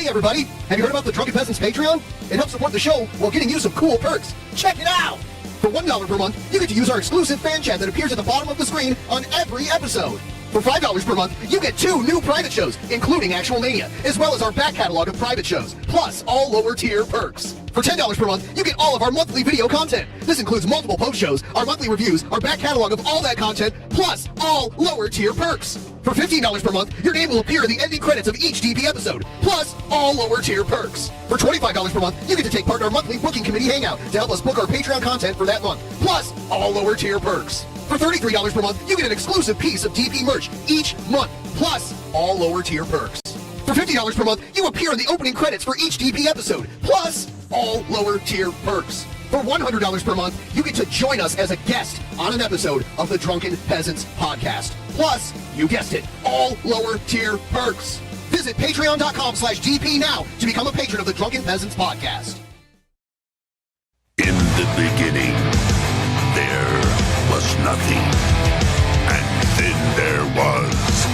Hey everybody, have you heard about the Drunken Peasants Patreon? It helps support the show while getting you some cool perks. Check it out! For $1 per month, you get to use our exclusive fan chat that appears at the bottom of the screen on every episode. For $5 per month, you get 2 new private shows, including Actual Mania, as well as our back catalog of private shows, plus all lower tier perks. For $10 per month, you get all of our monthly video content. This includes multiple post shows, our monthly reviews, our back catalog of all that content, plus all lower tier perks. For $15 per month, your name will appear in the ending credits of each DP episode, plus all lower tier perks. For $25 per month, you get to take part in our monthly booking committee hangout to help us book our Patreon content for that month, plus all lower tier perks. For $33 per month, you get an exclusive piece of DP merch each month, plus all lower tier perks. For $50 per month, you appear in the opening credits for each DP episode, plus all lower tier perks. For $100 per month, you get to join us as a guest on an episode of the Drunken Peasants podcast. Plus, you guessed it, all lower tier perks. Visit patreon.com/DP now to become a patron of the Drunken Peasants podcast. In the beginning, there was nothing. And then there was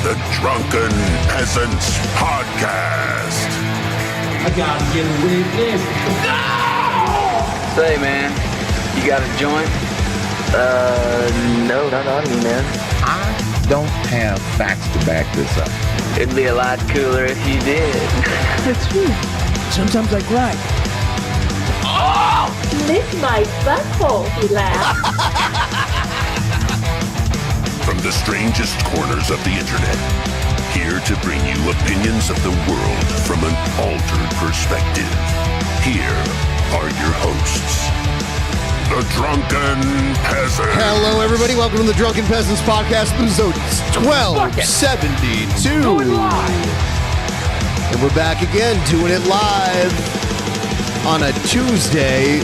the Drunken Peasants podcast. I gotta get a witness. No! Say, man, you got a joint? No, not on me, man. I don't have facts to back this up. It'd be a lot cooler if you did. That's true. Sometimes I cry. Oh! Lick my butthole, he laughed. From the strangest corners of the internet, here to bring you opinions of the world from an altered perspective. Here are your hosts, the Drunken Peasants. Hello, everybody. Welcome to the Drunken Peasants podcast, episode 1272. And we're back again, doing it live on a Tuesday.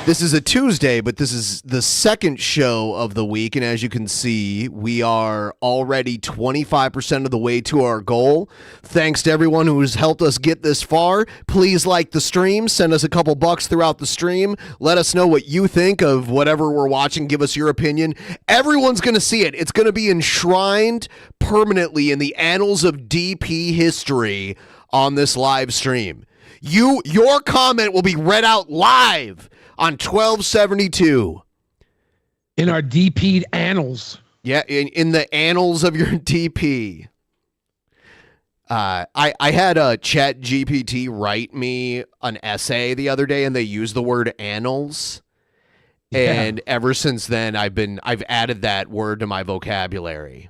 This is a Tuesday, but this is the second show of the week, and as you can see, we are already 25% of the way to our goal. Thanks to everyone who has helped us get this far. Please like the stream, send us a couple bucks throughout the stream, let us know what you think of whatever we're watching, give us your opinion. Everyone's going to see it. It's going to be enshrined permanently in the annals of DP history on this live stream. Your comment will be read out live on 1272. In our DP'd annals. Yeah, in the annals of your DP. I had a Chat GPT write me an essay the other day, and they used the word annals. Yeah. And ever since then, I've added that word to my vocabulary.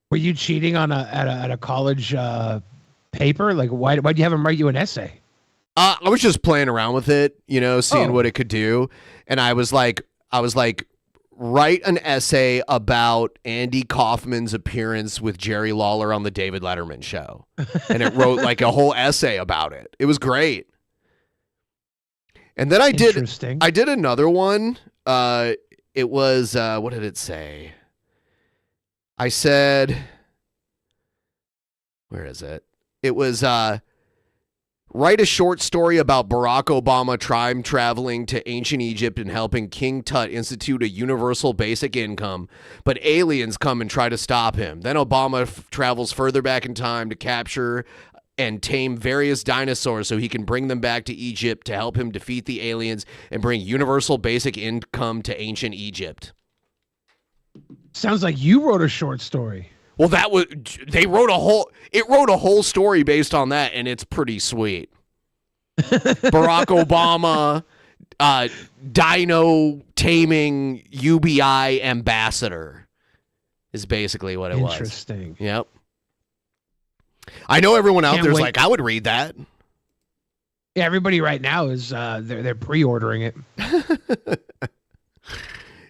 Were you cheating on a college paper? Like, why'd you have him write you an essay? I was just playing around with it, seeing what it could do. And I was like, write an essay about Andy Kaufman's appearance with Jerry Lawler on the David Letterman show. And it wrote like a whole essay about it. It was great. And then I did another one. It was, what did it say? I said, where is it? It was, write a short story about Barack Obama time traveling to ancient Egypt and helping King Tut institute a universal basic income, but aliens come and try to stop him. Then Obama travels further back in time to capture and tame various dinosaurs so he can bring them back to Egypt to help him defeat the aliens and bring universal basic income to ancient Egypt. Sounds like you wrote a short story. Well, it wrote a whole story based on that, and it's pretty sweet. Barack Obama, dino taming UBI ambassador is basically what it was. Interesting. Yep. I know everyone out there's like, I would read that. Yeah, everybody right now is they're pre-ordering it.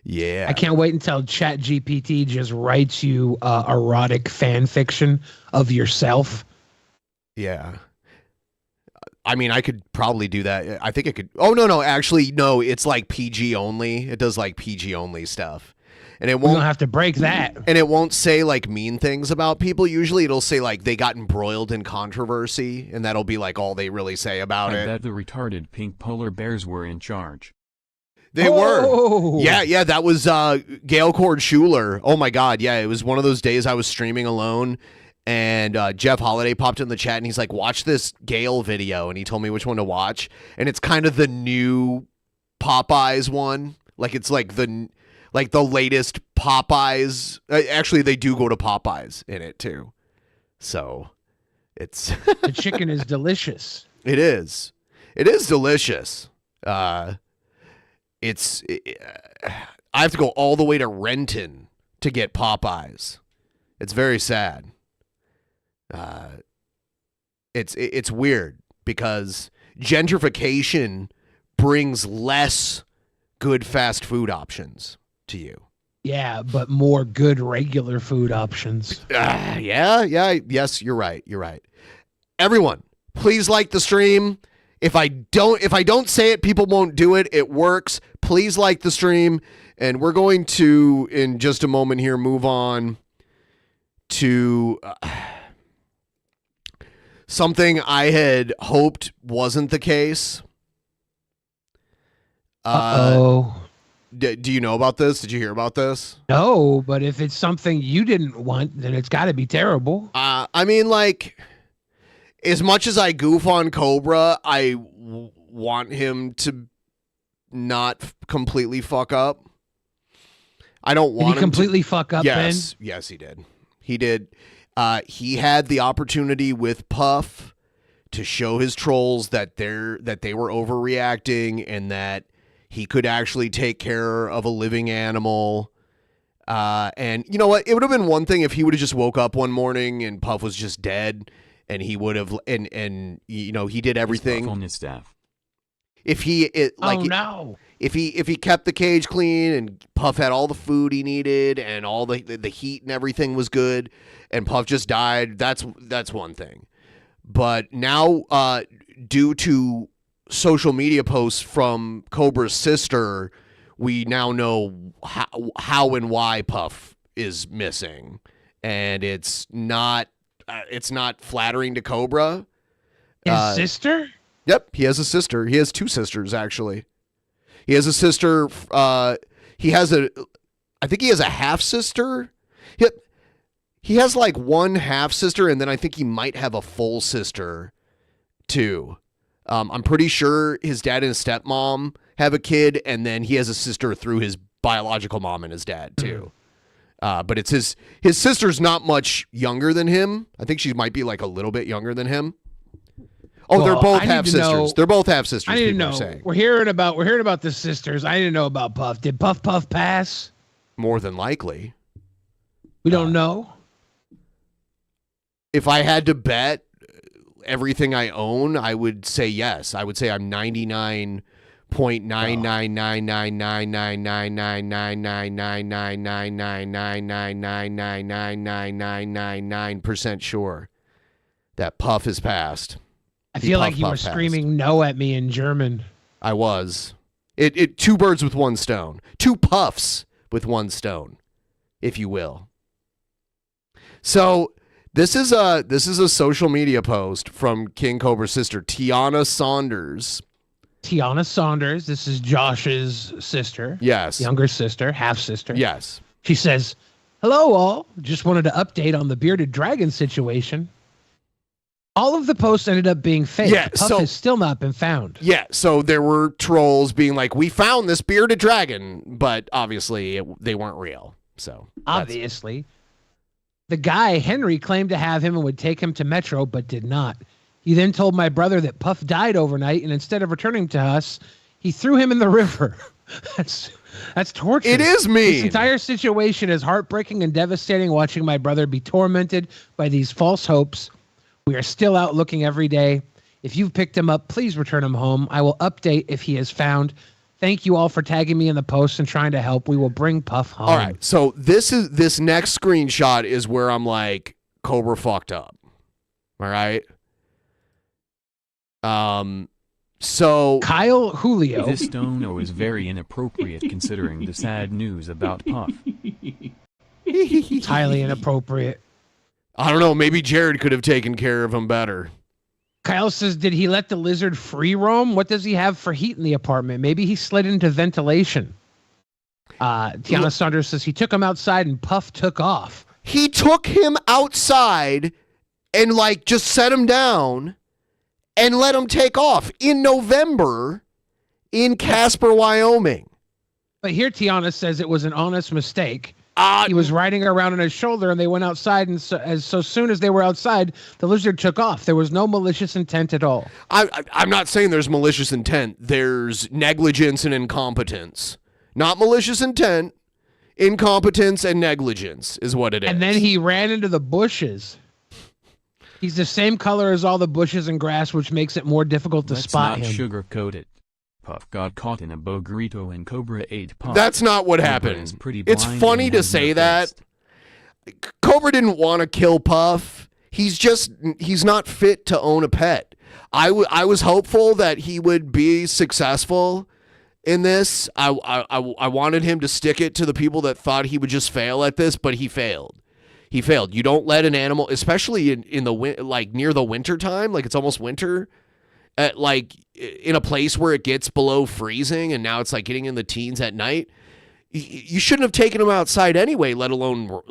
Yeah. I can't wait until ChatGPT just writes you erotic fan fiction of yourself. Yeah. I mean, I could probably do that. I think it could. Oh, no. Actually, no, it's like PG only. It does like PG only stuff. And it won't have to break that. And it won't say like mean things about people. Usually it'll say like they got embroiled in controversy, and that'll be like all they really say about it. I bet the retarded pink polar bears were in charge. They were. Yeah, that was Gail Cord Schuler. Oh my God, yeah, it was one of those days I was streaming alone, And Jeff Holiday popped in the chat and he's like, watch this Gale video. And he told me which one to watch. And it's kind of the new Popeyes one. Like it's like the latest Popeyes. Actually, they do go to Popeyes in it too. So it's the chicken is delicious. It is. It is delicious. I have to go all the way to Renton to get Popeyes. It's very sad. It's weird because gentrification brings less good fast food options to you. Yeah, but more good regular food options. Yes, you're right. You're right. Everyone, please like the stream. If I don't say it, people won't do it. It works. Please like the stream, and we're going to in just a moment here move on to something I had hoped wasn't the case. Uh-oh. Do you know about this? Did you hear about this? No, but if it's something you didn't want, then it's got to be terrible. I mean, like, as much as I goof on Cobra, I want him to not completely fuck up. I don't want him to completely fuck up, Ben? Yes, he did. He did. He had the opportunity with Puff to show his trolls that they were overreacting and that he could actually take care of a living animal. And you know what? It would have been one thing if he would have just woke up one morning and Puff was just dead, and he would have and you know he did everything on his staff. If he if he kept the cage clean and Puff had all the food he needed and all the heat and everything was good, and Puff just died, that's one thing. But now, due to social media posts from Cobra's sister, we now know how and why Puff is missing, and it's not flattering to Cobra. His sister? Yep, he has a sister. He has two sisters, actually. He has a sister. I think he has a half sister. He has like one half sister, and then I think he might have a full sister too. I'm pretty sure his dad and his stepmom have a kid, and then he has a sister through his biological mom and his dad too. But it's his sister's not much younger than him. I think she might be like a little bit younger than him. Oh, well, they're both half sisters. They're both half sisters. I didn't know. We're hearing about the sisters. I didn't know about Puff. Did Puff pass? More than likely. We don't know. If I had to bet everything I own, I would say yes. I would say I'm 99.9999999999999999999% sure that Puff has passed. I feel like you were screaming no at me in German. I was. It two birds with one stone. Two puffs with one stone, if you will. So this is a social media post from KingCobra's sister, Tiana Saunders. Tiana Saunders. This is Josh's sister. Yes. Younger sister, half sister. Yes. She says, "Hello all. Just wanted to update on the bearded dragon situation. All of the posts ended up being fake. Yeah, Puff has still not been found." Yeah, so there were trolls being like, "We found this bearded dragon," but obviously they weren't real. So obviously, the guy Henry claimed to have him and would take him to Metro, but did not. He then told my brother that Puff died overnight, and instead of returning to us, he threw him in the river. That's torture. It is mean. This entire situation is heartbreaking and devastating. Watching my brother be tormented by these false hopes. We are still out looking every day. If you've picked him up, please return him home. I will update if he is found. Thank you all for tagging me in the post and trying to help. We will bring Puff home. All right. So this next screenshot is where I'm like, Cobra fucked up. All right. So Kyle Julio. This dono is very inappropriate considering the sad news about Puff. It's highly inappropriate. I don't know. Maybe Jared could have taken care of him better. Kyle says, did he let the lizard free roam? What does he have for heat in the apartment? Maybe he slid into ventilation. Tiana Saunders says he took him outside and Puff took off. He took him outside and like just set him down and let him take off in November in Casper, Wyoming. But here Tiana says it was an honest mistake. Uh, He was riding around on his shoulder, and they went outside, and so soon as they were outside, the lizard took off. There was no malicious intent at all. I'm not saying there's malicious intent. There's negligence and incompetence. Not malicious intent, incompetence and negligence is what it is. And then he ran into the bushes. He's the same color as all the bushes and grass, which makes it more difficult to spot him. Let's not sugarcoat it. Puff got caught in a bogarito and Cobra ate Puff. That's not what Cobra happened. is pretty It's blind funny and to has say no that. face. Cobra didn't want to kill Puff. He's not fit to own a pet. I was hopeful that he would be successful in this. I wanted him to stick it to the people that thought he would just fail at this, but he failed. He failed. You don't let an animal, especially in the like near the winter time, like it's almost winter, like in a place where it gets below freezing and now it's like getting in the teens at night. You shouldn't have taken him outside anyway, let alone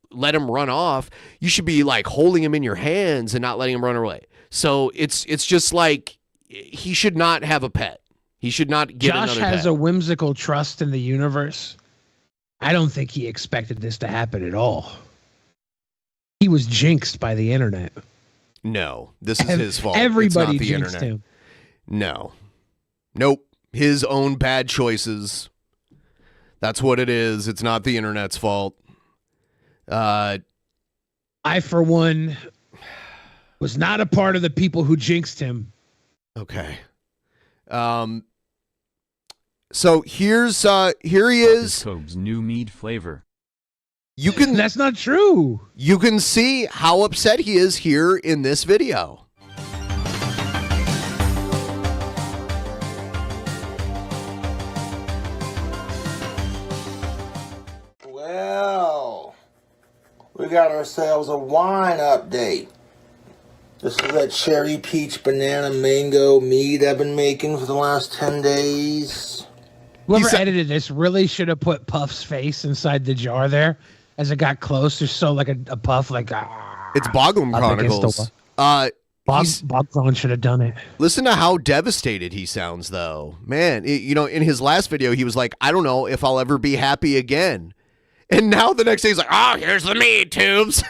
let him run off. You should be like holding him in your hands and not letting him run away. So it's just like he should not have a pet. He should not get Josh another pet. has a whimsical trust in the universe. I don't think he expected this to happen at all. He was jinxed by the internet. No, this is his fault. Everybody it's not the jinxed internet. him. No. Nope. His own bad choices. That's what it is. It's not the internet's fault. I, for one, was not a part of the people who jinxed him. Okay. So here he is. Cobe's new mead flavor. That's not true. You can see how upset he is here in this video. Well, we got ourselves a wine update. This is that cherry, peach, banana, mango mead I've been making for the last 10 days. Whoever edited this really should have put Puff's face inside the jar there. As it got close, there's so like a Puff like It's Boglum Chronicles. Boglum should have done it. Listen to how devastated he sounds, though. Man, in his last video, he was like, I don't know if I'll ever be happy again. And now the next day, he's like, oh, here's the meat tubes.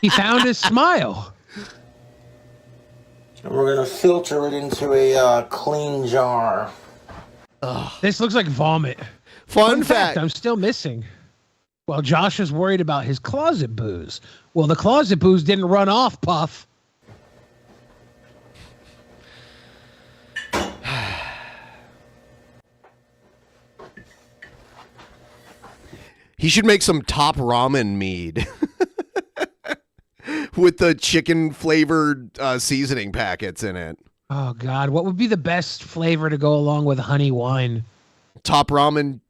He found his smile. And we're going to filter it into a clean jar. This looks like vomit. Fun fact. I'm still missing. Well, Josh is worried about his closet booze. Well, the closet booze didn't run off, Puff. He should make some top ramen mead with the chicken flavored seasoning packets in it. Oh, God. What would be the best flavor to go along with honey wine? Top ramen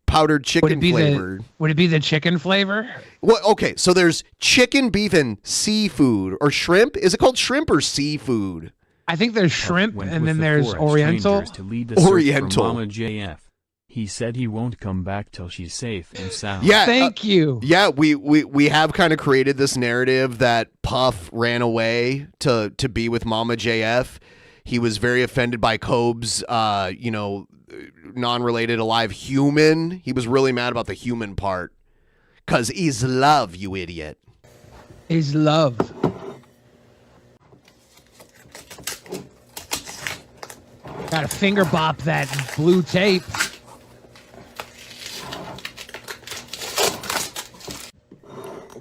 powdered chicken flavored. Would it be the chicken flavor? Well, okay, so there's chicken, beef, and seafood or shrimp. Is it called shrimp or seafood? I think there's shrimp, and then there's Oriental. To lead the Oriental. for Mama JF. He said he won't come back till she's safe and sound. Yeah, thank you. Yeah, we have kind of created this narrative that Puff ran away to be with Mama JF. He was very offended by Cobe's, non-related alive human. He was really mad about the human part. Because he's love, you idiot. He's love. Gotta finger bop that blue tape.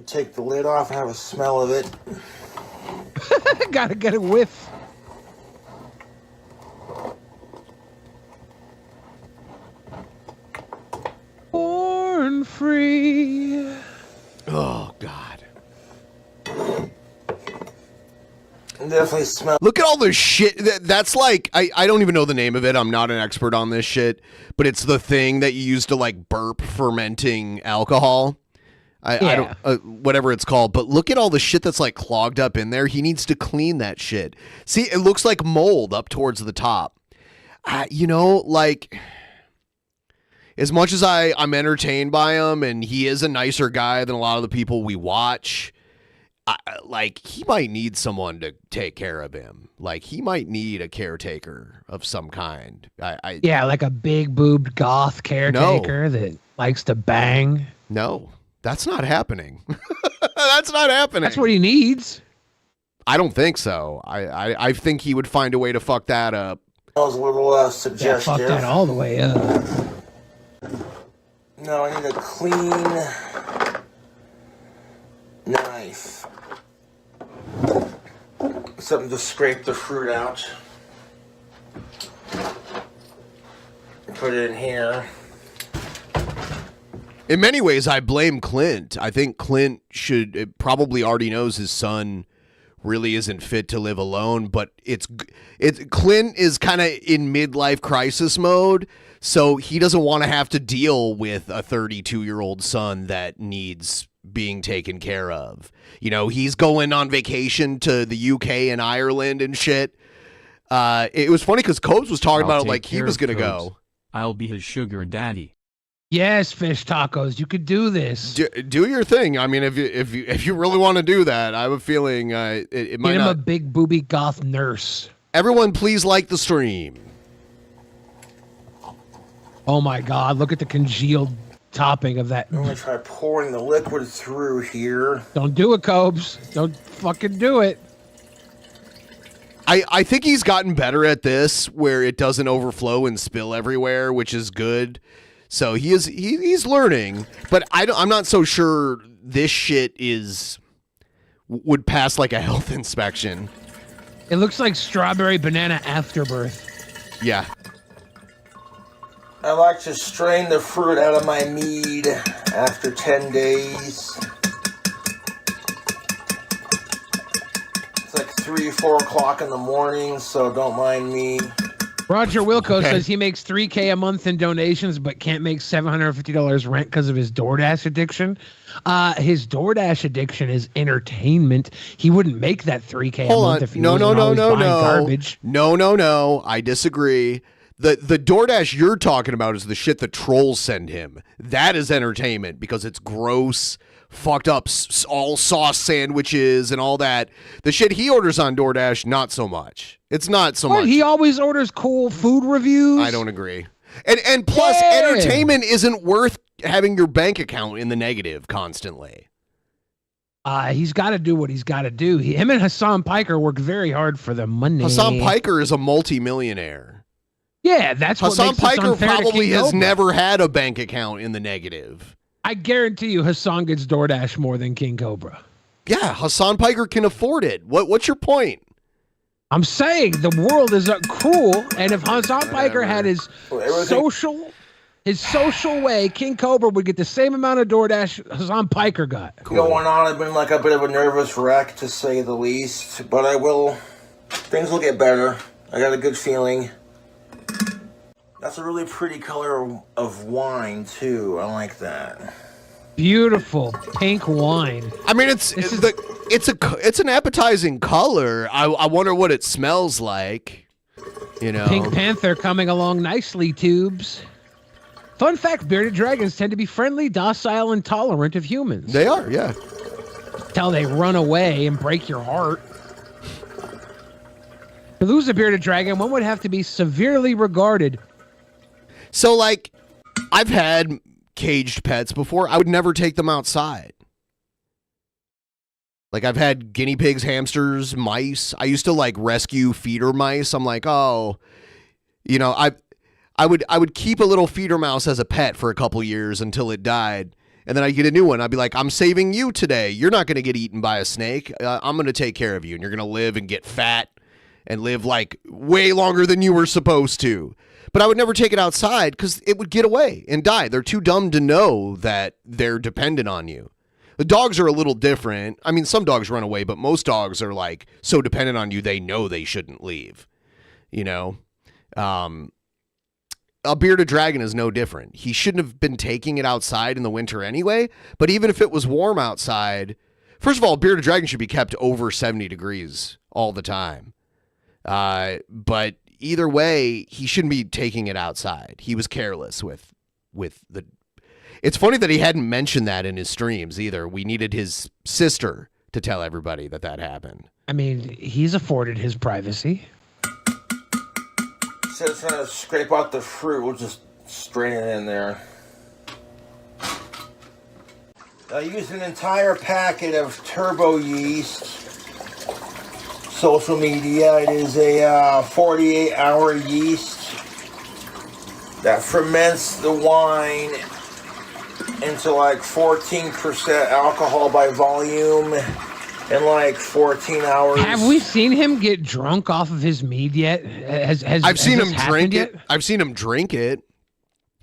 Take the lid off and have a smell of it. Gotta get a whiff. Born free. Oh, God. Definitely smell. Look at all the shit. That's like, I don't even know the name of it. I'm not an expert on this shit. But it's the thing that you use to like burp fermenting alcohol. I don't, whatever it's called. But look at all the shit that's like clogged up in there. He needs to clean that shit. See, it looks like mold up towards the top. Like, as much as I'm entertained by him and he is a nicer guy than a lot of the people we watch, like he might need someone to take care of him. Like he might need a caretaker of some kind. Yeah, like a big boobed goth caretaker that likes to bang. No, that's not happening. That's not happening. That's what he needs. I don't think so. I think he would find a way to fuck that up. That was a little suggestive. Fuck that all the way up. No, I need a clean knife. Something to scrape the fruit out. Put it in here. In many ways, I blame Clint. I think Clint probably already knows his son really isn't fit to live alone, but Clint is kind of in midlife crisis mode, so he doesn't want to have to deal with a 32-year-old son that needs being taken care of. You know, he's going on vacation to the UK and Ireland and shit. It was funny because Cobes was talking about it like he was going to go. I'll be his sugar daddy. Yes, fish tacos. You could do this. Do your thing. I mean, if you really want to do that, I have a feeling it might Get him not. a big booby goth nurse. Everyone, please like the stream. Oh my God! Look at the congealed topping of that. I'm gonna try pouring the liquid through here. Don't do it, Cobes. Don't fucking do it. I think he's gotten better at this, where it doesn't overflow and spill everywhere, which is good. So he's learning, but I'm not so sure this shit would pass like a health inspection. It looks like strawberry banana afterbirth. Yeah. I like to strain the fruit out of my mead after 10 days. It's like 3, 4 o'clock in the morning, so don't mind me. Roger Wilco says he makes $3,000 a month in donations, but can't make $750 rent because of his DoorDash addiction. His DoorDash addiction is entertainment. He wouldn't make that $3,000 a month if he wasn't always buying garbage. No. I disagree. The DoorDash you're talking about is the shit the trolls send him. That is entertainment because it's gross, fucked up, all sauce sandwiches and all that. The shit he orders on DoorDash, not so much. It's not so much. He always orders cool food reviews. I don't agree. And plus, entertainment isn't worth having your bank account in the negative constantly. He's got to do what he's got to do. Him and Hassan Piker work very hard for the money. Hassan Piker is a multimillionaire. Yeah, that's what Hassan makes Piker unfair probably to has KingCobra. never had a bank account in the negative. I guarantee you Hassan gets DoorDash more than KingCobra. Yeah, Hassan Piker can afford it. What's your point? I'm saying the world is cruel, and if Hassan Piker had his social way, KingCobra would get the same amount of DoorDash Hassan Piker got. Going on, I've been like a bit of a nervous wreck, to say the least, but things will get better. I got a good feeling. That's a really pretty color of wine, too. I like that. Beautiful pink wine. I mean, it's an appetizing color. I wonder what it smells like. You know, Pink Panther coming along nicely, tubes. Fun fact: bearded dragons tend to be friendly, docile, and tolerant of humans. They are, yeah. Till they run away and break your heart. To lose a bearded dragon, one would have to be severely regarded. So, like, I've had caged pets before. I would never take them outside. Like, I've had guinea pigs, hamsters, mice. I used to like rescue feeder mice. I'm like, oh, you know, I would keep a little feeder mouse as a pet for a couple years until it died. And then I'd get a new one. I'd be like, I'm saving you today. You're not going to get eaten by a snake. I'm going to take care of you. And you're going to live and get fat and live like way longer than you were supposed to. But I would never take it outside because it would get away and die. They're too dumb to know that they're dependent on you. The dogs are a little different. I mean, some dogs run away, but most dogs are like so dependent on you, they know they shouldn't leave. You know? A bearded dragon is no different. He shouldn't have been taking it outside in the winter anyway. But even if it was warm outside, first of all, a bearded dragon should be kept over 70 degrees all the time. But either way, he shouldn't be taking it outside. He was careless with It's funny that he hadn't mentioned that in his streams either. We needed his sister to tell everybody that happened. I mean, he's afforded his privacy. Instead of trying to scrape out the fruit, we'll just strain it in there. I used an entire packet of turbo yeast. Social media, it is a 48-hour yeast that ferments the wine into like 14% alcohol by volume in like 14 hours. Have we seen him get drunk off of his mead yet? I've seen him drink it. I've seen him drink it.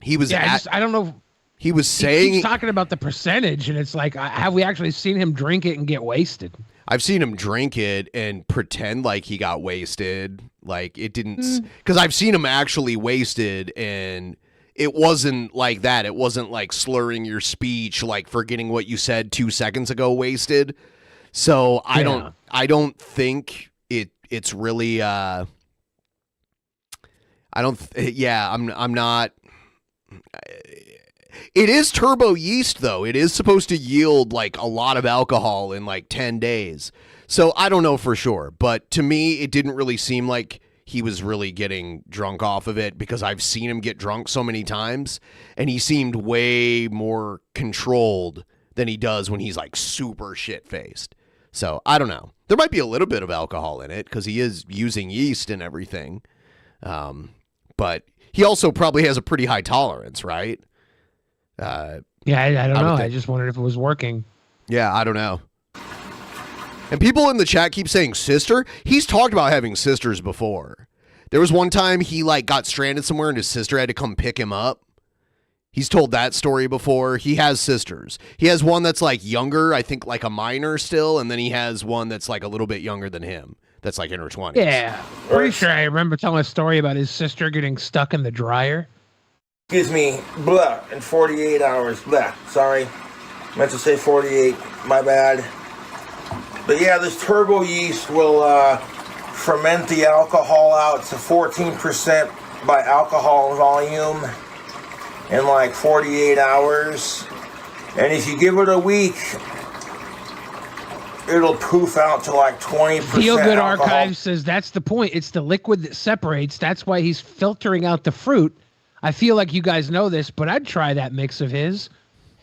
He was. Yeah, I don't know. He was saying. He's talking about the percentage, and it's like, have we actually seen him drink it and get wasted? I've seen him drink it and pretend like he got wasted. Like it didn't. Because I've seen him actually wasted, and it wasn't like that. It wasn't like slurring your speech, like forgetting what you said 2 seconds ago, wasted. So I don't think it's really. I'm not. It is turbo yeast, though. It is supposed to yield like a lot of alcohol in like 10 days. So I don't know for sure. But to me, it didn't really seem like he was really getting drunk off of it, because I've seen him get drunk so many times, and he seemed way more controlled than he does when he's like super shit-faced. So I don't know. There might be a little bit of alcohol in it because he is using yeast and everything. But he also probably has a pretty high tolerance, right? I don't know. I just wondered if it was working. Yeah, I don't know. And people in the chat keep saying sister. He's talked about having sisters before. There was one time he like got stranded somewhere and his sister had to come pick him up. He's told that story before. He has sisters. He has one that's like younger, I think like a minor still, and then he has one that's like a little bit younger than him. That's like in her 20s. Yeah. Pretty sure I remember telling a story about his sister getting stuck in the dryer. Excuse me, blah, in 48 hours, blah. Sorry, meant to say 48, my bad. But yeah, this turbo yeast will ferment the alcohol out to 14% by alcohol volume in like 48 hours. And if you give it a week, it'll poof out to like 20%. Feel Good alcohol. Archive says that's the point. It's the liquid that separates. That's why he's filtering out the fruit. I feel like you guys know this, but I'd try that mix of his.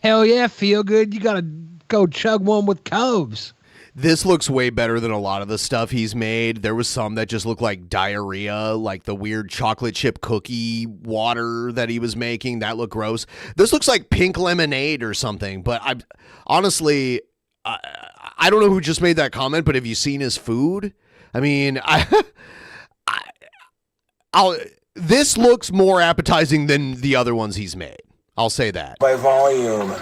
Hell yeah, Feel Good. You got to go chug one with Coves. This looks way better than a lot of the stuff he's made. There was some that just looked like diarrhea, like the weird chocolate chip cookie water that he was making. That looked gross. This looks like pink lemonade or something, but I honestly, I don't know who just made that comment, but have you seen his food? I mean, this looks more appetizing than the other ones he's made. I'll say that. By volume.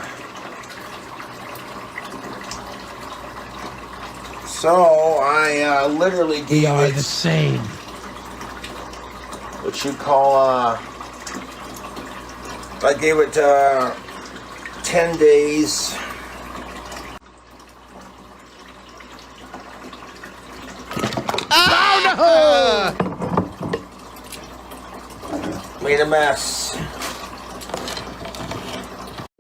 So I literally gave it the same. What you call I gave it 10 days. Oh no! Made a mess.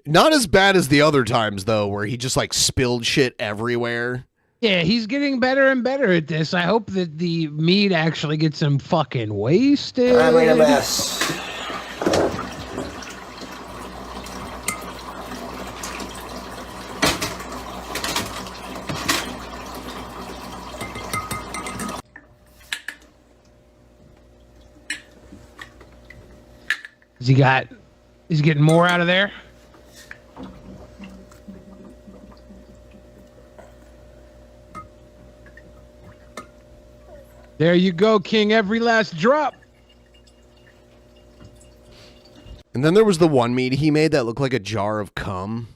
Not as bad as the other times, though, where he just, like, spilled shit everywhere. Yeah, he's getting better and better at this. I hope that the meat actually gets him fucking wasted. I made a mess. Is he getting more out of there? There you go, King. Every last drop. And then there was the one meat he made that looked like a jar of cum.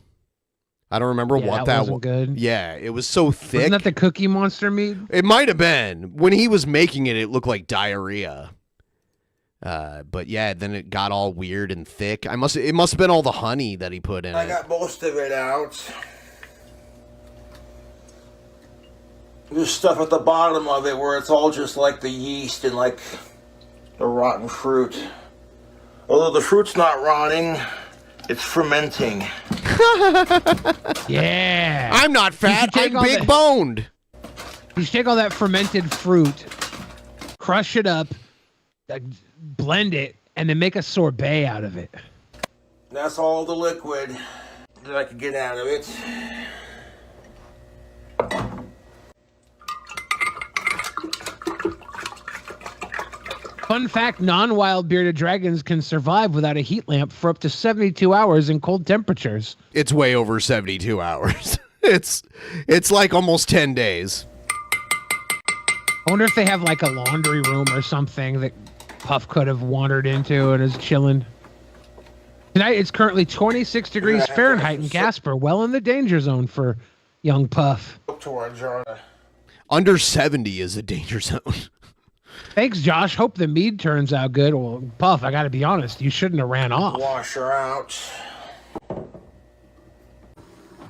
I don't remember what that was. Good. Yeah, it was so thick. Wasn't that the Cookie Monster meat? It might have been. When he was making it, it looked like diarrhea. But yeah, then it got all weird and thick. It must have been all the honey that he put in it. I got most of it out. There's stuff at the bottom of it where it's all just like the yeast and like the rotten fruit. Although the fruit's not rotting, it's fermenting. Yeah. I'm not fat. I'm big boned. You should take all that fermented fruit, crush it up, blend it, and then make a sorbet out of it. That's all the liquid that I could get out of it. Fun fact, non-wild bearded dragons can survive without a heat lamp for up to 72 hours in cold temperatures. It's way over 72 hours. It's like almost 10 days. I wonder if they have like a laundry room or something that Puff could have wandered into and is chilling. Tonight it's currently 26 degrees Fahrenheit in Casper, well in the danger zone for young Puff. Under 70 is a danger zone. Thanks, Josh. Hope the mead turns out good. Well, Puff, I got to be honest, you shouldn't have ran off. Wash her out.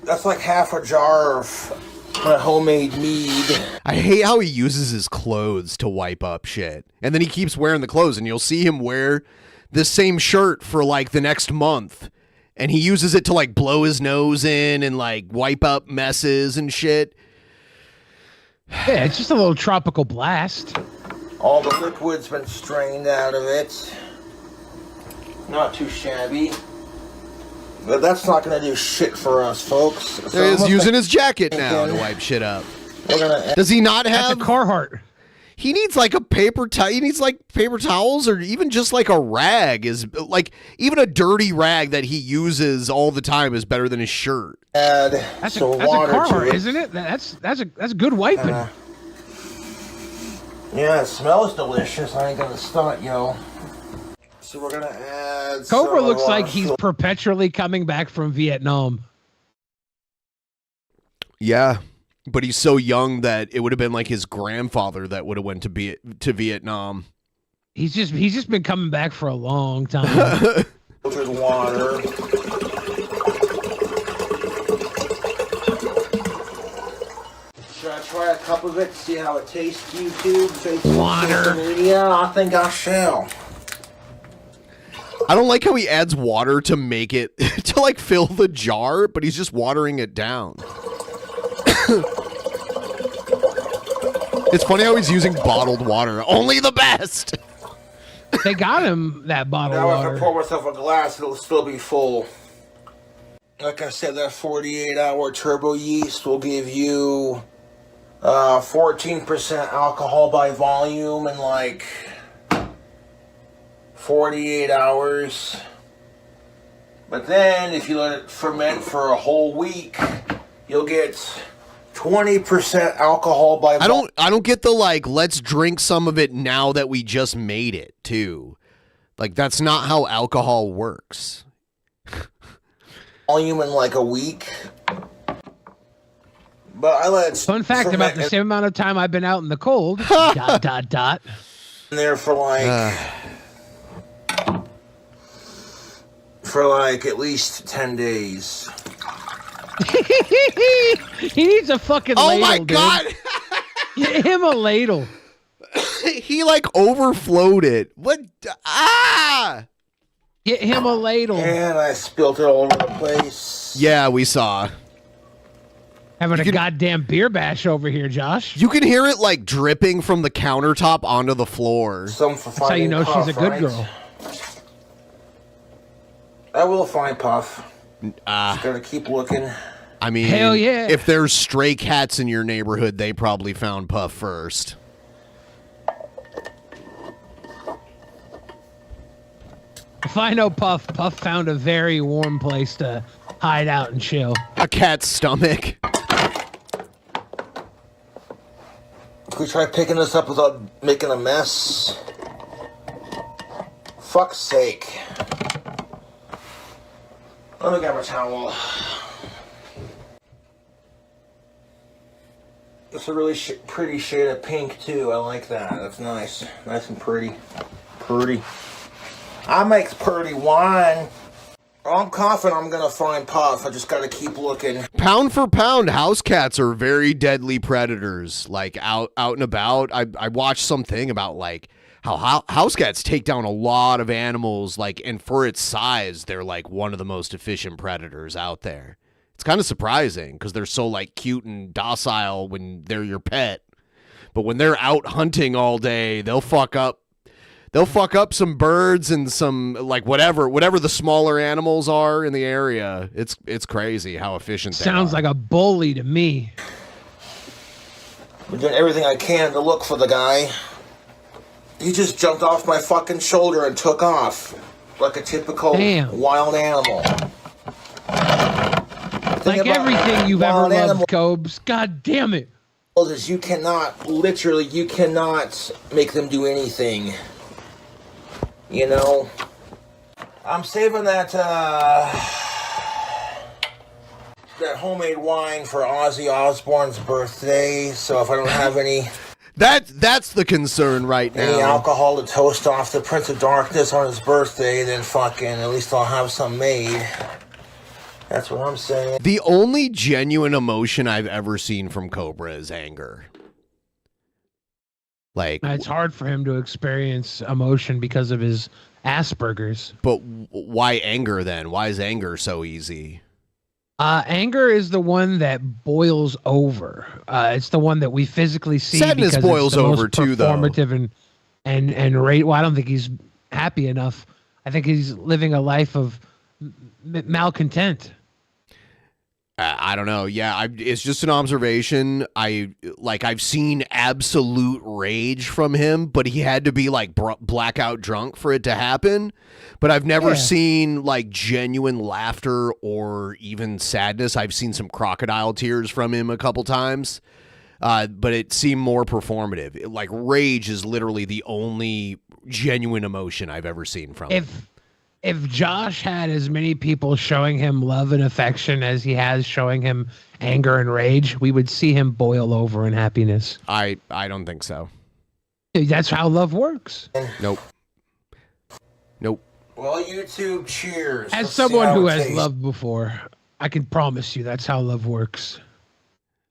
That's like half a jar of my homemade mead. I hate how he uses his clothes to wipe up shit. And then he keeps wearing the clothes, and you'll see him wear this same shirt for like the next month. And he uses it to like blow his nose in and like wipe up messes and shit. Yeah, it's just a little tropical blast. All the liquid's been strained out of it. Not too shabby. But that's not going to do shit for us, folks. So He's using his jacket now to wipe shit up. Does he not have... That's a Carhartt. He needs like a paper towel. He needs like paper towels or even just like a rag. Is like even a dirty rag that he uses all the time is better than his shirt. That's a Carhartt, isn't it? That's good wiping. Yeah, it smells delicious. I ain't gonna stunt, yo. So we're gonna add. Cobra looks like he's perpetually coming back from Vietnam. Yeah, but he's so young that it would have been like his grandfather that would have went to Vietnam. He's just been coming back for a long time. Filtered water. Should I try a cup of it, see how it tastes, YouTube? Water. Yeah, I think I shall. I don't like how he adds water to make it, to like fill the jar, but he's just watering it down. It's funny how he's using bottled water. Only the best. They got him that bottled now water. Now if I pour myself a glass, it'll still be full. Like I said, that 48-hour turbo yeast will give you 14% alcohol by volume in like 48 hours. But then if you let it ferment for a whole week, you'll get 20% alcohol by volume. I don't get the like let's drink some of it now that we just made it too. Like that's not how alcohol works. Volume in like a week. But I let it Fun fact about the same amount of time I've been out in the cold. ... In there for like at least 10 days. He needs a fucking ladle. Oh my god! Get him a ladle. He like overflowed it. What? Ah! Get him a ladle. And I spilled it all over the place. Yeah, we saw. Having a goddamn beer bash over here, Josh. You can hear it like dripping from the countertop onto the floor. That's how you know she's a good girl. I will find Puff. Just gotta keep looking. I mean, hell yeah. If there's stray cats in your neighborhood, they probably found Puff first. If I know Puff found a very warm place to hide out and chill. A cat's stomach. Can we try picking this up without making a mess? Fuck's sake. Let me grab a towel. It's a really pretty shade of pink too. I like that. That's nice. Nice and pretty. Pretty. I make pretty wine. I'm confident I'm gonna find Puff. I just gotta keep looking. Pound for pound, house cats are very deadly predators. Like out and about. I watched something about like how house cats take down a lot of animals, like, and for its size, they're like one of the most efficient predators out there. It's kind of surprising because they're so like cute and docile when they're your pet, but when they're out hunting all day, they'll fuck up some birds and some like whatever the smaller animals are in the area. It's crazy how efficient they are. Sounds like a bully to me. I'm doing everything I can to look for the guy. He just jumped off my fucking shoulder and took off like a typical wild animal. Like everything you've ever loved, Cobes. God damn it. Is you cannot make them do anything. You know? I'm saving that homemade wine for Ozzy Osbourne's birthday, so if I don't have any... That's the concern right now. Any alcohol to toast off the Prince of Darkness on his birthday, then fucking at least I'll have some made. That's what I'm saying. The only genuine emotion I've ever seen from Cobra is anger. Like, it's hard for him to experience emotion because of his Asperger's. But why anger then? Why is anger so easy? Anger is the one that boils over. It's the one that we physically see. Sadness boils it's the over most too, though. Performative and rate. Well, I don't think he's happy enough. I think he's living a life of malcontent. I don't know. Yeah, it's just an observation. I've seen absolute rage from him, but he had to be like blackout drunk for it to happen. But I've never seen like genuine laughter or even sadness. I've seen some crocodile tears from him a couple times, but it seemed more performative. Like rage is literally the only genuine emotion I've ever seen from him. If Josh had as many people showing him love and affection as he has showing him anger and rage, we would see him boil over in happiness. I don't think so. That's how love works. Nope. Well, YouTube, cheers. As someone who has loved before, I can promise you that's how love works.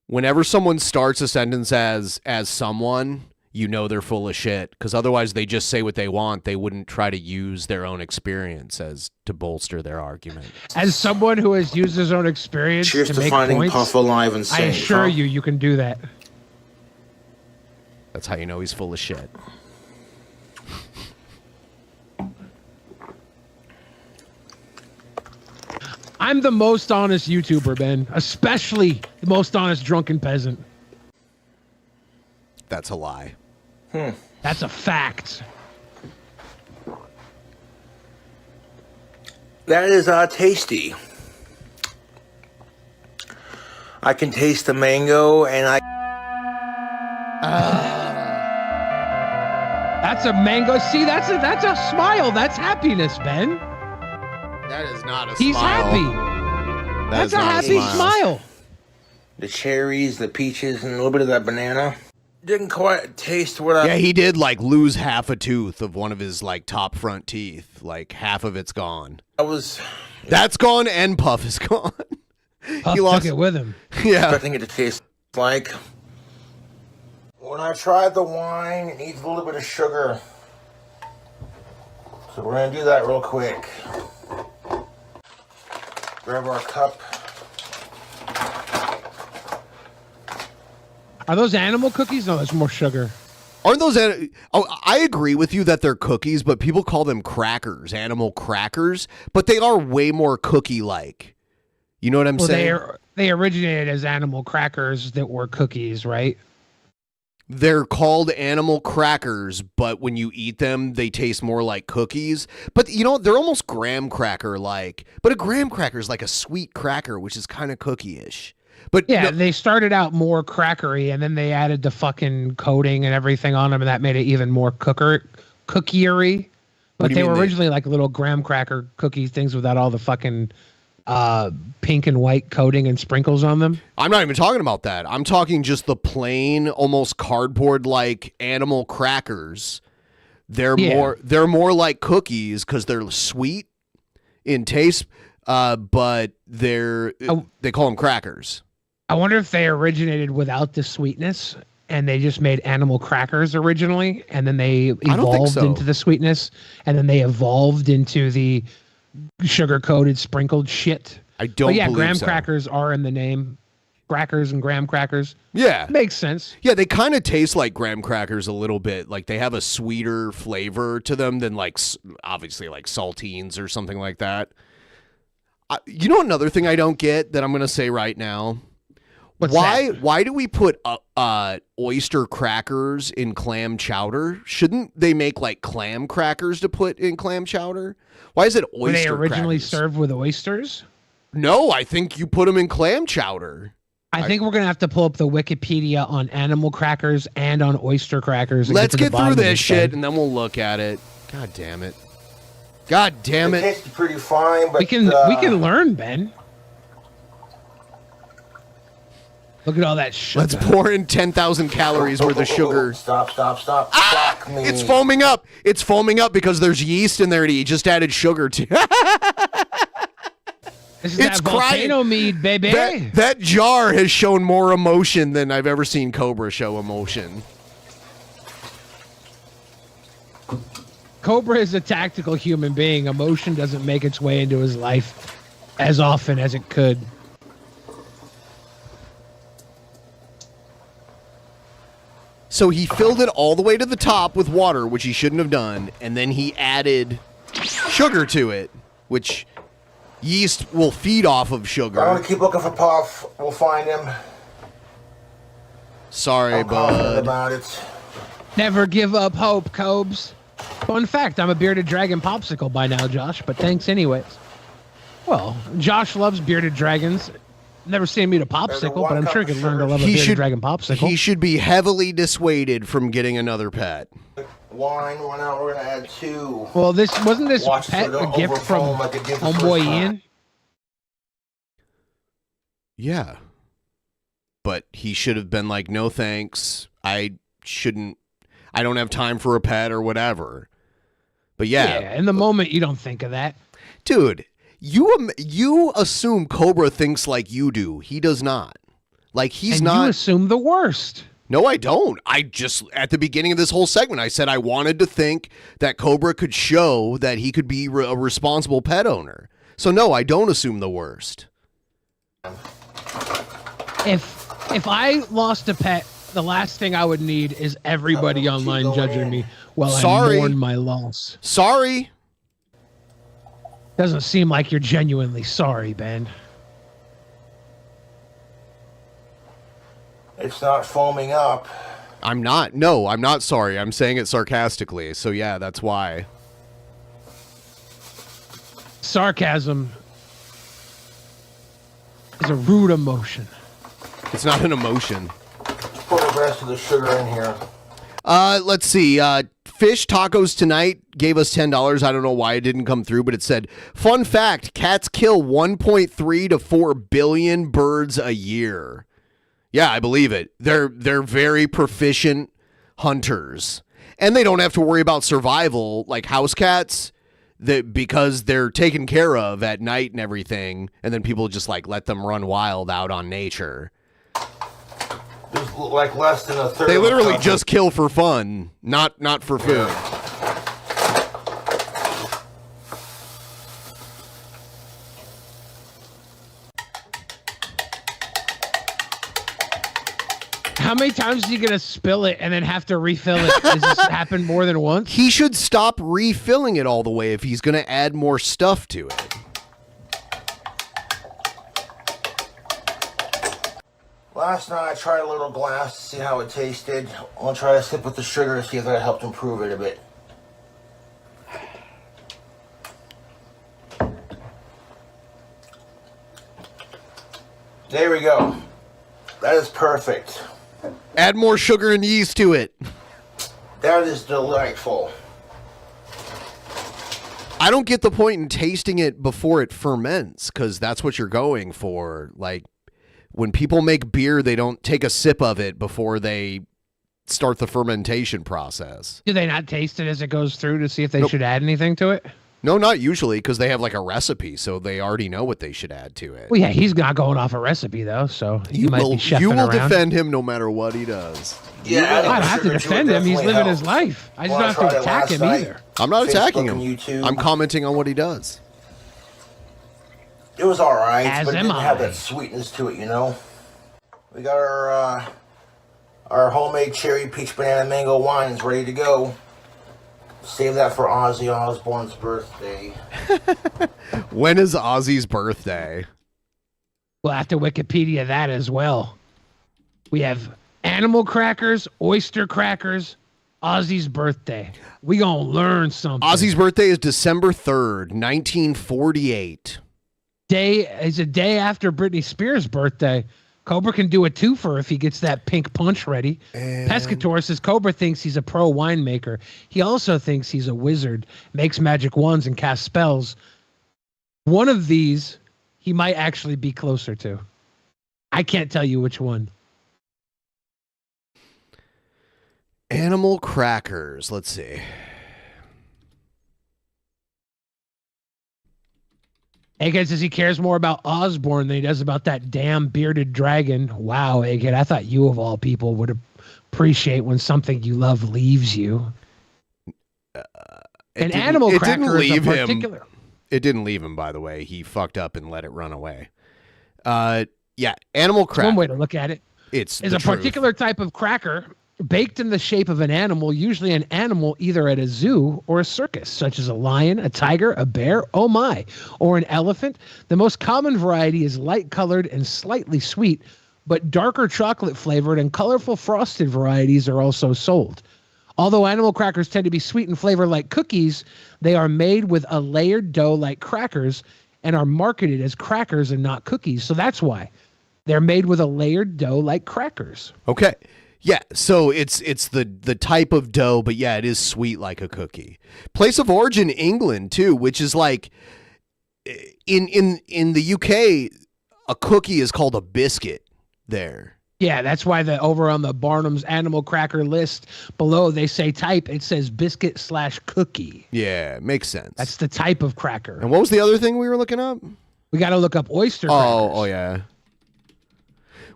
Whenever someone starts a sentence as someone, you know they're full of shit, because otherwise they just say what they want. They wouldn't try to use their own experience to bolster their argument. As someone who has used his own experience cheers to make finding points, Puff alive and safe. I assure you can do that. That's how you know he's full of shit. I'm the most honest YouTuber, Ben, especially the most honest drunken peasant. That's a lie. That's a fact. That is tasty. I can taste the mango, and That's a mango. See, that's a smile. That's happiness, Ben. That is not a He's smile. happy. That's a happy smile. The cherries, the peaches, and a little bit of that banana. Didn't quite taste what I... Yeah, he did like lose half a tooth of one of his like top front teeth. Like half of it's gone. That's gone and Puff is gone. Puff took it with him. Yeah. Expecting it to taste like... When I tried the wine, it needs a little bit of sugar. So we're going to do that real quick. Grab our cup. Are those animal cookies? No, that's more sugar. Aren't those... I agree with you that they're cookies, but people call them crackers, animal crackers, but they are way more cookie-like. You know what I'm saying? They originated as animal crackers that were cookies, right? They're called animal crackers, but when you eat them, they taste more like cookies. But, you know, they're almost graham cracker-like. But a graham cracker is like a sweet cracker, which is kind of cookie-ish. But yeah, they started out more crackery, and then they added the fucking coating and everything on them, and that made it even more cookiery. But they were originally like little graham cracker cookie things without all the fucking pink and white coating and sprinkles on them. I'm not even talking about that. I'm talking just the plain, almost cardboard-like animal crackers. They're more like cookies because they're sweet in taste, but they call them crackers. I wonder if they originated without the sweetness and they just made animal crackers originally, and then they don't think evolved so. into the sweetness, and then they evolved into the sugar-coated sprinkled shit. I don't But yeah, believe graham so. crackers are in the name. Crackers and graham crackers. Yeah. Makes sense. Yeah, they kind of taste like graham crackers a little bit. Like they have a sweeter flavor to them than like obviously like saltines or something like that. You know another thing I don't get that I'm going to say right now? Why do we put oyster crackers in clam chowder? Shouldn't they make like clam crackers to put in clam chowder? Why is it oyster Were they originally crackers? served with oysters? No, I think you put them in clam chowder. I think we're going to have to pull up the Wikipedia on animal crackers and on oyster crackers. And Let's get get through through this shit and then we'll look at it. God damn it. God damn It it. tasted pretty fine, but we can learn, Ben. Look at all that sugar. Let's pour in 10,000 calories worth of sugar. Stop. Ah! Fuck me. It's foaming up. It's foaming up because there's yeast in there and he just added sugar to. This is It's that volcano mead, baby. That jar has shown more emotion than I've ever seen Cobra show emotion. Cobra is a tactical human being. Emotion doesn't make its way into his life as often as it could. So he filled it all the way to the top with water, which he shouldn't have done, and then he added sugar to it, which yeast will feed off of sugar. I'm gonna keep looking for Puff. We'll find him. Sorry, I'm confident bud. about it. Never give up hope, Cobes. Fun fact, I'm a bearded dragon popsicle by now, Josh, but thanks anyways. Well, Josh loves bearded dragons. Never seen him eat a popsicle, but I'm sure he could learn to love a bearded dragon popsicle. He should be heavily dissuaded from getting another pet. Wine went out. We're gonna add 2. Well, this wasn't this Watch pet it a gift from overfoam like it did the homeboy first time. Ian? Yeah. But he should have been like, no thanks. I don't have time for a pet or whatever. But yeah. In the moment, you don't think of that. Dude, you assume Cobra thinks like you do. He does not. Like, he's And not. you assume the worst. No, I don't. I just, at the beginning of this whole segment, I said I wanted to think that Cobra could show that he could be a responsible pet owner. So no, I don't assume the worst. If I lost a pet, the last thing I would need is everybody online judging me while Sorry. I mourn my loss. Sorry. Doesn't seem like you're genuinely sorry, Ben. It's not foaming up. I'm not. No, I'm not sorry. I'm saying it sarcastically. So yeah, that's why. Sarcasm is a rude emotion. It's not an emotion. Put the rest of the sugar in here. Let's see. Fish Tacos Tonight gave us $10. I don't know why it didn't come through, but it said, fun fact, cats kill 1.3 to 4 billion birds a year. Yeah, I believe it. They're very proficient hunters. And they don't have to worry about survival like house cats because they're taken care of at night and everything. And then people just like let them run wild out on nature. There's like less than a third. They of a literally cup. just kill for fun, not for food. How many times are you gonna spill it and then have to refill it? Does this happen more than once? He should stop refilling it all the way if he's going to add more stuff to it. Last night I tried a little glass to see how it tasted. I'll try a sip with the sugar to see if that helped improve it a bit. There we go. That is perfect. Add more sugar and yeast to it. That is delightful. I don't get the point in tasting it before it ferments because that's what you're going for. Like, when people make beer, they don't take a sip of it before they start the fermentation process. Do they not taste it as it goes through to see if they Nope. should add anything to it? No, not usually because they have like a recipe, so they already know what they should add to it. Well, yeah, he's not going off a recipe though, so you might be chefing you will around. defend him no matter what he does. Yeah, I don't have to defend him. He's living his life. I just don't have to attack him either. I'm not attacking him. YouTube. I'm commenting on what he does. It was all right, As but it am didn't I. have that sweetness to it, you know. We got our homemade cherry peach banana mango wines ready to go. Save that for Ozzy Osbourne's birthday. When is Ozzy's birthday? We'll have to Wikipedia that as well. We have animal crackers, oyster crackers, Ozzy's birthday. We gonna learn something. Ozzy's birthday is December 3rd, 1948. Is a day after Britney Spears' birthday. Cobra can do a twofer if he gets that pink punch ready. Pescator says Cobra thinks he's a pro winemaker. He also thinks he's a wizard, makes magic wands and casts spells. One of these he might actually be closer to. I can't tell you which one. Animal crackers. Let's see. Egghead says he cares more about Osborne than he does about that damn bearded dragon. Wow, Egghead, I thought you of all people would appreciate when something you love leaves you. An animal cracker is a particular. It didn't leave him, by the way. He fucked up and let it run away. Yeah, animal cracker. One way to look at it. It's a particular type of cracker baked in the shape of an animal, usually an animal either at a zoo or a circus, such as a lion, a tiger, a bear, oh my, or an elephant. The most common variety is light-colored and slightly sweet, but darker chocolate-flavored and colorful frosted varieties are also sold. Although animal crackers tend to be sweet in flavor like cookies, they are made with a layered dough like crackers and are marketed as crackers and not cookies. So that's why they're made with a layered dough like crackers. Okay. Yeah, so it's the type of dough, but yeah, it is sweet like a cookie. Place of origin, England, too, which is like in the UK, a cookie is called a biscuit there. Yeah, that's why over on the Barnum's animal cracker list below, they say type, it says biscuit/cookie. Yeah, makes sense. That's the type of cracker. And what was the other thing we were looking up? We got to look up oyster crackers. Oh, yeah.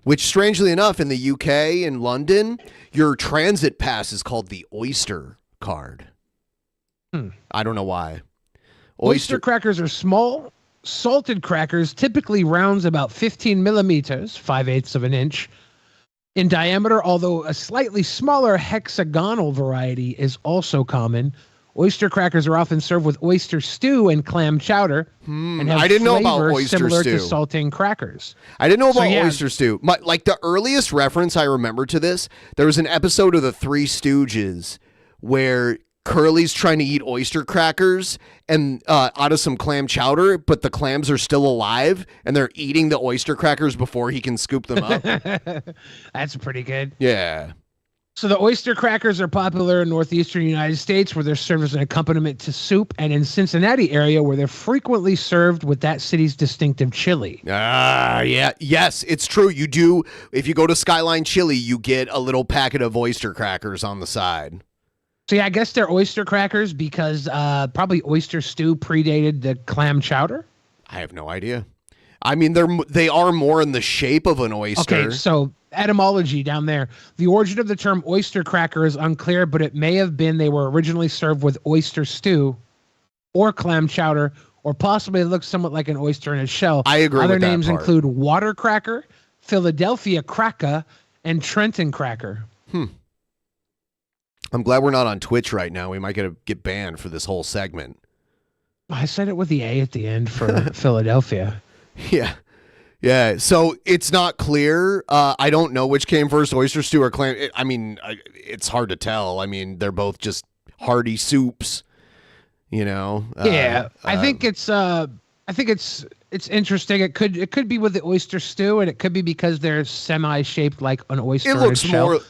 Which, strangely enough, in the UK, in London, your transit pass is called the Oyster card. I don't know why. Oyster crackers are small, salted crackers, typically rounds about 15 millimeters, 5/8 of an inch, in diameter, although a slightly smaller hexagonal variety is also common. Oyster crackers are often served with oyster stew and clam chowder. And have I didn't know about flavor oyster similar stew. to saltine crackers. I didn't know about yeah. oyster stew. Like the earliest reference I remember to this, there was an episode of the Three Stooges where Curly's trying to eat oyster crackers and out of some clam chowder, but the clams are still alive and they're eating the oyster crackers before he can scoop them up. That's pretty good. Yeah. So the oyster crackers are popular in northeastern United States where they're served as an accompaniment to soup, and in Cincinnati area where they're frequently served with that city's distinctive chili. Yeah. Yes, it's true. You do. If you go to Skyline Chili, you get a little packet of oyster crackers on the side. So yeah, I guess they're oyster crackers because probably oyster stew predated the clam chowder. I have no idea. I mean, they are more in the shape of an oyster. Okay, so etymology down there. The origin of the term oyster cracker is unclear, but it may have been they were originally served with oyster stew or clam chowder, or possibly it looks somewhat like an oyster in its shell. I agree Other with that names part. include water cracker, Philadelphia cracker, and Trenton cracker. I'm glad we're not on Twitch right now. We might get banned for this whole segment. I said it with the A at the end for Philadelphia. Yeah. So it's not clear. I don't know which came first, oyster stew or clam. It's hard to tell. I mean, they're both just hearty soups, you know? I think it's interesting. It could be with the oyster stew, and it could be because they're semi-shaped like an oyster.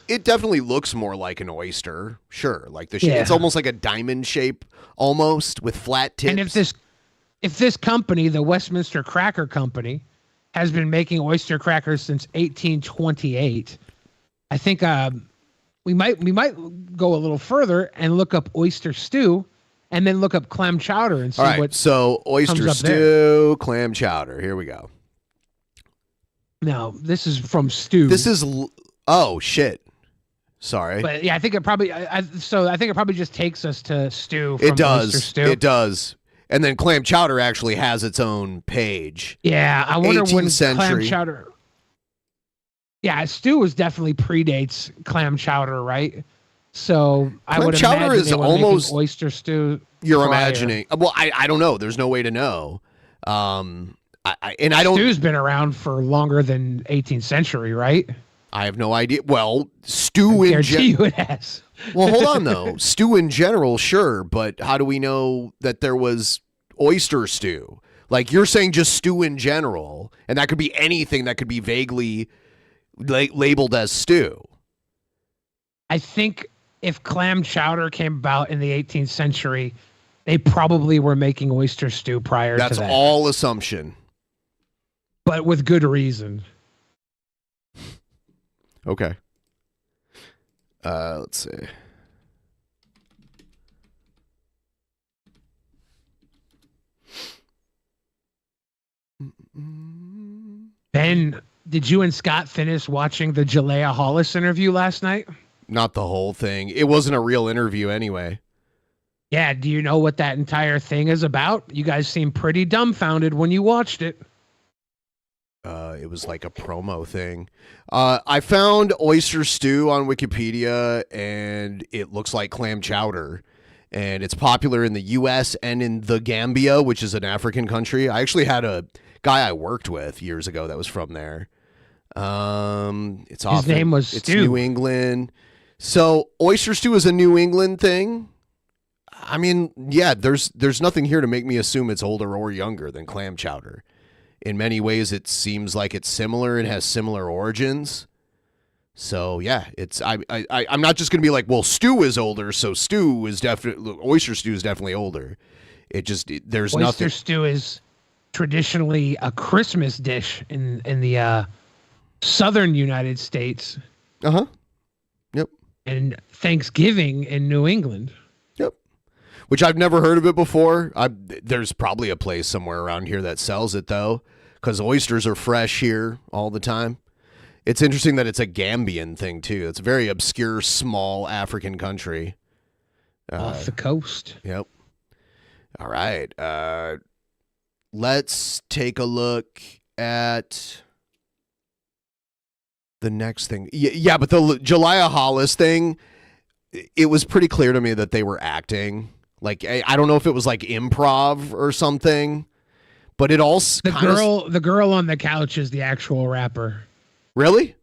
It definitely looks more like an oyster. Sure. Like the shape. It's almost like a diamond shape almost with flat tips. And if this company, the Westminster Cracker Company, has been making oyster crackers since 1828, I think we might go a little further and look up oyster stew, and then look up clam chowder and see what. So oyster stew, clam chowder. Here we go. Now this is from stew. Oh shit. Sorry. But yeah, I think it probably. I think it probably just takes us to stew. From It does. oyster stew. It does. And then clam chowder actually has its own page. Yeah, I wonder 18th when century. clam chowder. Yeah, stew was definitely predates clam chowder, right? So I would chowder imagine is they were almost making oyster stew. You're prior. imagining. Well, I don't know. There's no way to know. I don't. Stew's been around for longer than 18th century, right? I have no idea. Well, stew I in guarantee you it has. Well, hold on though. Stew in general, sure, but how do we know that there was oyster stew? Like you're saying, just stew in general, and that could be anything that could be vaguely labeled as stew. I think if clam chowder came about in the 18th century, they probably were making oyster stew prior to that. That's all assumption. But with good reason. Okay. Let's see. Ben, did you and Scott finish watching the Jalea Hollis interview last night? Not the whole thing. It wasn't a real interview anyway. Yeah, do you know what that entire thing is about? You guys seemed pretty dumbfounded when you watched it. It was like a promo thing. I found oyster stew on Wikipedia, and it looks like clam chowder. And it's popular in the U.S. and in the Gambia, which is an African country. I actually had a guy I worked with years ago that was from there. It's His name was It's Stu. New England. So oyster stew is a New England thing. I mean, yeah, there's nothing here to make me assume it's older or younger than clam chowder. In many ways, it seems like it's similar and has similar origins. So yeah, I'm not just gonna be like, well, stew is older, so oyster stew is definitely older. There's oyster nothing. stew is traditionally a Christmas dish in the southern United States. Uh-huh. Yep. And Thanksgiving in New England. Yep. Which I've never heard of it before. There's probably a place somewhere around here that sells it though, because oysters are fresh here all the time. It's interesting that it's a Gambian thing too. It's a very obscure, small African country. Off the coast. Yep. All right. Let's take a look at the next thing. Yeah, but the Jalea Hollis thing, it was pretty clear to me that they were acting. Like, I don't know if it was like improv or something, but it all the girl on the couch is the actual rapper. Really?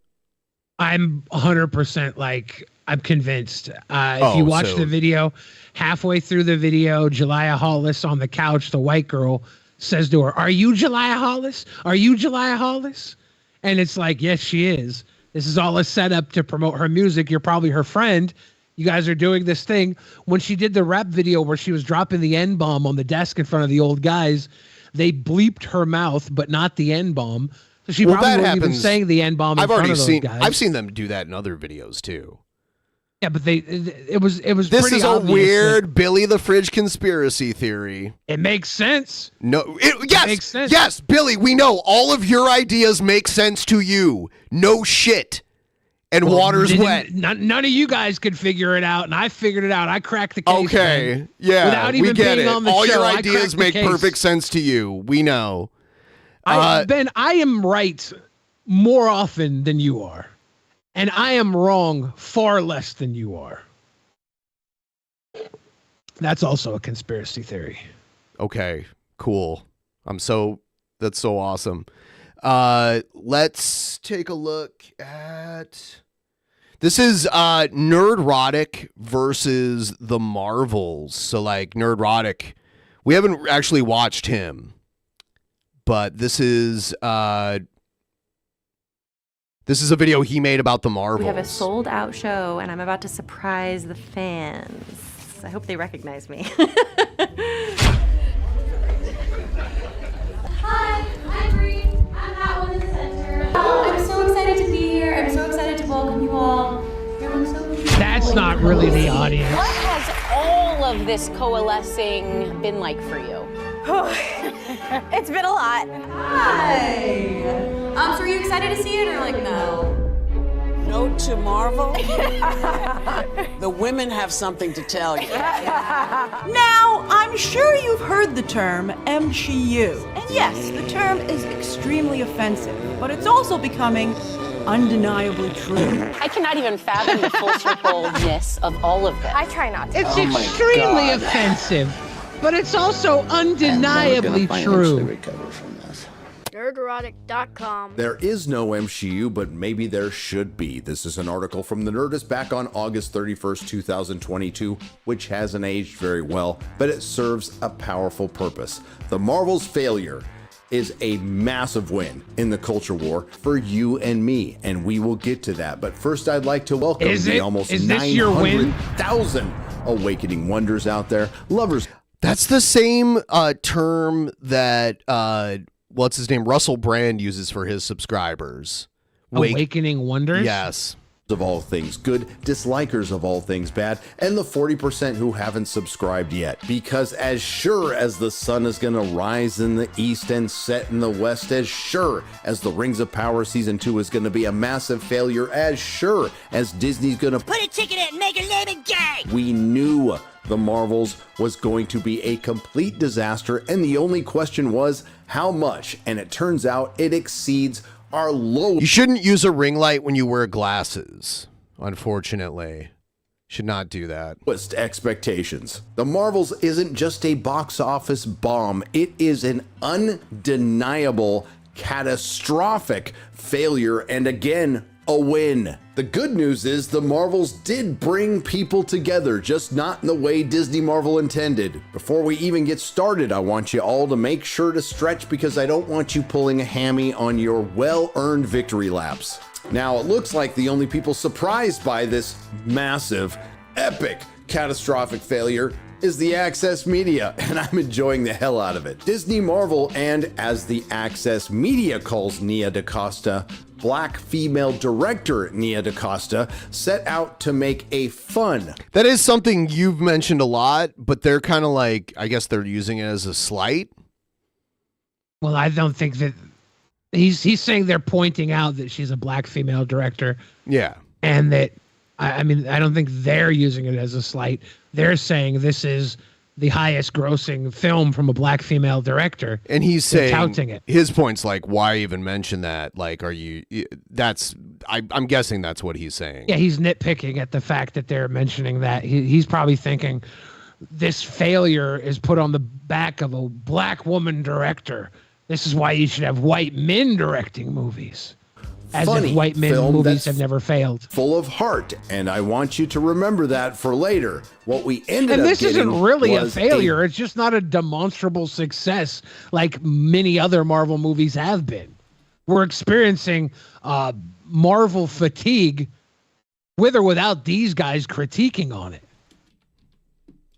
I'm 100% I'm convinced. If you watch the video, halfway through the video, Jalea Hollis on the couch, the white girl says to her, "Are you Jalea Hollis? Are you Jalea Hollis?" And it's like, yes, she is. This is all a setup to promote her music. You're probably her friend. You guys are doing this thing. When she did the rap video where she was dropping the N-bomb on the desk in front of the old guys, they bleeped her mouth, but not the N-bomb. So she probably wasn't even saying the N-bomb in front of those guys. I've seen them do that in other videos too. Yeah, but it was This pretty is a obvious weird Billy the Fridge conspiracy theory. It makes sense. No, yes, makes sense. Yes, Billy, we know all of your ideas make sense to you. No shit. And water's wet. None of you guys could figure it out, and I figured it out. I cracked the case. Okay, Ben. yeah, Without even we get being it. on the All show, your I ideas cracked the make case. perfect sense to you. We know. Ben, I am right more often than you are, and I am wrong far less than you are. That's also a conspiracy theory. Okay, cool. That's so awesome. Let's take a look at, this is Nerdrotic versus the Marvels. So like Nerdrotic, we haven't actually watched him, but this is a video he made about the Marvels. We have a sold out show and I'm about to surprise the fans. I hope they recognize me. Hi, I'm Bree. I'm that one in the center. I'm so excited to be here. I'm so excited to welcome you all. You look so beautiful. That's not really the audience. What has all of this coalescing been like for you? It's been a lot. Hi. So are you excited to see it or like no? Note to Marvel, the women have something to tell you. Now, I'm sure you've heard the term MCU. And yes, the term is extremely offensive, but it's also becoming undeniably true. I cannot even fathom the full circle-ness of all of this. I try not to. It's extremely offensive, but it's also undeniably true. Nerdrotic.com. There is no MCU, but maybe there should be. This is an article from the Nerdist back on August 31st, 2022, which hasn't aged very well, but it serves a powerful purpose. The Marvel's failure is a massive win in the culture war for you and me, and we will get to that. But first, I'd like to welcome the almost 900,000 Awakening Wonders out there. Lovers. That's the same term that what's his name? Russell Brand uses for his subscribers. Awakening Wonders? Yes. Of all things good, dislikers of all things bad, and the 40% who haven't subscribed yet. Because as sure as the sun is gonna rise in the east and set in the west, as sure as the Rings of Power Season 2 is gonna be a massive failure, as sure as Disney's gonna put a ticket in, make a name gay. We knew The Marvels was going to be a complete disaster, and the only question was how much, and it turns out it exceeds our low. You shouldn't use a ring light when you wear glasses, unfortunately. Should not do that. Lowest expectations. The Marvels isn't just a box office bomb, it is an undeniable, catastrophic failure, and again, a win. The good news is the Marvels did bring people together, just not in the way Disney Marvel intended. Before we even get started, I want you all to make sure to stretch because I don't want you pulling a hammy on your well-earned victory laps. Now, it looks like the only people surprised by this massive, epic, catastrophic failure is the Access Media, and I'm enjoying the hell out of it. Disney Marvel, and as the Access Media calls Nia DaCosta, Black female director Nia DaCosta, set out to make a fun. That is something you've mentioned a lot, but they're kind of like, I guess they're using it as a slight. Well, I don't think that he's saying they're pointing out that she's a black female director. Yeah. And that, I mean, I don't think they're using it as a slight. They're saying this is the highest grossing film from a black female director. And he's saying, touting it. His point's like, why even mention that? Like, are you, I'm guessing that's what he's saying. Yeah, he's nitpicking at the fact that they're mentioning that. He's probably thinking this failure is put on the back of a black woman director. This is why you should have white men directing movies. As Funny if white men movies have never failed. Full of heart, and I want you to remember that for later. What we ended and up this getting isn't really a was failure. It's just not a demonstrable success like many other Marvel movies have been. We're experiencing Marvel fatigue with or without these guys critiquing on it.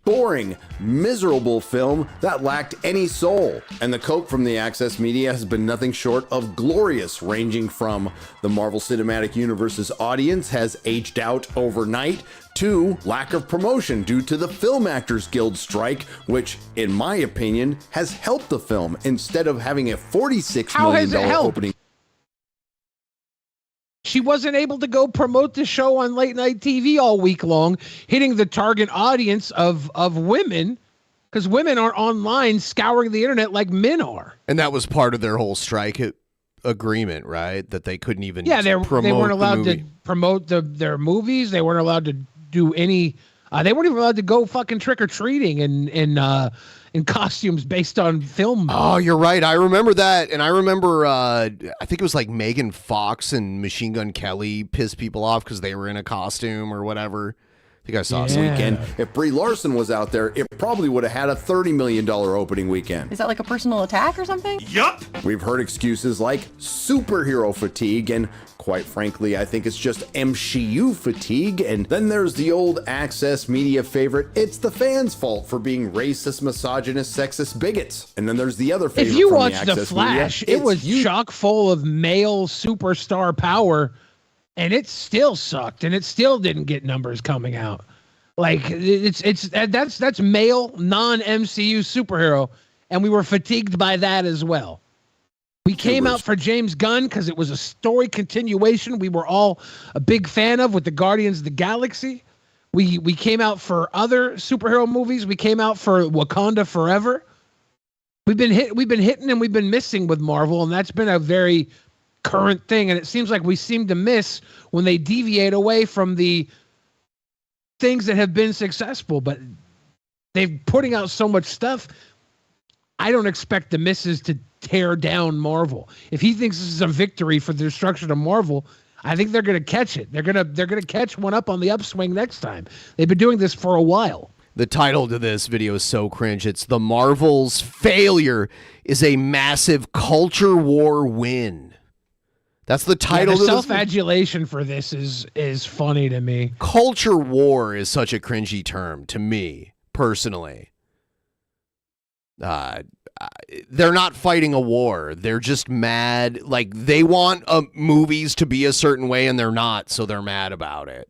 Boring, miserable film that lacked any soul. And the cope from the Access Media has been nothing short of glorious, ranging from the Marvel Cinematic Universe's audience has aged out overnight to lack of promotion due to the Film Actors Guild strike, which, in my opinion, has helped the film instead of having a $46 million opening. She wasn't able to go promote the show on late night TV all week long, hitting the target audience of women, because women are online scouring the internet like men are. And that was part of their whole strike agreement, right? That they couldn't even they weren't allowed to promote their movies. They weren't allowed to do any. They weren't even allowed to go fucking trick or treating in costumes based on film. Oh, you're right. I remember that. And I remember, I think it was like Megan Fox and Machine Gun Kelly pissed people off because they were in a costume or whatever. I think I saw this weekend. If Brie Larson was out there, it probably would have had a $30 million opening weekend. Is that like a personal attack or something? Yup! We've heard excuses like superhero fatigue, and quite frankly, I think it's just MCU fatigue. And then there's the old Access Media favorite, it's the fans' fault for being racist, misogynist, sexist bigots. And then there's the other favorite. If you from watch The Flash, it was chock full of male superstar power. And it still sucked, and it still didn't get numbers coming out. Like that's male non-MCU superhero, and we were fatigued by that as well. We came out for James Gunn because it was a story continuation we were all a big fan of with the Guardians of the Galaxy. We came out for other superhero movies. We came out for Wakanda Forever. We've been hitting and we've been missing with Marvel, and that's been a very current thing. And it seems like we seem to miss when they deviate away from the things that have been successful. But they're putting out so much stuff. I don't expect the misses to tear down Marvel. If he thinks this is a victory for the destruction of Marvel, I think they're going to catch it. They're going to catch one up on the upswing next time. They've been doing this for a while. The title to this video is so cringe. It's The Marvel's Failure is a Massive Culture War Win. That's the title. The self-adulation for this is funny to me. Culture war is such a cringy term to me, personally. They're not fighting a war. They're just mad. Like, they want movies to be a certain way, and they're not, so they're mad about it.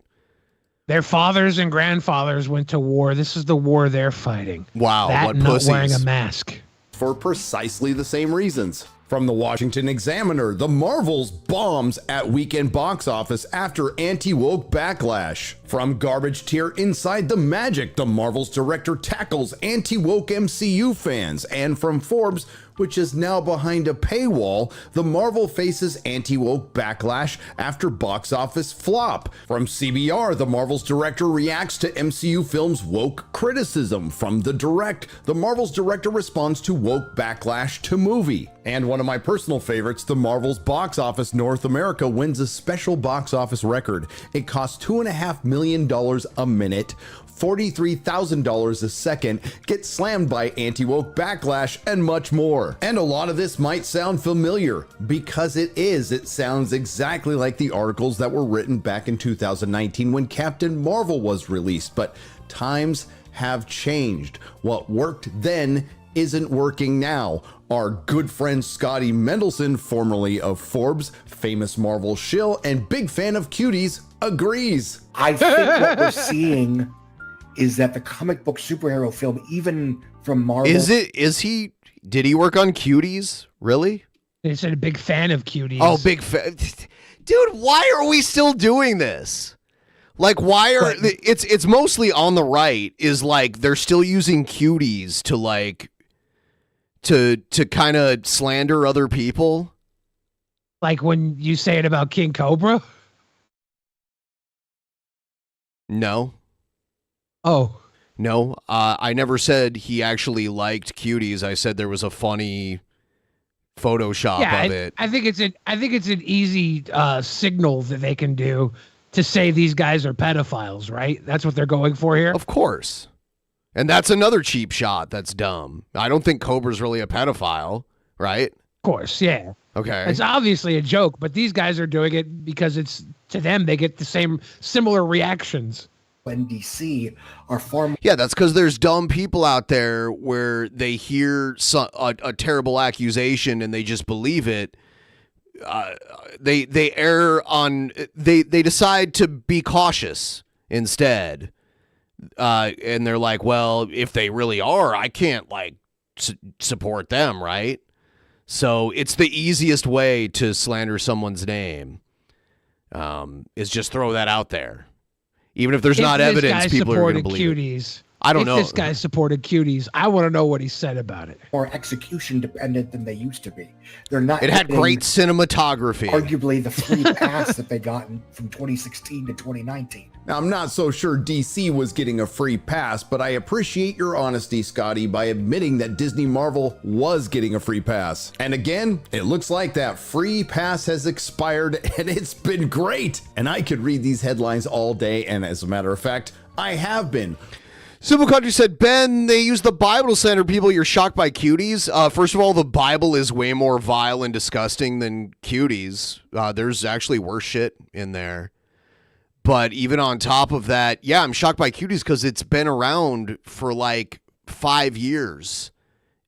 Their fathers and grandfathers went to war. This is the war they're fighting. Wow, that what not pussies. wearing a mask. For precisely the same reasons. From the Washington Examiner, The Marvels bombs at weekend box office after anti-woke backlash. From Garbage Tier Inside the Magic, The Marvels director tackles anti-woke MCU fans. And from Forbes, which is now behind a paywall, The Marvel faces anti-woke backlash after box office flop. From CBR, The Marvels director reacts to MCU film's woke criticism. From The Direct, The Marvels director responds to woke backlash to movie. And one of my personal favorites, The Marvels box office North America wins a special box office record. It costs $2.5 million a minute, $43,000 a second, gets slammed by anti-woke backlash, and much more. And a lot of this might sound familiar, because it is. It sounds exactly like the articles that were written back in 2019 when Captain Marvel was released, but times have changed. What worked then isn't working now. Our good friend Scotty Mendelson, formerly of Forbes, famous Marvel shill, and big fan of cuties, agrees. I think what we're seeing is that the comic book superhero film, even from Marvel... Did he work on cuties? Really? They said a big fan of cuties. Oh, big fan. Dude, why are we still doing this? Like, why are... It's mostly on the right, is like, they're still using cuties to like... to kind of slander other people. Like when you say it about KingCobra? No. Oh. No, I never said he actually liked cuties. I said there was a funny Photoshop of it. I think it's an easy signal that they can do to say these guys are pedophiles, right? That's what they're going for here. Of course. And that's another cheap shot that's dumb. I don't think Cobra's really a pedophile, right? Of course, yeah. Okay. It's obviously a joke, but these guys are doing it because it's, to them, they get the similar reactions. DC are far more... Yeah, that's because there's dumb people out there where they hear a terrible accusation and they just believe it. They err on... They decide to be cautious instead. And they're like, well, if they really are, I can't, like, support them, right? So it's the easiest way to slander someone's name, is just throw that out there. Even if there's not evidence, people are going to believe cuties, it. I don't know. If this guy supported cuties, I want to know what he said about it. More execution dependent than they used to be. They're not. It had great cinematography. Arguably the free pass that they got from 2016 to 2019. Now, I'm not so sure DC was getting a free pass, but I appreciate your honesty, Scotty, by admitting that Disney Marvel was getting a free pass. And again, it looks like that free pass has expired, and it's been great. And I could read these headlines all day, and as a matter of fact, I have been. Simple Country said, Ben, they use the Bible to slander people. You're shocked by cuties. First of all, the Bible is way more vile and disgusting than cuties. There's actually worse shit in there. But even on top of that, yeah, I'm shocked by cuties because it's been around for like 5 years.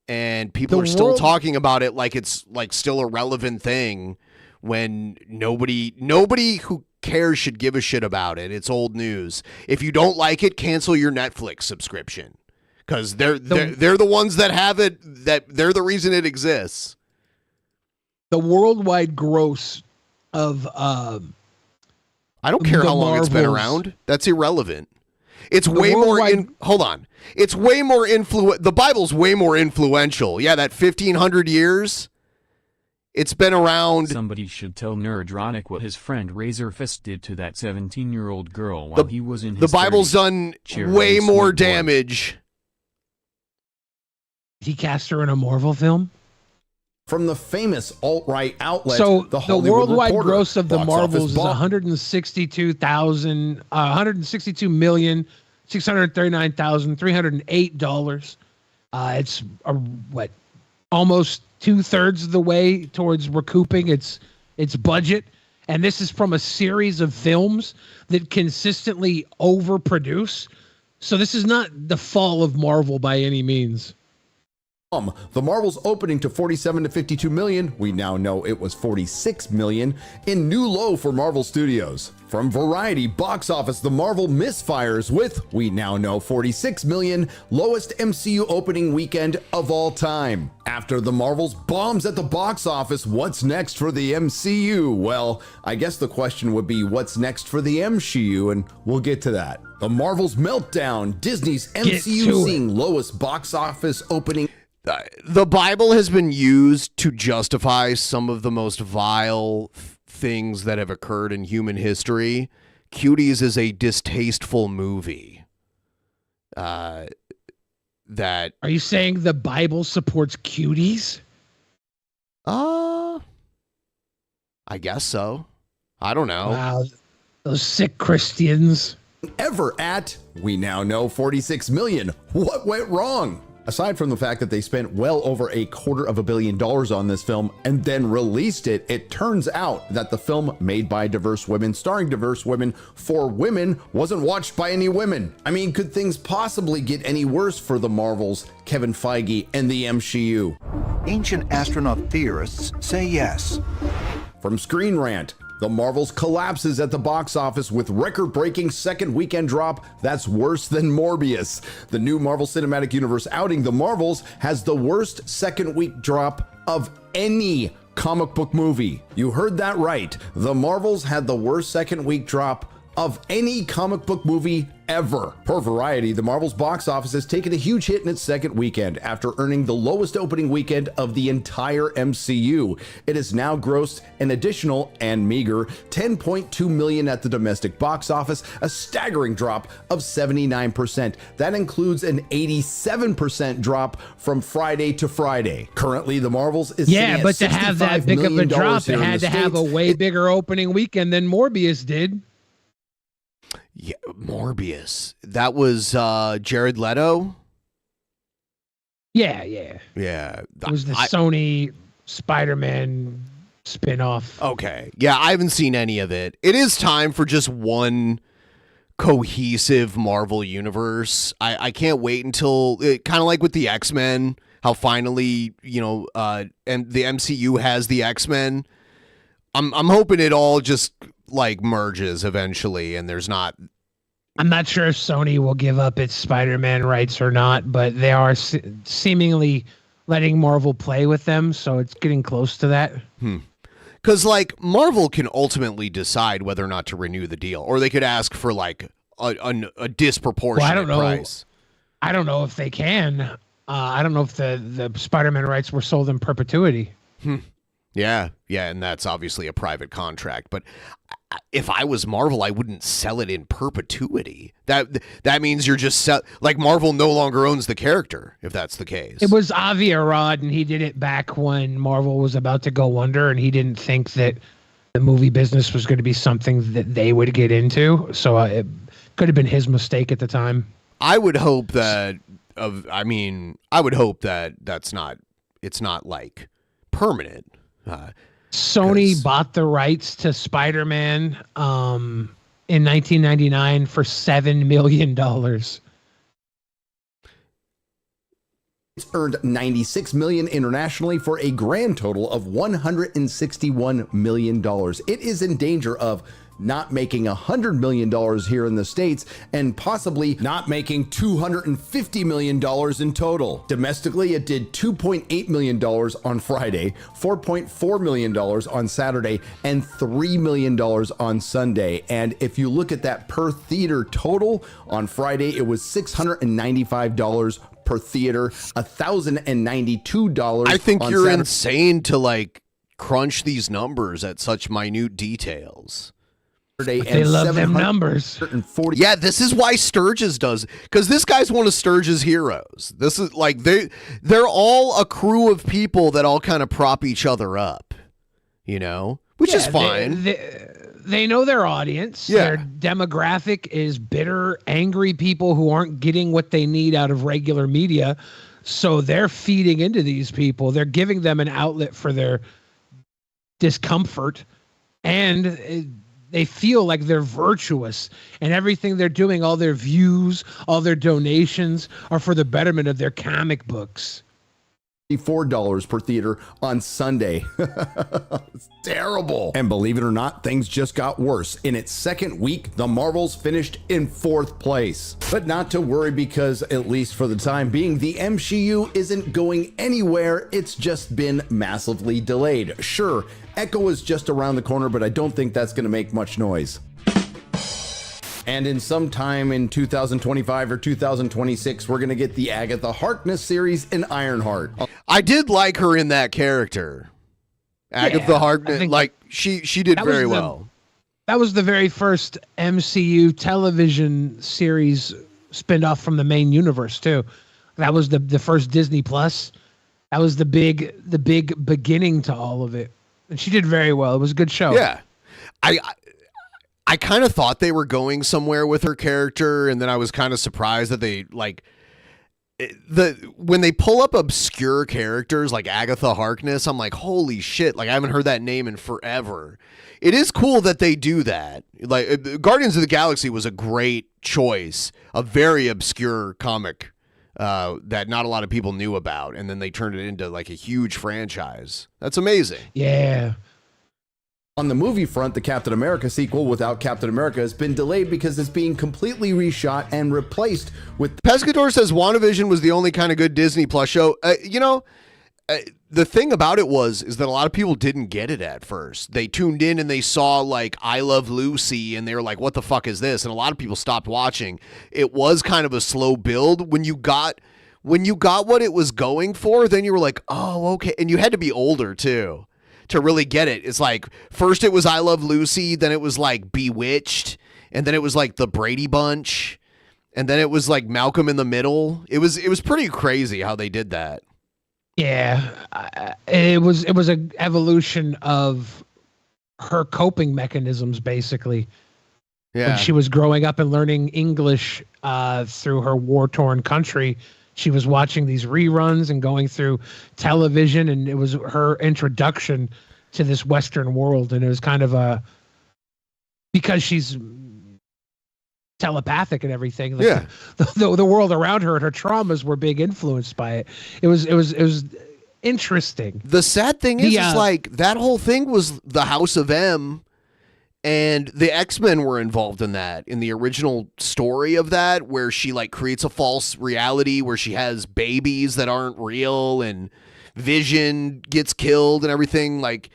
And people are still talking about it like it's like still a relevant thing when nobody who cares should give a shit about it. It's old news. If you don't like it, cancel your Netflix subscription because they're the ones that have it. That they're the reason it exists. the worldwide gross of I don't care the how long it's been Marvels. around. That's irrelevant. It's The way more worldwide- hold on. It's way more the Bible's way more influential. Yeah, that 1500 years. It's been around. Somebody should tell Nerdrotic what his friend Razorfist did to that 17-year-old girl while he was in his The Bible's 30s. done Cheer way him, more sweet boy. damage. He cast her in a Marvel film. From the famous alt-right outlet, So the Hollywood worldwide Reporter, gross of the box Marvels office is bomb. 162,639,308 dollars. It's almost 2/3 of the way towards recouping its budget, and this is from a series of films that consistently overproduce. So this is not the fall of Marvel by any means. The Marvels opening to 47 to 52 million. We now know it was 46 million in new low for Marvel Studios. From Variety box office, the Marvel misfires with, we now know, 46 million, lowest MCU opening weekend of all time. After the Marvels bombs at the box office, what's next for the MCU? Well, I guess the question would be what's next for the MCU, and we'll get to that. The Marvels meltdown, Disney's MCU seeing lowest box office opening. The Bible has been used to justify some of the most vile things that have occurred in human history. Cuties is a distasteful movie. That Are you saying the Bible supports cuties? I guess so. I don't know. Wow, those sick Christians. Ever at, we now know, 46 million. What went wrong? Aside from the fact that they spent well over $250 million on this film and then released it, it turns out that the film made by diverse women, starring diverse women, for women, wasn't watched by any women. I mean, could things possibly get any worse for the Marvels, Kevin Feige, and the MCU? Ancient astronaut theorists say yes. From Screen Rant, the Marvels collapses at the box office with record-breaking second weekend drop that's worse than Morbius. The new Marvel Cinematic Universe outing, The Marvels, has the worst second week drop of any comic book movie. You heard that right. The Marvels had the worst second week drop of any comic book movie ever. Per Variety, the Marvel's box office has taken a huge hit in its second weekend after earning the lowest opening weekend of the entire MCU. It has now grossed an additional and meager $10.2 million at the domestic box office, a staggering drop of 79%. That includes an 87% drop from Friday to Friday. Currently, the Marvels is sitting at but to have that $65 big of a million drop, here it in had the to have a States. way bigger opening weekend than Morbius did. Yeah, Morbius. That was Jared Leto. Yeah. Yeah. It was the Sony Spider-Man spin-off. Okay. Yeah, I haven't seen any of it. It is time for just one cohesive Marvel universe. I can't wait until, kind of like with the X-Men, how finally, and the MCU has the X-Men. I'm hoping it all just like merges eventually, and there's not. I'm not sure if Sony will give up its Spider-Man rights or not, but they are seemingly letting Marvel play with them, so it's getting close to that. Because like Marvel can ultimately decide whether or not to renew the deal, or they could ask for like a disproportionate price. I don't know if they can. I don't know if the Spider-Man rights were sold in perpetuity. Yeah, and that's obviously a private contract. But if I was Marvel, I wouldn't sell it in perpetuity. That means you're just like Marvel no longer owns the character, if that's the case. It was Avi Arad, and he did it back when Marvel was about to go under, and he didn't think that the movie business was going to be something that they would get into. So it could have been his mistake at the time. I would hope that. It's not like permanent. Sony bought the rights to Spider-Man in 1999 for $7 million. It's earned $96 million internationally for a grand total of $161 million. It is in danger of not making $100 million here in the States, and possibly not making $250 million in total. Domestically, it did $2.8 million on Friday, $4.4 million on Saturday, and $3 million on Sunday. And if you look at that per theater total, on Friday, it was $695 per theater, $1,092. I think on you're Saturday. insane to like crunch these numbers at such minute details. They love them numbers. Yeah, this is why Sturgis does, because this guy's one of Sturgis' heroes. This is like they're all a crew of people that all kind of prop each other up, you know, which is fine. They know their audience. Yeah. Their demographic is bitter, angry people who aren't getting what they need out of regular media. So they're feeding into these people. They're giving them an outlet for their discomfort, and they feel like they're virtuous, and everything they're doing, all their views, all their donations are for the betterment of their comic books. $4 per theater on Sunday. It's terrible. And believe it or not, things just got worse. In its second week, The Marvels finished in 4th place. But not to worry, because at least for the time being, the MCU isn't going anywhere. It's just been massively delayed. Sure, Echo is just around the corner, but I don't think that's going to make much noise. And in some time in 2025 or 2026, we're going to get the Agatha Harkness series in Ironheart. I did like her in that character. Agatha Harkness, like she did very well. That was the very first MCU television series spin off from the main universe too. That was the first Disney Plus. That was the big beginning to all of it. And she did very well. It was a good show. Yeah. I kind of thought they were going somewhere with her character, and then I was kind of surprised that they when they pull up obscure characters like Agatha Harkness, I'm like, holy shit, like I haven't heard that name in forever. It is cool that they do that. Like Guardians of the Galaxy was a great choice, a very obscure comic that not a lot of people knew about, and then they turned it into like a huge franchise. That's amazing. Yeah. On the movie front, the Captain America sequel without Captain America has been delayed because it's being completely reshot and replaced with... Pescador says WandaVision was the only kind of good Disney Plus show. The thing about it is that a lot of people didn't get it at first. They tuned in and they saw like I Love Lucy and they were like, what the fuck is this? And a lot of people stopped watching. It was kind of a slow build. When you got what it was going for, then you were like, oh, okay. And you had to be older too to really get it. It's like, first it was I Love Lucy, then it was like Bewitched, and then it was like the Brady Bunch, and then it was like Malcolm in the Middle. It was pretty crazy how they did that. Yeah, it was an evolution of her coping mechanisms, basically. Yeah. When she was growing up and learning English through her war-torn country, she was watching these reruns and going through television, and it was her introduction to this Western world. And it was kind of because she's telepathic and everything. Like the world around her and her traumas were big influenced by it. It was interesting. The sad thing is like that whole thing was the House of M. And the X-Men were involved in that, in the original story of that, where she like creates a false reality where she has babies that aren't real, and Vision gets killed and everything. Like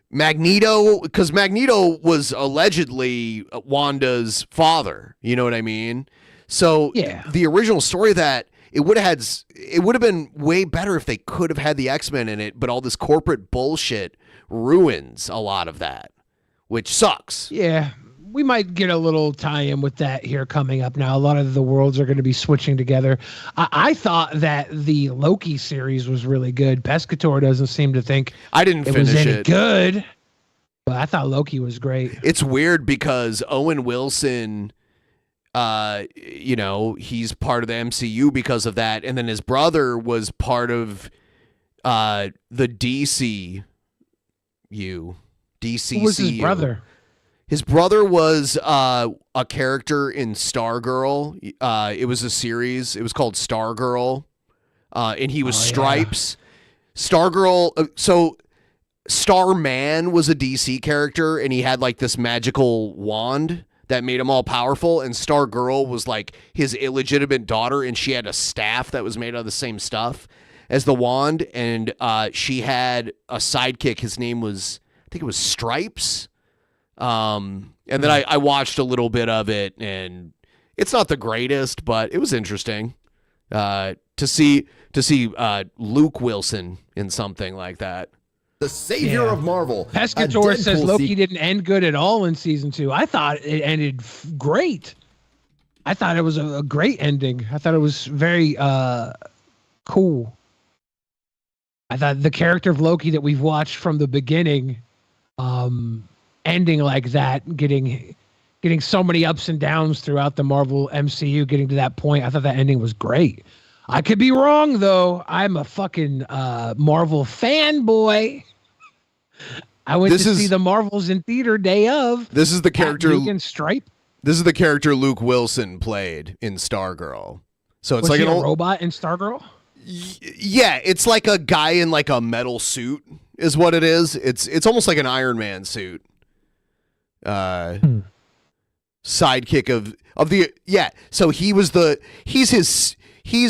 Magneto, because Magneto was allegedly Wanda's father. You know what I mean? So the original story of that, it would have been way better if they could have had the X-Men in it, but all this corporate bullshit ruins a lot of that, which sucks. Yeah, we might get a little tie-in with that here coming up now. A lot of the worlds are going to be switching together. I thought that the Loki series was really good. Pescator doesn't seem to think I didn't finish was any it. good, but I thought Loki was great. It's weird because Owen Wilson, he's part of the MCU because of that, and then his brother was part of the DCU. DCCU. Who was his brother? His brother was a character in Stargirl. It was a series. It was called Stargirl, and he was Stripes. Stargirl. So Starman was a DC character, and he had like this magical wand that made him all powerful, and Stargirl was like his illegitimate daughter, and she had a staff that was made out of the same stuff as the wand, and she had a sidekick. His name was, I think it was Stripes. And then I watched a little bit of it, and it's not the greatest, but it was interesting to see Luke Wilson in something like that. The savior of Marvel. Pescator says Loki didn't end good at all in season 2. I thought it ended great. I thought it was a great ending. I thought it was very cool. I thought the character of Loki that we've watched from the beginning, ending like that, getting so many ups and downs throughout the Marvel MCU, getting to that point. I thought that ending was great. I could be wrong, though. I'm a fucking Marvel fanboy. I went to see the Marvels in theater day of. This is the character. Stripe. This is the character Luke Wilson played in Stargirl. So it's Was like he an a old robot in Stargirl. Yeah, it's like a guy in like a metal suit, is what it is. It's almost like an Iron Man suit. Sidekick of the So he's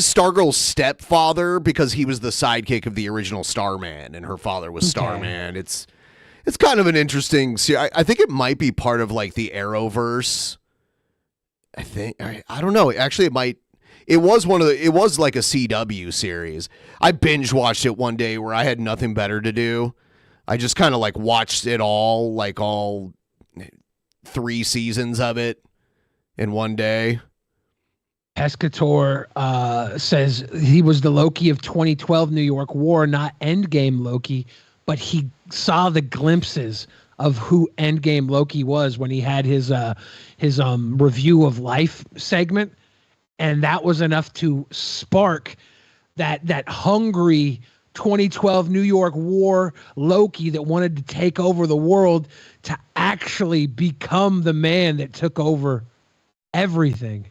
Stargirl's stepfather because he was the sidekick of the original Starman, and her father was Starman. It's kind of an interesting. I think it might be part of like the Arrowverse. I think I don't know. Actually, it might. It was like a CW series. I binge watched it one day where I had nothing better to do. I just kind of like watched it all, like all 3 seasons of it in one day. Pescator says he was the Loki of 2012 New York War, not Endgame Loki, but he saw the glimpses of who Endgame Loki was when he had his review of life segment, and that was enough to spark that hungry 2012 New York War Loki that wanted to take over the world to actually become the man that took over everything.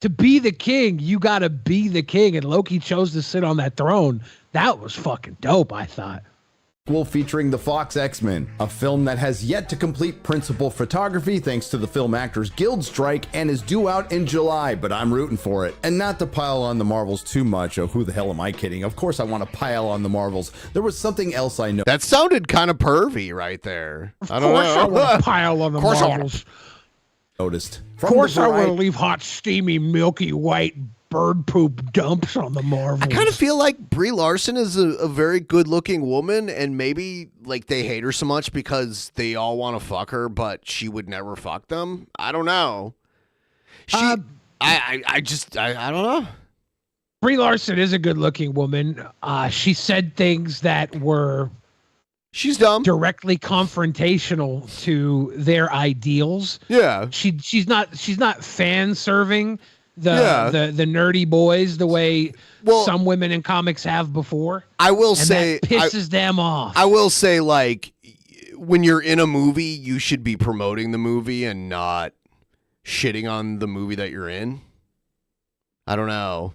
To be the king, you got to be the king. And Loki chose to sit on that throne. That was fucking dope, I thought. Featuring the Fox X-Men, a film that has yet to complete principal photography thanks to the Film Actors Guild strike and is due out in July, but I'm rooting for it. And not to pile on the Marvels too much. Oh, who the hell am I kidding? Of course I want to pile on the Marvels. There was something else I know. That sounded kind of pervy right there. I don't know. Of course I want to pile on the Marvels. Noticed. Of course I want to leave hot, steamy, milky white bird poop dumps on the Marvels. I kind of feel like Brie Larson is a very good-looking woman, and maybe like they hate her so much because they all want to fuck her, but she would never fuck them. I don't know. I don't know. Brie Larson is a good-looking woman. She said things that were she's dumb, directly confrontational to their ideals. Yeah, she's not fan serving the nerdy boys the way some women in comics have before. I will say that pisses them off. I will say, like, when you're in a movie, you should be promoting the movie and not shitting on the movie that you're in. I don't know.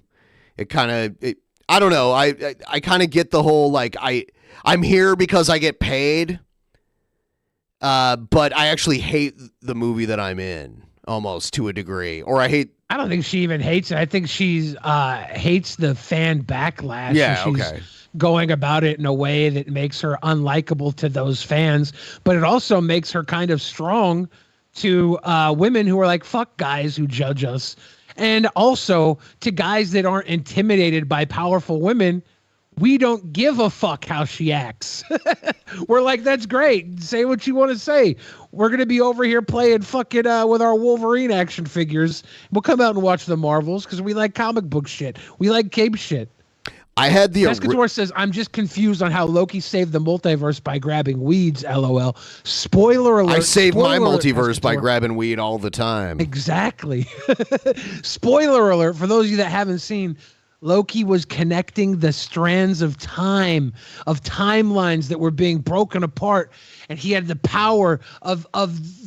I don't know. I kind of get the whole like I'm here because I get paid. But I actually hate the movie that I'm in almost to a degree, or I don't think she even hates it. I think she's hates the fan backlash. Yeah, she's going about it in a way that makes her unlikable to those fans, but it also makes her kind of strong to women who are like, fuck guys who judge us. And also to guys that aren't intimidated by powerful women. We don't give a fuck how she acts. We're like, that's great. Say what you want to say. We're going to be over here playing fucking with our Wolverine action figures. We'll come out and watch the Marvels because we like comic book shit. We like cape shit. I had the Pescator says, I'm just confused on how Loki saved the multiverse by grabbing weeds, LOL. Spoiler alert. I save my multiverse by grabbing weed all the time. Exactly. Spoiler alert for those of you that haven't seen. Loki was connecting the strands of time, of timelines that were being broken apart, and he had the power of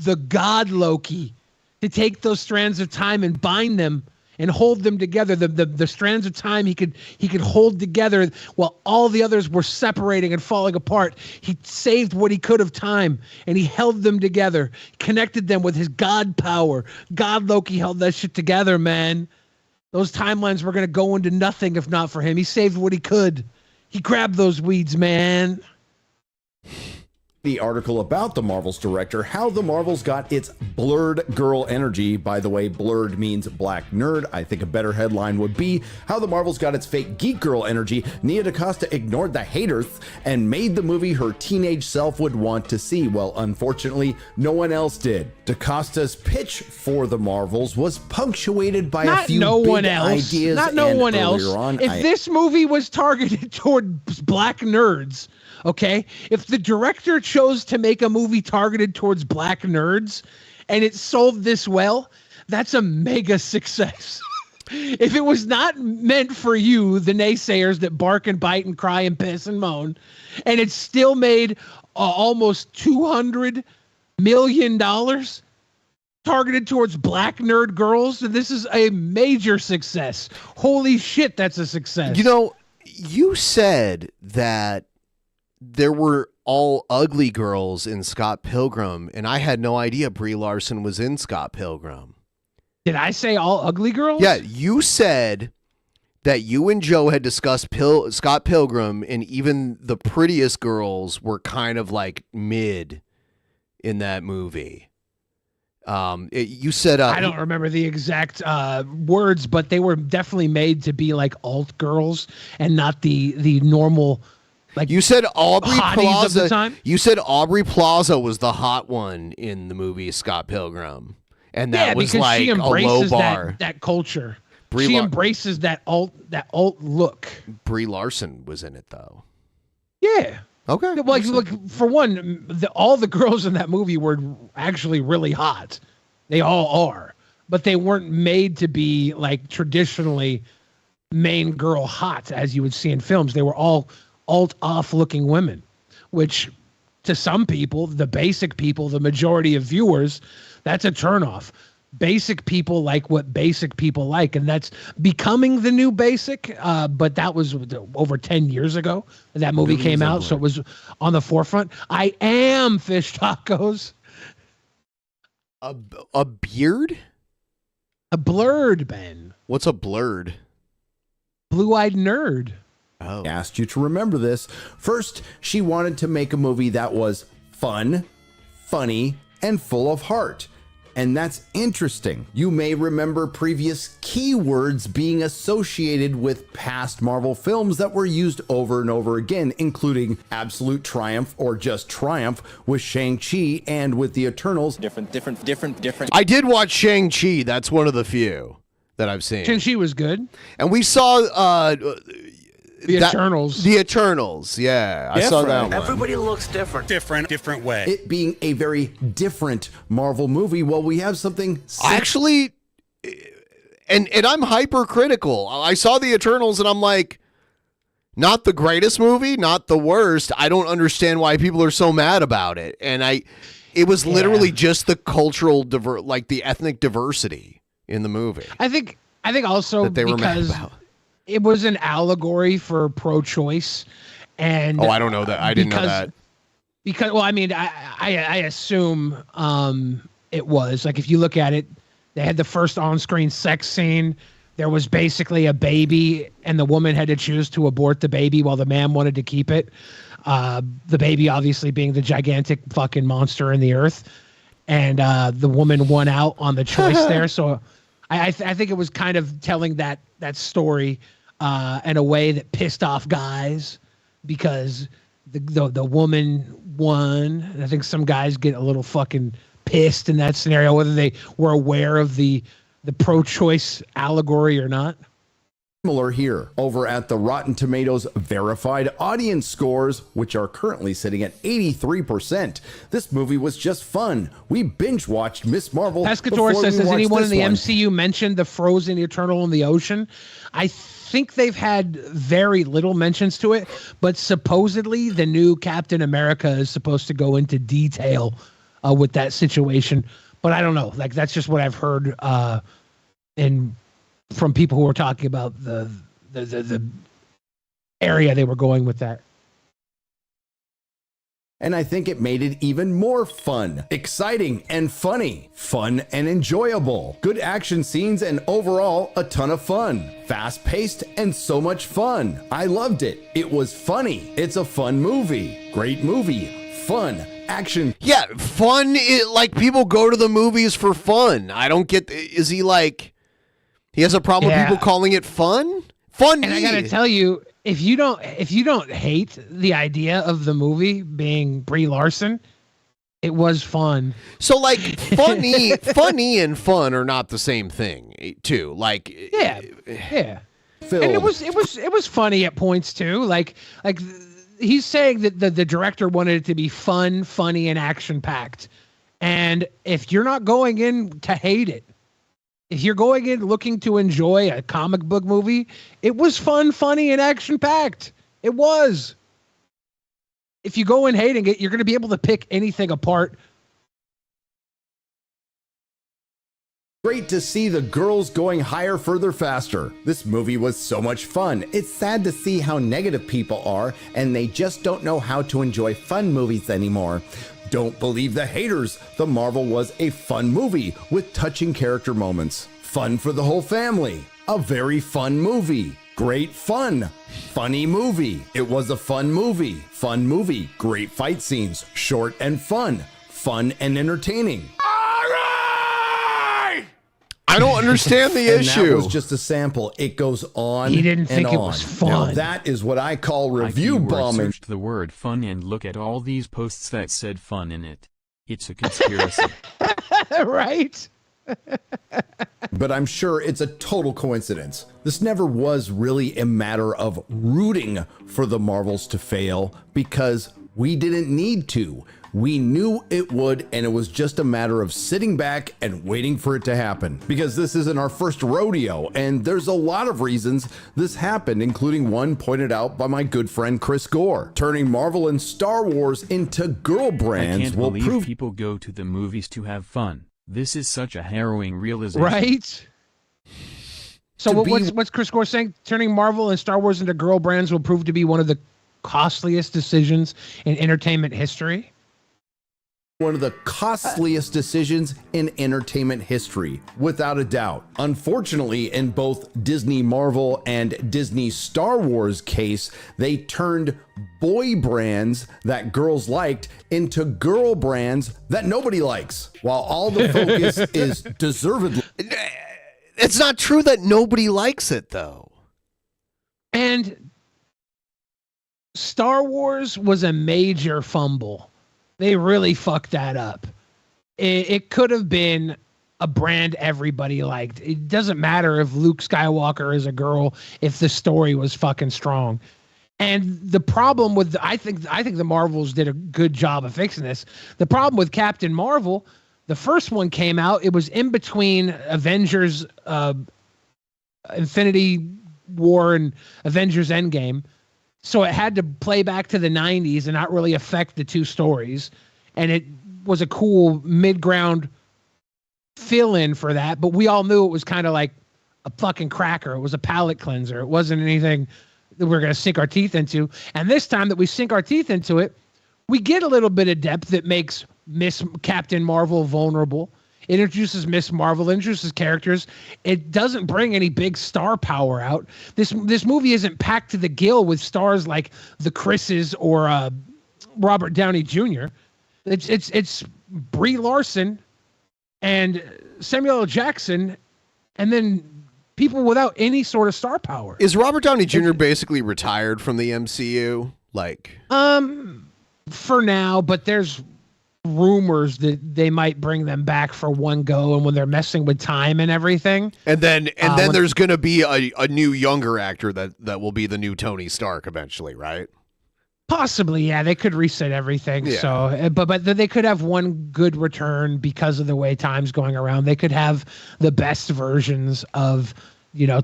the god Loki to take those strands of time and bind them and hold them together. The strands of time he could hold together while all the others were separating and falling apart. He saved what he could of time, and he held them together, connected them with his God power. God Loki held that shit together, man. Those timelines were going to go into nothing if not for him. He saved what he could. He grabbed those weeds, man. The article about the Marvels director, how the Marvels got its blurred girl energy. By the way, blurred means black nerd. I think a better headline would be how the Marvels got its fake geek girl energy. Nia DaCosta ignored the haters and made the movie her teenage self would want to see. Well, unfortunately, no one else did. DaCosta's pitch for the Marvels was punctuated by a few big ideas. Not no one else. If this movie was targeted toward black nerds, okay, if the director chose to make a movie targeted towards black nerds and it sold this well, that's a mega success. If it was not meant for you, the naysayers that bark and bite and cry and piss and moan, and it still made almost $200 million targeted towards black nerd girls, this is a major success. Holy shit, that's a success. You know, you said that there were all ugly girls in Scott Pilgrim, and I had no idea Brie Larson was in Scott Pilgrim. Did I say all ugly girls? Yeah, you said that you and Joe had discussed Scott Pilgrim, and even the prettiest girls were kind of like mid in that movie. You said I don't remember the exact words, but they were definitely made to be like alt girls and not the normal. Like you said, Aubrey Plaza. Of the time? You said Aubrey Plaza was the hot one in the movie Scott Pilgrim, and that was like she a low bar. That culture. She embraces that alt look. Brie Larson was in it though. Yeah. Okay. Like, look, for one, all the girls in that movie were actually really hot. They all are, but they weren't made to be like traditionally main girl hot as you would see in films. They were all alt-off looking women, which to some people, the basic people, the majority of viewers, that's a turnoff. Basic people like what basic people like, and that's becoming the new basic. But that was over 10 years ago that movie came out, so it was on the forefront. I am fish tacos. A beard? A blurred, Ben. What's a blurred? Blue-eyed nerd. Oh. Asked you to remember this. First, she wanted to make a movie that was fun, funny, and full of heart. And that's interesting. You may remember previous keywords being associated with past Marvel films that were used over and over again, including absolute triumph or just triumph with Shang-Chi and with the Eternals. Different. I did watch Shang-Chi. That's one of the few that I've seen. Shang-Chi was good. And we saw the Eternals. The Eternals, yeah. I saw that one. Everybody looks different. Different way. It being a very different Marvel movie, well, we have something... Actually, and I'm hypercritical. I saw the Eternals and I'm like, not the greatest movie, not the worst. I don't understand why people are so mad about it. And it was literally just the cultural, like the ethnic diversity in the movie. I think also that they were mad because about. It was an allegory for pro-choice, and I don't know that. I didn't know that. Because, well, I mean, I assume it was like if you look at it, they had the first on-screen sex scene. There was basically a baby, and the woman had to choose to abort the baby while the man wanted to keep it. The baby, obviously, being the gigantic fucking monster in the earth, and the woman won out on the choice there. So, I think it was kind of telling that story in a way that pissed off guys because the woman won. And I think some guys get a little fucking pissed in that scenario, whether they were aware of the pro-choice allegory or not. Similar here over at the Rotten Tomatoes verified audience scores, which are currently sitting at 83%. This movie was just fun. We binge watched Miss Marvel. Pescator says, has anyone in the MCU mentioned the Frozen, the Eternal, and the Ocean? I think they've had very little mentions to it, but supposedly the new Captain America is supposed to go into detail with that situation. But I don't know. Like, that's just what I've heard in from people who were talking about the area they were going with that. And I think it made it even more fun, exciting, and funny. Fun and enjoyable. Good action scenes and overall a ton of fun. Fast paced and so much fun. I loved it. It was funny. It's a fun movie. Great movie. Fun. Action. Yeah, fun. Like, people go to the movies for fun. I don't get, is he like, he has a problem with people calling it fun? Fun. And I gotta tell you, if you don't hate the idea of the movie being Brie Larson, it was fun. So like funny and fun are not the same thing too. Like yeah. And it was funny at points too. Like he's saying that the director wanted it to be fun, funny, and action packed. And if you're not going in to hate it, if you're going in looking to enjoy a comic book movie, it was fun, funny, and action-packed. It was. If you go in hating it, you're going to be able to pick anything apart. Great to see the girls going higher, further, faster. This movie was so much fun. It's sad to see how negative people are, and they just don't know how to enjoy fun movies anymore. Don't believe the haters. The Marvel was a fun movie with touching character moments. Fun for the whole family. A very fun movie. Great fun. Funny movie. It was a fun movie. Fun movie. Great fight scenes. Short and fun. Fun and entertaining. I don't understand the issue. That was just a sample. It goes on. He didn't think and it on. was fun. Now that is what I call review bombing. Searched the word fun and look at all these posts that said fun in it. It's a conspiracy. Right? But I'm sure it's a total coincidence. This never was really a matter of rooting for the Marvels to fail because we didn't need to. We knew it would, and it was just a matter of sitting back and waiting for it to happen. Because this isn't our first rodeo, and there's a lot of reasons this happened, including one pointed out by my good friend Chris Gore. Turning Marvel and Star Wars into girl brands I can't will believe prove people go to the movies to have fun. This is such a harrowing realization. Right? So what's Chris Gore saying? Turning Marvel and Star Wars into girl brands will prove to be one of the costliest decisions in entertainment history? one of the costliest decisions in entertainment history, without a doubt. Unfortunately, in both Disney Marvel and Disney Star Wars case, they turned boy brands that girls liked into girl brands that nobody likes, while all the focus is deservedly. It's not true that nobody likes it, though. And Star Wars was a major fumble. They really fucked that up. It could have been a brand everybody liked. It doesn't matter if Luke Skywalker is a girl if the story was fucking strong. And the problem with I think the Marvels did a good job of fixing this. The problem with Captain Marvel, the first one came out, it was in between Avengers Infinity War and Avengers Endgame. So it had to play back to the 90s and not really affect the two stories. And it was a cool mid-ground fill-in for that. But we all knew it was kind of like a fucking cracker. It was a palate cleanser. It wasn't anything that we're going to sink our teeth into. And this time that we sink our teeth into it, we get a little bit of depth that makes Miss Captain Marvel vulnerable. It introduces Miss Marvel, introduces characters. It doesn't bring any big star power out. This movie isn't packed to the gill with stars like the Chris's or Robert Downey Jr. It's Brie Larson and Samuel L. Jackson, and then people without any sort of star power. Is Robert Downey Jr. basically retired from the MCU? For now, but there's rumors that they might bring them back for one go, and when they're messing with time and everything. And then there's going to be a new younger actor that will be the new Tony Stark eventually, right? Possibly, yeah. They could reset everything. Yeah. So, but they could have one good return because of the way time's going around. They could have the best versions of,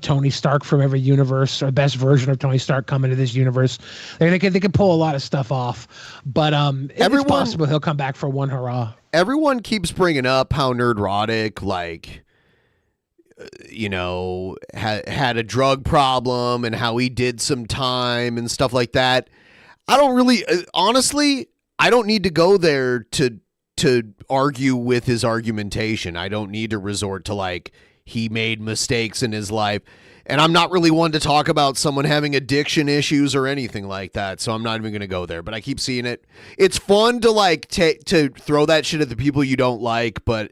Tony Stark from every universe, or best version of Tony Stark come into this universe. They could pull a lot of stuff off, but it's possible he'll come back for one hurrah. Everyone keeps bringing up how Nerdrotic had a drug problem and how he did some time and stuff like that. I don't really, honestly, I don't need to go there to argue with his argumentation. I don't need to resort to like he made mistakes in his life. And I'm not really one to talk about someone having addiction issues or anything like that, so I'm not even going to go there. But I keep seeing it. It's fun to like to throw that shit at the people you don't like, but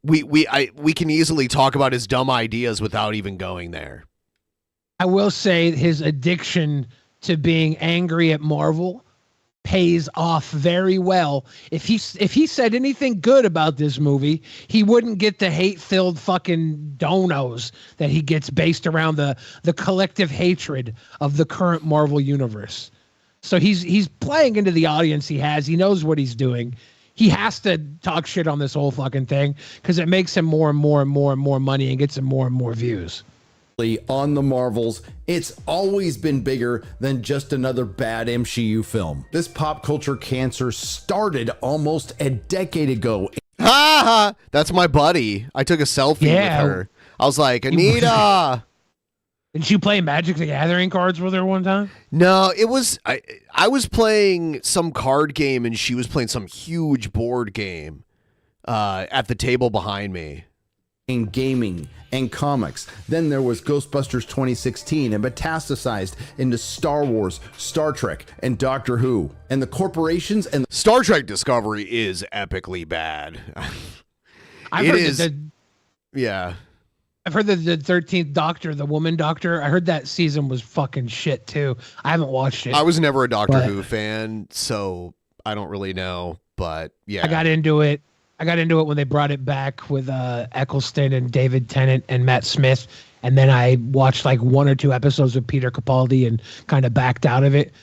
we can easily talk about his dumb ideas without even going there. I will say his addiction to being angry at Marvel pays off very well. If he said anything good about this movie, he wouldn't get the hate-filled fucking donos that he gets based around the collective hatred of the current Marvel universe. So he's playing into the audience he has. He knows what he's doing. He has to talk shit on this whole fucking thing because it makes him more and more and more and more money and gets him more and more views. On the Marvels, it's always been bigger than just another bad MCU film. This pop culture cancer started almost a decade ago. Ha! That's my buddy. I took a selfie with her. I was like, Anita. Didn't you play Magic the Gathering cards with her one time? No, it was I was playing some card game and she was playing some huge board game at the table behind me. In gaming and comics. Then there was Ghostbusters 2016 and metastasized into Star Wars, Star Trek, and Doctor Who. And the corporations and Star Trek Discovery is epically bad. I've heard that the 13th Doctor, the woman Doctor, I heard that season was fucking shit too. I haven't watched it. I was never a Doctor Who fan, so I don't really know, but yeah. I got into it when they brought it back with Eccleston and David Tennant and Matt Smith. And then I watched like 1 or 2 episodes with Peter Capaldi and kind of backed out of it.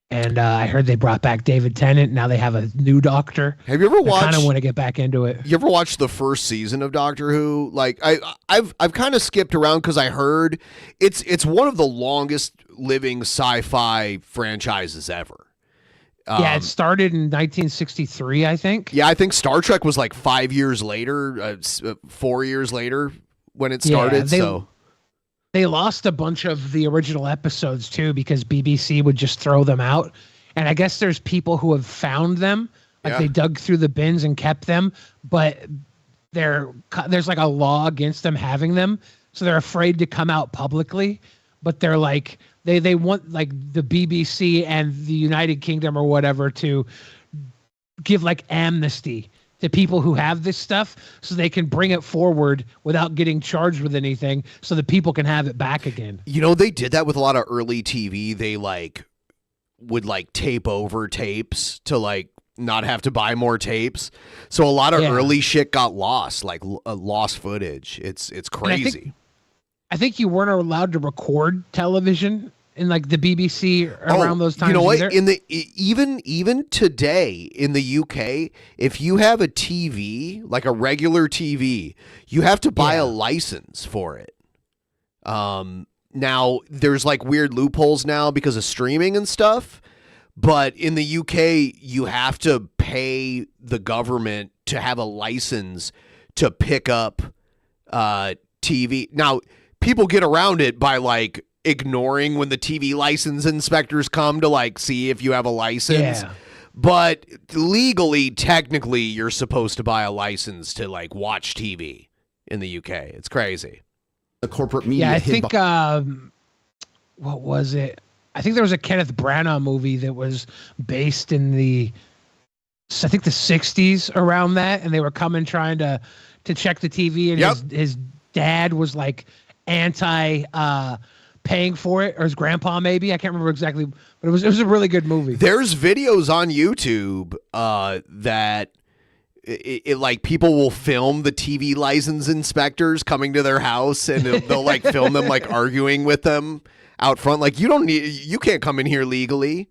And I heard they brought back David Tennant. Now they have a new Doctor. Have you ever watched? I kind of want to get back into it. You ever watched the first season of Doctor Who? Like I've kind of skipped around because I heard it's one of the longest living sci-fi franchises ever. Yeah, it started in 1963, I think. Yeah, I think Star Trek was like 5 years later, 4 years later when it started. They lost a bunch of the original episodes too because BBC would just throw them out. And I guess there's people who have found them, like they dug through the bins and kept them, but there's like a law against them having them, so they're afraid to come out publicly. But they're like they want like the BBC and the United Kingdom or whatever to give like amnesty to people who have this stuff so they can bring it forward without getting charged with anything so that people can have it back again. You know, they did that with a lot of early TV. They like would like tape over tapes to like not have to buy more tapes. So a lot of early shit got lost, like lost footage. It's crazy. I think you weren't allowed to record television in like the BBC around those times. You know what? Either. In the even today in the UK, if you have a TV, like a regular TV, you have to buy a license for it. Now there's like weird loopholes now because of streaming and stuff, but in the UK you have to pay the government to have a license to pick up TV. Now people get around it by like ignoring when the TV license inspectors come to like see if you have a license. Yeah. But legally, technically, you're supposed to buy a license to like watch TV in the UK. It's crazy. The corporate media. Yeah, I think what was it? I think there was a Kenneth Branagh movie that was based in the 60s around that, and they were coming ttrying to check the TV, and his dad was like anti paying for it, or his grandpa maybe, I can't remember exactly, but it was a really good movie. There's videos on YouTube that it like people will film the TV license inspectors coming to their house, and they'll like film them like arguing with them out front, like you can't come in here legally.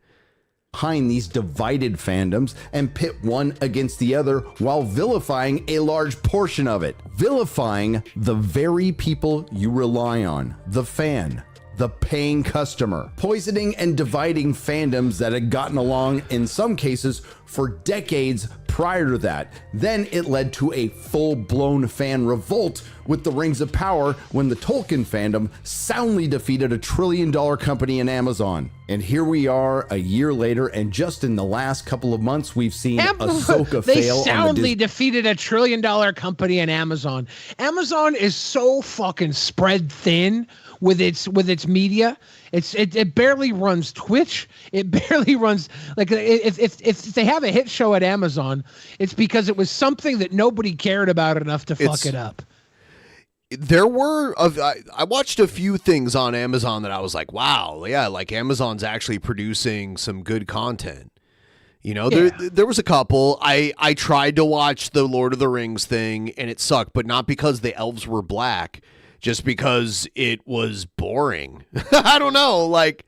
Behind these divided fandoms and pit one against the other while vilifying a large portion of it. Vilifying the very people you rely on, the fan, the paying customer. Poisoning and dividing fandoms that had gotten along in some cases for decades prior to that. Then it led to a full-blown fan revolt with the Rings of Power when the Tolkien fandom soundly defeated a trillion-dollar company in Amazon. And here we are a year later, and just in the last couple of months, we've seen Ahsoka they fail. soundly defeated a trillion-dollar company in Amazon. Amazon is so fucking spread thin with its media. It barely runs Twitch. It barely runs, like, if they have a hit show at Amazon, it's because it was something that nobody cared about enough to fuck it up. There were, I watched a few things on Amazon that I was like, wow, yeah, like Amazon's actually producing some good content. You know, there was a couple. I tried to watch the Lord of the Rings thing and it sucked, but not because the elves were black, just because it was boring. I don't know, like,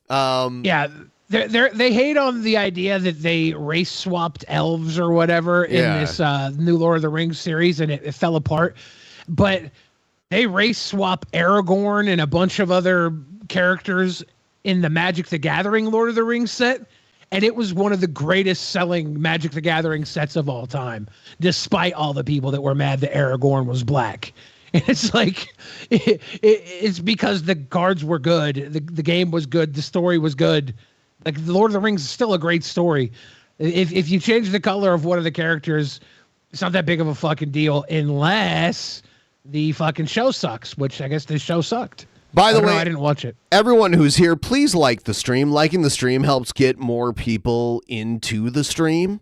yeah. They hate on the idea that they race swapped elves or whatever in this new Lord of the Rings series, and it fell apart. But they race swap Aragorn and a bunch of other characters in the Magic the Gathering Lord of the Rings set, and it was one of the greatest selling Magic the Gathering sets of all time, despite all the people that were mad that Aragorn was black. And it's like, it's because the cards were good, the game was good, the story was good. Like, the Lord of the Rings is still a great story. If you change the color of one of the characters, it's not that big of a fucking deal, unless the fucking show sucks, which I guess this show sucked. By the way, I didn't watch it. Everyone who's here, please like the stream. Liking the stream helps get more people into the stream,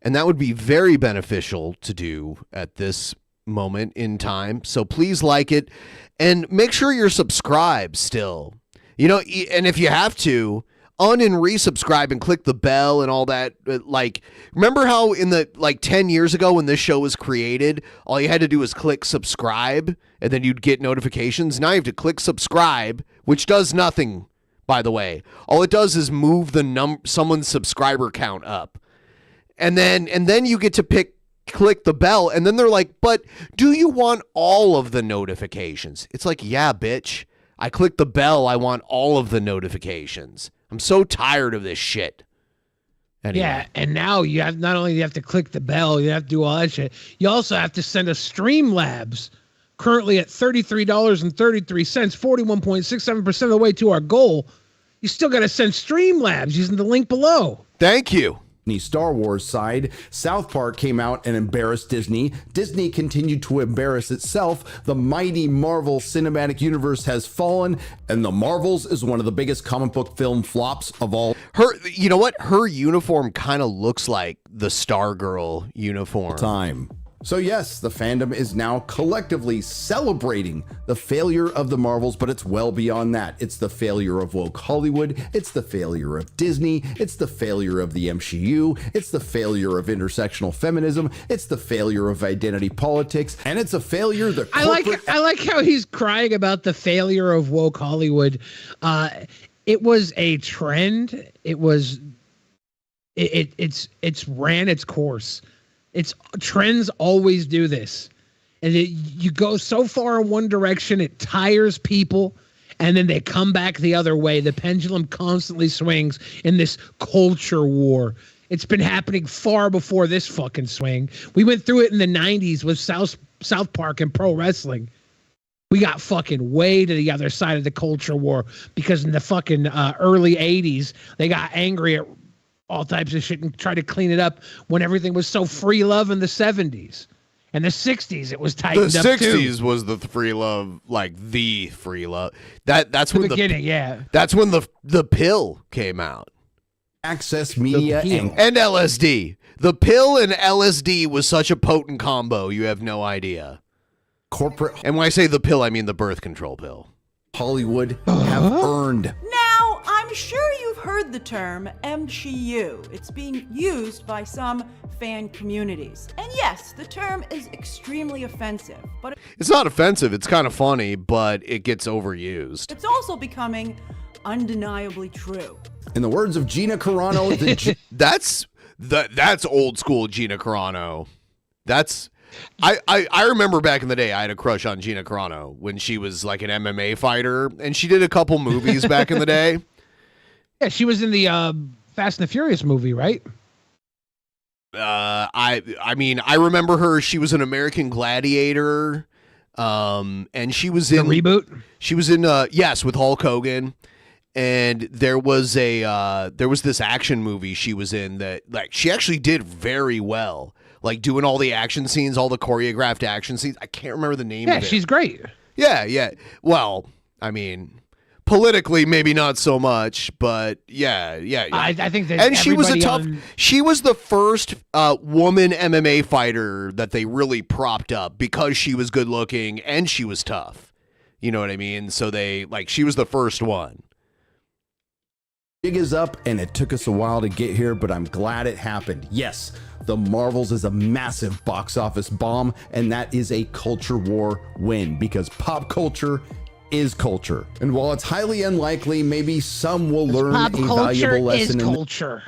and that would be very beneficial to do at this moment in time. So please like it, and make sure you're subscribed still. You know, and if you have to, un and resubscribe and click the bell and all that. Like, remember how in the 10 years ago when this show was created, all you had to do was click subscribe and then you'd get notifications? Now you have to click subscribe, which does nothing, by the way. All it does is move the someone's subscriber count up. And then you get to click the bell, and then they're like, but do you want all of the notifications? It's like, yeah, bitch. I clicked the bell. I want all of the notifications. I'm so tired of this shit. Anyway. Yeah, and now you have not only do you have to click the bell, you have to do all that shit. You also have to send us Streamlabs, currently at $33.33, 41.67% of the way to our goal. You still got to send Streamlabs using the link below. Thank you. Star Wars side, South Park came out and embarrassed Disney. Disney continued to embarrass itself. The mighty Marvel Cinematic Universe has fallen, and The Marvels is one of the biggest comic book film flops of all. You know what? Her uniform kind of looks like the Stargirl uniform. Time. So yes, the fandom is now collectively celebrating the failure of the Marvels, but it's well beyond that. It's the failure of woke Hollywood. It's the failure of Disney. It's the failure of the MCU. It's the failure of intersectional feminism. It's the failure of identity politics. And it's a failure the corporate... I like how he's crying about the failure of woke Hollywood. It was a trend. It's ran its course. Trends always do this. And you go so far in one direction, it tires people, and then they come back the other way. The pendulum constantly swings in this culture war. It's been happening far before this fucking swing. We went through it in the 90s with South Park and pro wrestling. We got fucking way to the other side of the culture war because in the fucking early 80s, they got angry at all types of shit and try to clean it up when everything was so free love in the 70s. And the 60s, it was tightened up too. The 60s was the free love, like the free love. That's when the beginning, yeah. That's when the pill came out. Access media and LSD. The pill and LSD was such a potent combo, you have no idea. Corporate. And when I say the pill, I mean the birth control pill. Hollywood have earned. Now, I'm sure you've heard the term MCU. It's being used by some fan communities. And yes, the term is extremely offensive, but it's not offensive, it's kind of funny, but it gets overused. It's also becoming undeniably true. In the words of Gina Carano, that's old school Gina Carano. I remember back in the day, I had a crush on Gina Carano when she was like an MMA fighter, and she did a couple movies back in the day. Yeah, she was in the Fast and the Furious movie, right? I mean, I remember her. She was an American Gladiator, and she was in the reboot. She was in yes, with Hulk Hogan, and there was this action movie she was in that like she actually did very well, like doing all the action scenes, all the choreographed action scenes. I can't remember the name of it. Yeah, she's great. Yeah. Well, I mean, politically, maybe not so much, but yeah. I think that, and she was she was the first woman MMA fighter that they really propped up because she was good looking and she was tough. You know what I mean? So she was the first one. Big is up, and it took us a while to get here, but I'm glad it happened. Yes, The Marvels is a massive box office bomb, and that is a culture war win because pop culture is culture. And while it's highly unlikely, maybe some will learn a valuable lesson. Culture.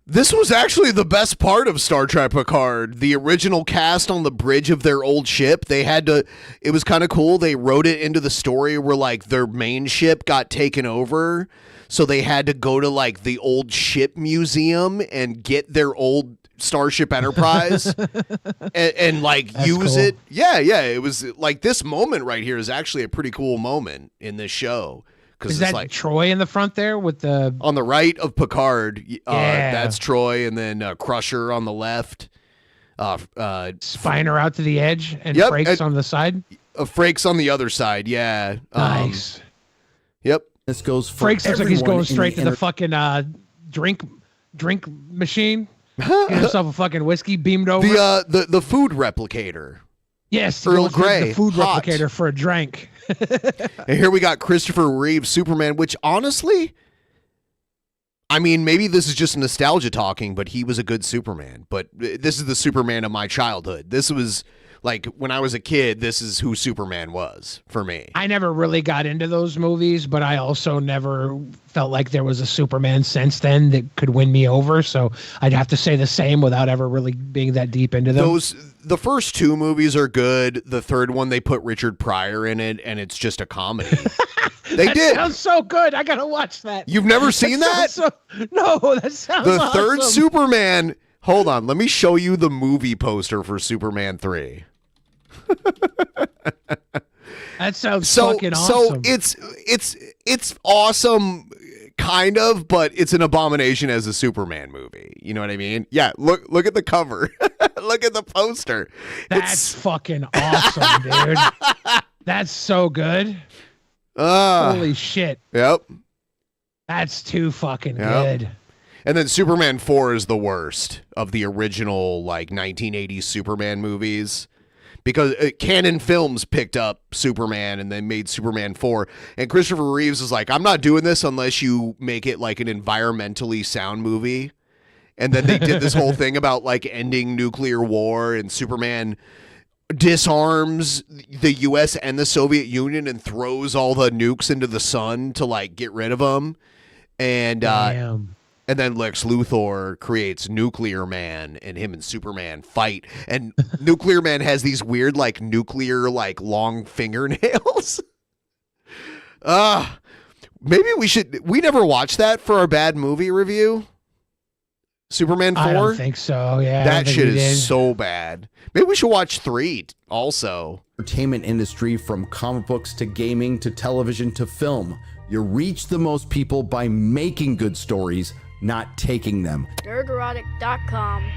This was actually the best part of Star Trek Picard. The original cast on the bridge of their old ship, it was kind of cool. They wrote it into the story where like their main ship got taken over. So they had to go to like the old ship museum and get their old Starship Enterprise and like That's use cool. it. Yeah. It was like this moment right here is actually a pretty cool moment in this show. Is that like Troy in the front there with the on the right of Picard? Yeah. That's Troy, and then Crusher on the left. Spiner out to the edge and Yep, Frakes on the side. Frakes on the other side. Yeah. Nice. Yep. This goes for Frakes looks like he's everyone going straight to in the fucking drink machine. Get himself a fucking whiskey beamed over. The food replicator. Yes, Earl goes to Grey, the food hot. replicator for a drink. And here we got Christopher Reeve, Superman, which honestly, I mean, maybe this is just nostalgia talking, but he was a good Superman. But this is the Superman of my childhood. This was like when I was a kid, this is who Superman was for me. I never really got into those movies, but I also never felt like there was a Superman since then that could win me over. So I'd have to say the same without ever really being that deep into them. The first two movies are good. The third one, they put Richard Pryor in it, and it's just a comedy. They did. Sounds so good. I gotta watch that. You've never seen that? No, that sounds The awesome. third Superman. Hold on, let me show you the movie poster for Superman 3. That sounds fucking awesome. So it's awesome, kind of, but it's an abomination as a Superman movie. You know what I mean? Yeah. Look at the cover. Look at the poster. That's fucking awesome, dude. That's so good. Holy shit. Yep. That's too fucking good. And then Superman 4 is the worst of the original like 1980s Superman movies. Because Canon Films picked up Superman and then made Superman 4. And Christopher Reeves was like, I'm not doing this unless you make it like an environmentally sound movie. And then they did this whole thing about like ending nuclear war, and Superman disarms the U.S. and the Soviet Union and throws all the nukes into the sun to like get rid of them. And then Lex Luthor creates Nuclear Man, and him and Superman fight. And Nuclear Man has these weird, like, nuclear, like, long fingernails. Maybe we never watched that for our bad movie review. Superman 4? I don't think so, yeah. That shit is so bad. Maybe we should watch 3 also. Entertainment industry, from comic books to gaming to television to film. You reach the most people by making good stories, not taking them. Nerdrotic.com.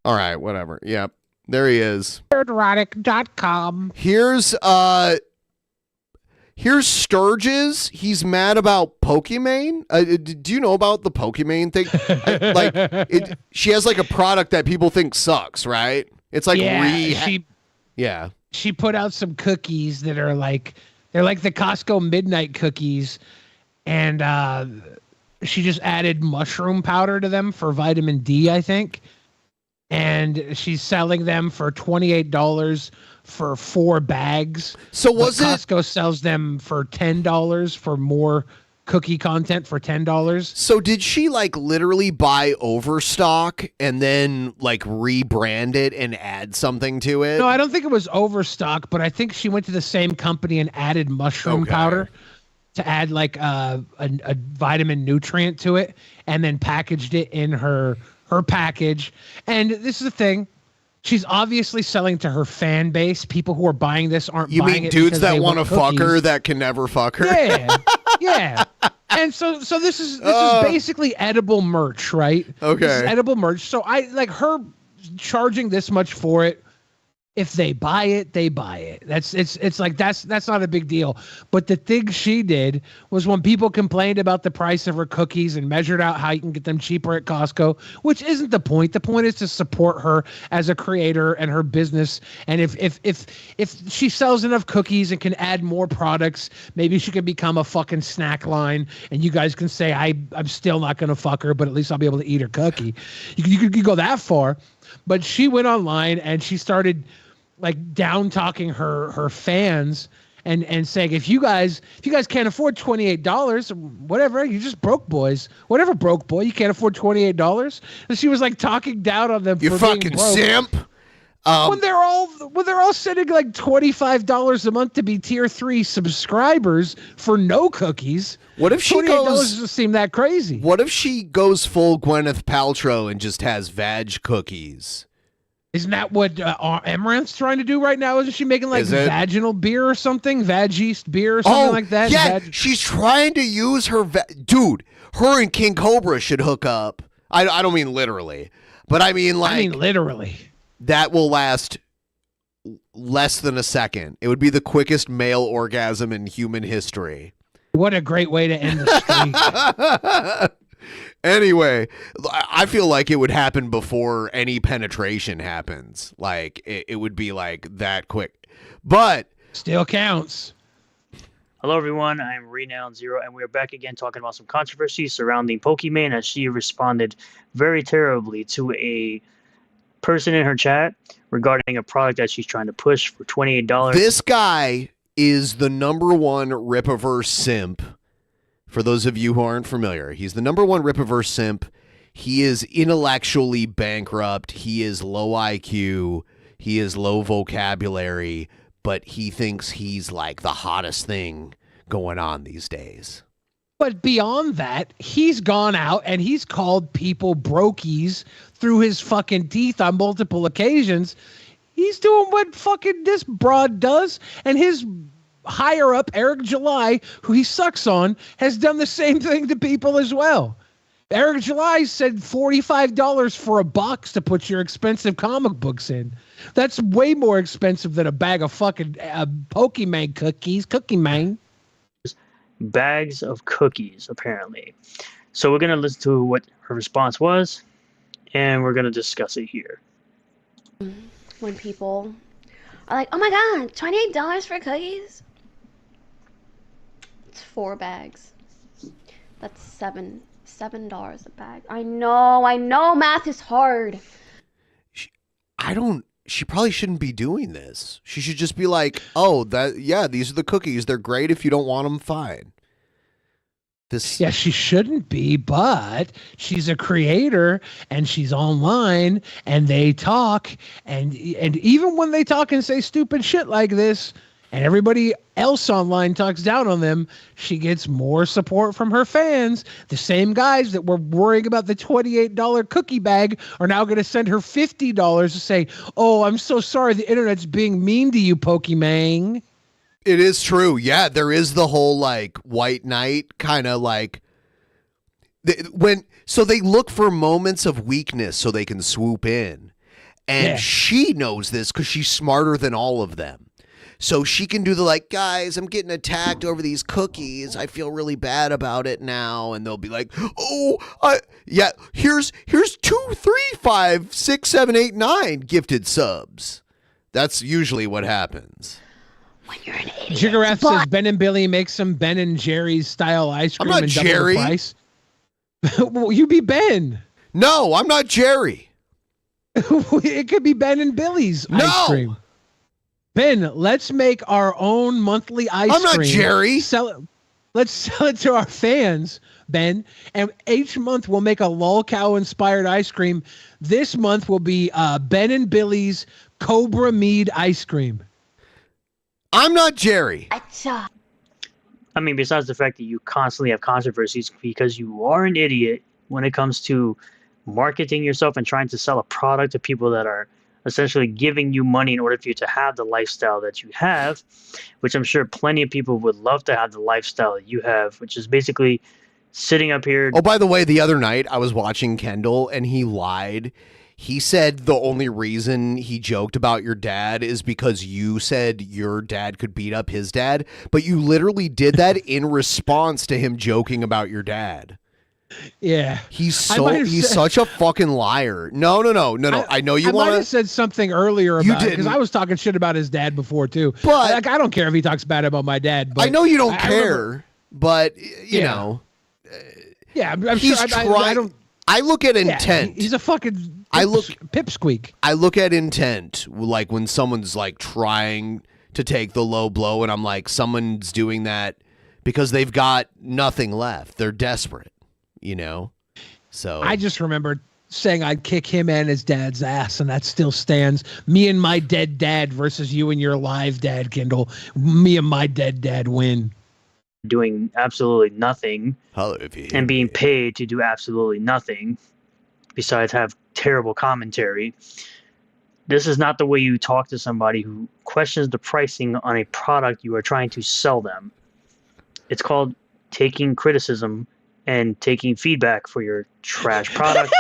All right, whatever. Yep. There he is. Nerdrotic.com. Here's Sturgis. He's mad about Pokimane. Do you know about the Pokimane thing? She has like a product that people think sucks, right? It's like she put out some cookies that are like, they're like the Costco midnight cookies, and she just added mushroom powder to them for vitamin D, I think. And she's selling them for $28 for 4 bags. So Costco sells them for $10 for more cookie content for $10. So did she like literally buy overstock and then like rebrand it and add something to it? No, I don't think it was overstock, but I think she went to the same company and added mushroom powder to add like a vitamin nutrient to it, and then packaged it in her her package. And this is the thing. She's obviously selling to her fan base. People who are buying this aren't You buying mean it dudes because that they want to fuck her cookies. that can never fuck her? Yeah. Yeah. And so this is basically edible merch, right? Okay. This is edible merch. So I like her charging this much for it. If they buy it, they buy it. It's like that's not a big deal. But the thing she did was when people complained about the price of her cookies and measured out how you can get them cheaper at Costco, which isn't the point. The point is to support her as a creator and her business. And if she sells enough cookies and can add more products, maybe she can become a fucking snack line. And you guys can say I'm still not gonna fuck her, but at least I'll be able to eat her cookie. You could go that far. But she went online and she started like down talking her fans and saying, if you guys can't afford $28, whatever, you just broke boys. Whatever, broke boy, you can't afford $28. And she was like talking down on them. You for fucking being broke. simp. When they're all sending like $25 a month to be tier 3 subscribers for no cookies. What if she $28 goes? doesn't seem that crazy. What if she goes full Gwyneth Paltrow and just has vag cookies? Isn't that what Amaranth's trying to do right now? Isn't she making like Is it? vaginal beer or something? Vag yeast beer or something like that? Yeah, she's trying to use her... Dude, her and KingCobra should hook up. I don't mean literally, but I mean like... I mean literally. That will last less than a second. It would be the quickest male orgasm in human history. What a great way to end the streak. Anyway, I feel like it would happen before any penetration happens. Like, it would be like that quick. But still counts. Hello, everyone. I'm Renowned Zero, and we're back again talking about some controversy surrounding Pokimane as she responded very terribly to a person in her chat regarding a product that she's trying to push for $28. this guy is the #1 Ripaverse simp. For those of you who aren't familiar, he's the #1 Ripaverse simp. He is intellectually bankrupt. He is low IQ. He is low vocabulary, but he thinks he's like the hottest thing going on these days. But beyond that, he's gone out and he's called people brokies through his fucking teeth on multiple occasions. He's doing what fucking this broad does, and his higher up, Eric July, who he sucks on, has done the same thing to people as well. Eric July said $45 for a box to put your expensive comic books in. That's way more expensive than a bag of fucking Pokimane cookies. Cookie-mane. Bags of cookies, apparently. So we're going to listen to what her response was, and we're going to discuss it here. When people are like, oh my god, $28 for cookies? It's 4 bags. That's $7 a bag. I know math is hard. She probably shouldn't be doing this. She should just be like, oh, these are the cookies. They're great. If you don't want them, fine. Yeah, she shouldn't be, but she's a creator and she's online and they talk and even when they talk and say stupid shit like this and everybody else online talks down on them, she gets more support from her fans. The same guys that were worrying about the $28 cookie bag are now going to send her $50 to say, oh, I'm so sorry the internet's being mean to you, Pokimane. It is true. Yeah, there is the whole like white knight kind of like so they look for moments of weakness so they can swoop in. And she knows this because she's smarter than all of them. So she can do the like, guys, I'm getting attacked over these cookies. I feel really bad about it now. And they'll be like, oh, yeah, here's 2, 3, 5, 6, 7, 8, 9 gifted subs. That's usually what happens. When you're an idiot. Jiggerath says Ben and Billy make some Ben and Jerry's style ice cream. I'm not and double Jerry. The price. Well, you be Ben. No, I'm not Jerry. It could be Ben and Billy's ice cream. Ben, let's make our own monthly ice cream. I'm not Jerry. Let's sell it to our fans, Ben. And each month we'll make a lolcow inspired ice cream. This month will be Ben and Billy's Cobra Mead ice cream. I'm not Jerry. I mean, besides the fact that you constantly have controversies because you are an idiot when it comes to marketing yourself and trying to sell a product to people that are essentially giving you money in order for you to have the lifestyle that you have, which I'm sure plenty of people would love to have the lifestyle that you have, which is basically sitting up here. Oh, by the way, the other night I was watching Kendall and he lied. He said the only reason he joked about your dad is because you said your dad could beat up his dad, but you literally did that in response to him joking about your dad. Yeah. He's such a fucking liar. No. I know you I might want have said something earlier You about it because didn't. I was talking shit about his dad before too. But like, I don't care if he talks bad about my dad. But I know you don't I care, remember- but you know. Yeah, I'm He's sure. I trying. don't. I look at Yeah, intent. he's a fucking pipsqueak. I look at intent, like when someone's like trying to take the low blow, and I'm like, someone's doing that because they've got nothing left. They're desperate, you know. So I just remember saying I'd kick him and his dad's ass, and that still stands. Me and my dead dad versus you and your live dad, Kendall. Me and my dead dad win. Doing absolutely nothing and being paid to do absolutely nothing besides have terrible commentary. This is not the way you talk to somebody who questions the pricing on a product you are trying to sell them. It's called taking criticism and taking feedback for your trash product.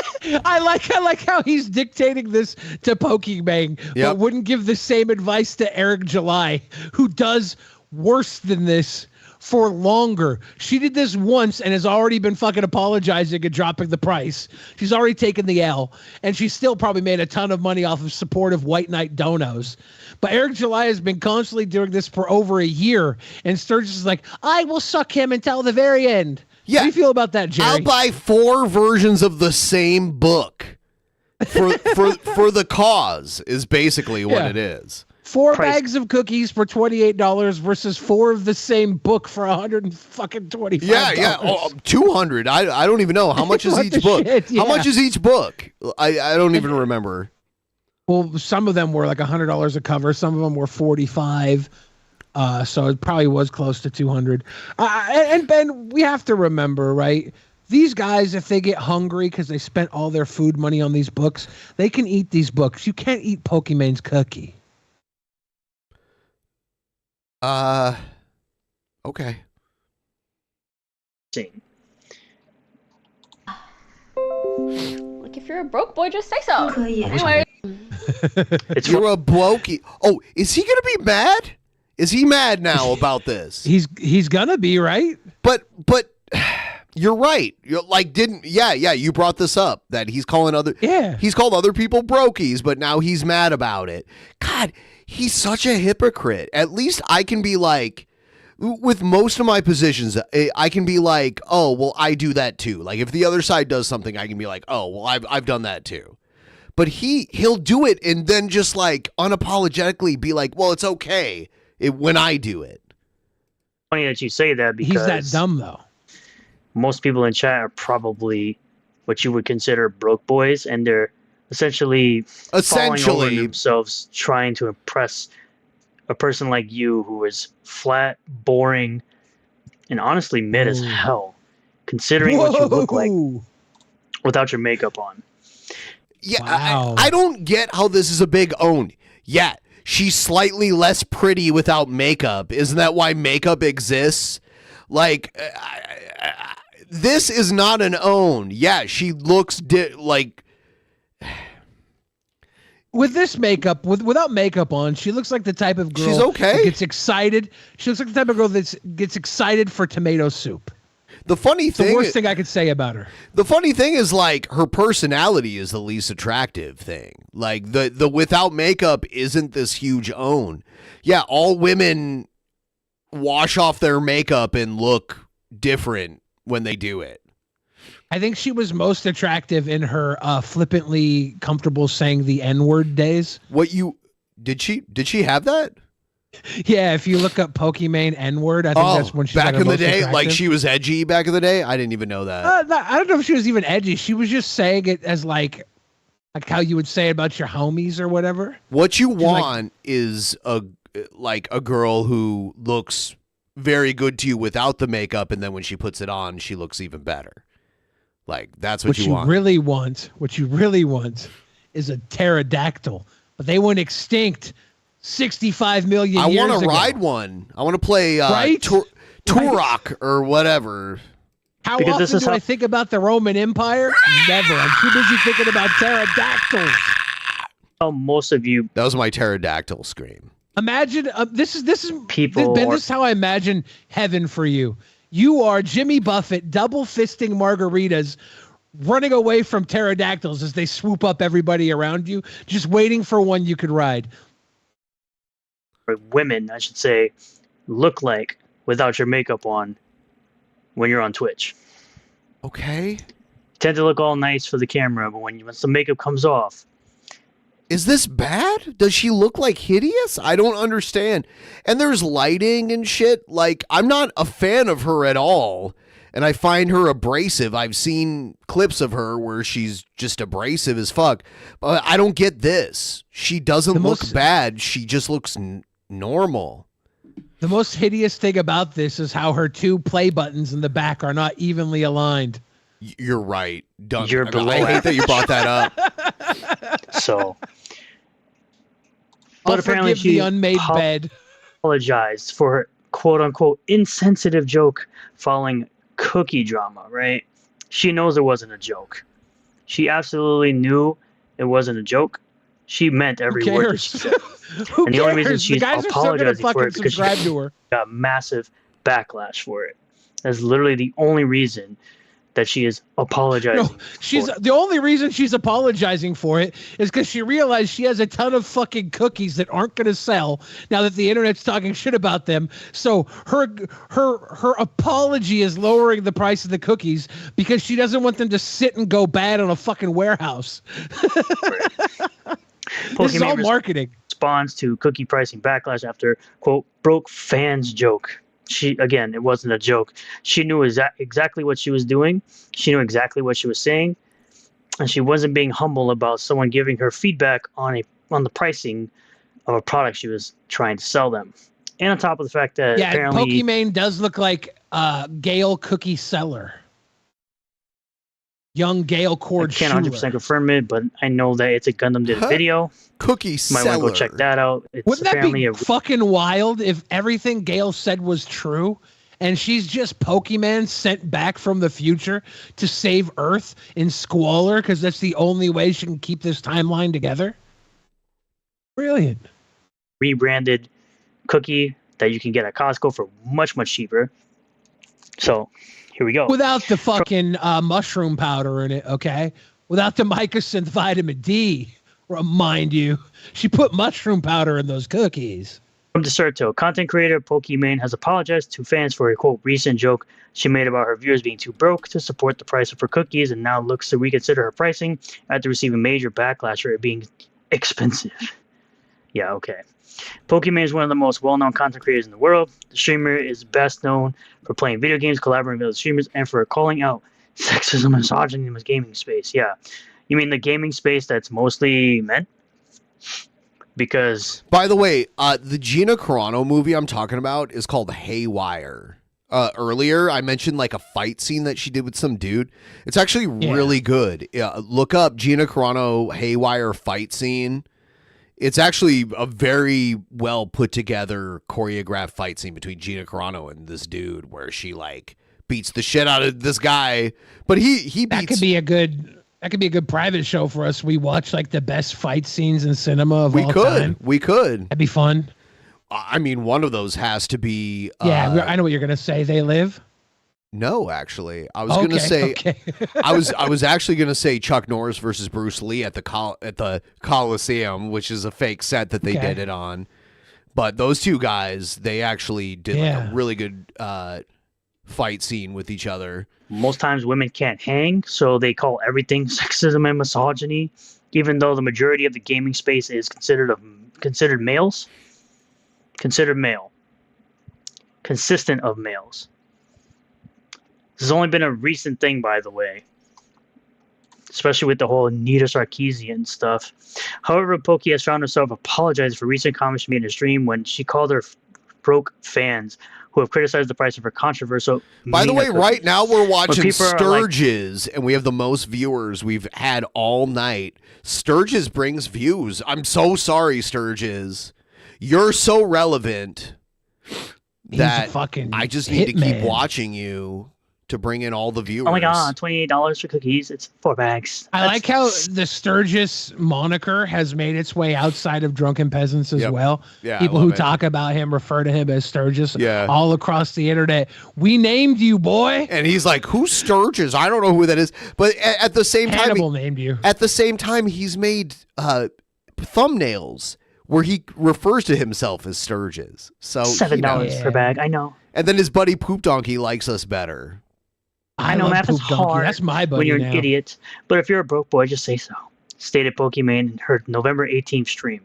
I like how he's dictating this to Pokimane, but wouldn't give the same advice to Eric July, who does worse than this for longer. She did this once and has already been fucking apologizing and dropping the price. She's already taken the L, and she's still probably made a ton of money off of supportive White Knight donos. But Eric July has been constantly doing this for over a year, and Sturgis is like, I will suck him until the very end. Yeah. How do you feel about that, Jerry? I'll buy 4 versions of the same book for the cause is basically what it is. 4 bags of cookies for $28 versus 4 of the same book for $125. Yeah. Oh, 200. I don't even know how much is What each the book. shit? How much Yeah. is each book? I don't even remember. Well, some of them were like $100 a cover. Some of them were $45. So it probably was close to 200. And Ben, we have to remember, right? These guys, if they get hungry because they spent all their food money on these books, they can eat these books. You can't eat Pokimane's cookie. Okay. Look, if you're a broke boy, just say so. Anyway. You're a blokey. Oh, is he gonna be mad? Is he mad now about this? He's gonna be, right? But you're right. You're like you brought this up that he's calling he's called other people brokies, but now he's mad about it. God, he's such a hypocrite. At least I can be like, with most of my positions, I can be like, oh, well, I do that too. Like if the other side does something, I can be like, oh, well, I've done that too. But he'll do it and then just like unapologetically be like, well, it's okay when I do it. Funny that you say that because he's that dumb though. Most people in chat are probably what you would consider broke boys, and they're essentially falling over themselves trying to impress a person like you who is flat, boring, and honestly mid as hell, considering what you look like without your makeup on. Yeah, wow. I don't get how this is a big own. Yeah, she's slightly less pretty without makeup. Isn't that why makeup exists? Like, this is not an own. Yeah, she looks like... With this makeup, without makeup on, she looks like the type of girl she's okay. that gets excited. She looks like the type of girl that gets excited for tomato soup. The funny thing, the worst thing I could say about her. The funny thing is, like, her personality is the least attractive thing. Like the without makeup isn't this huge own. Yeah, all women wash off their makeup and look different when they do it. I think she was most attractive in her flippantly comfortable saying the N-word days. Did she have that? Yeah, if you look up Pokimane N-word, I think that's when she back in the day, attractive. like she was edgy back in the day. I didn't even know that. I don't know if she was even edgy. She was just saying it as like how you would say it about your homies or whatever. What you want is a girl who looks very good to you without the makeup, and then when she puts it on, she looks even better. Like, that's what you want. Really want. What you really want is a pterodactyl. But they went extinct 65 million years ago. I want to ride one. I want to play Turok or whatever. How often do I think about the Roman Empire? Never. I'm too busy thinking about pterodactyls. Most of you. That was my pterodactyl scream. Imagine this is people. Ben, this is how I imagine heaven for you. You are Jimmy Buffett double fisting margaritas, running away from pterodactyls as they swoop up everybody around you, just waiting for one you could ride. Or women, I should say, look like without your makeup on when you're on Twitch. Okay. Tend to look all nice for the camera, but once the makeup comes off. Is this bad? Does she look like hideous? I don't understand. And there's lighting and shit. Like, I'm not a fan of her at all. And I find her abrasive. I've seen clips of her where she's just abrasive as fuck. But I don't get this. She doesn't look bad. She just looks normal. The most hideous thing about this is how her two play buttons in the back are not evenly aligned. You're right. You're below. I hate that you brought that up. So, but apparently she the unmade bed. Apologized for her quote unquote insensitive joke following cookie drama. Right? She knows it wasn't a joke. She absolutely knew it wasn't a joke. She meant every word that she said. And the only reason she's apologizing for it because she got massive backlash for it. That's literally the only reason that she is apologizing. No, the only reason she's apologizing for it is because she realized she has a ton of fucking cookies that aren't going to sell now that the internet's talking shit about them. So her apology is lowering the price of the cookies because she doesn't want them to sit and go bad on a fucking warehouse. This is all marketing. Responds to cookie pricing backlash after quote broke fans joke. It wasn't a joke. She knew exactly what she was doing. She knew exactly what she was saying, and she wasn't being humble about someone giving her feedback on the pricing of a product she was trying to sell them. And on top of the fact that apparently Pokimane does look like Gale cookie seller. Young Gale Cord. I can't 100% confirm it, but I know that it's a Gundam did a video. Cookie seller. Might want to go check that out. Wouldn't that be fucking wild if everything Gale said was true, and she's just Pokimane sent back from the future to save Earth in squalor because that's the only way she can keep this timeline together? Brilliant. Rebranded cookie that you can get at Costco for much, much cheaper. So here we go. Without the fucking mushroom powder in it, okay? Without the mycosynth vitamin D, remind you. She put mushroom powder in those cookies. From Deserto, content creator Pokimane has apologized to fans for a quote recent joke she made about her viewers being too broke to support the price of her cookies and now looks to reconsider her pricing after receiving major backlash for it being expensive. Yeah, okay. Pokimane is one of the most well-known content creators in the world. The streamer is best known for playing video games, collaborating with other streamers, and for calling out sexism and misogyny in the gaming space. Yeah. You mean the gaming space that's mostly men? Because... By the way, the Gina Carano movie I'm talking about is called Haywire. Earlier, I mentioned like a fight scene that she did with some dude. It's actually really good. Look up Gina Carano Haywire fight scene. It's actually a very well put together choreographed fight scene between Gina Carano and this dude where she like beats the shit out of this guy. But he beats... That could be a good private show for us. We watch like the best fight scenes in cinema of all time. We could. That'd be fun. I mean, one of those has to be... I know what you're going to say. They Live? No, actually. I was going to say... Okay. I was actually going to say Chuck Norris versus Bruce Lee at the Coliseum, which is a fake set that they did it on. But those two guys, they actually did like a really good fight scene with each other. Most times women can't hang, so they call everything sexism and misogyny, even though the majority of the gaming space is considered males. Considered male. Consistent of males. This has only been a recent thing, by the way. Especially with the whole Nita Sarkeesian stuff. However, Poki has found herself apologizing for recent comments she made in a stream when she called her broke fans who have criticized the pricing for controversial. By the way, Mina right cookies. now we're When watching people are like- Sturgis, and we have the most viewers we've had all night. Sturgis brings views. I'm so sorry, Sturgis. You're so relevant that I just need to keep hitman. watching you to bring in all the viewers. Oh my god, $28 for cookies. It's 4 bags. I like how the Sturgis moniker has made its way outside of Drunken Peasants as well. Yeah, I People love who it. talk about him refer to him as Sturgis Yeah. all across the internet. We named you, boy. And he's like, "Who's Sturgis? I don't know who that is." But at the same time, Hannibal named you. At the same time, he's made thumbnails where he refers to himself as Sturgis. So $7 per bag. I know. And then his buddy Poop Donkey likes us better. I know love math is Poop Donkey. hard That's my buddy when you're now. an idiot. But if you're a broke boy, just say so. Stated Pokimane in her November 18th stream.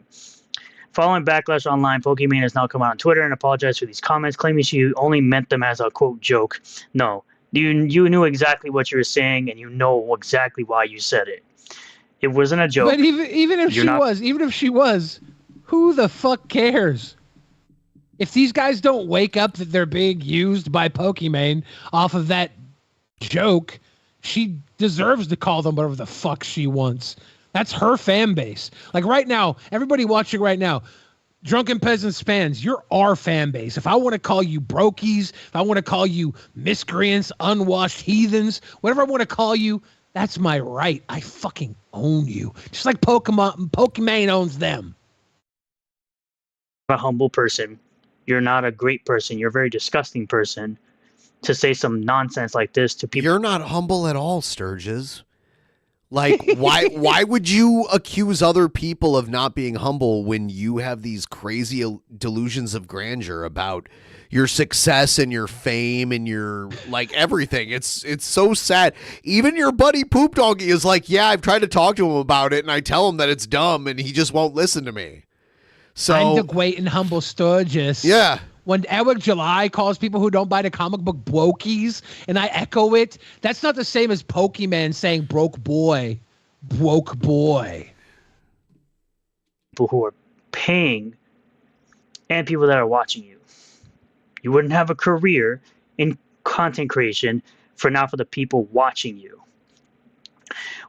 Following backlash online, Pokimane has now come out on Twitter and apologized for these comments, claiming she only meant them as a quote joke. No, you knew exactly what you were saying, and you know exactly why you said it. It wasn't a joke. But even if she was, who the fuck cares? If these guys don't wake up that they're being used by Pokimane off of that joke, she deserves to call them whatever the fuck she wants. That's her fan base. Like right now, everybody watching right now, Drunken Peasants fans, you're our fan base. If I want to call you brokies, if I want to call you miscreants, unwashed heathens, whatever I want to call you, that's my right. I fucking own you. Just like Pokimane owns them. A humble person. You're not a great person. You're a very disgusting person to say some nonsense like this to people. You're not humble at all, Sturgis. Like, why would you accuse other people of not being humble when you have these crazy delusions of grandeur about your success and your fame and your like everything? It's so sad. Even your buddy Poop Donkey is like, yeah, I've tried to talk to him about it, and I tell him that it's dumb, and he just won't listen to me. So I'm the great and humble Sturgis. Yeah. When Eric July calls people who don't buy the comic book brokies, and I echo it, that's not the same as Pokimane saying broke boy. Broke boy. People who are paying and people that are watching you. You wouldn't have a career in content creation for the people watching you.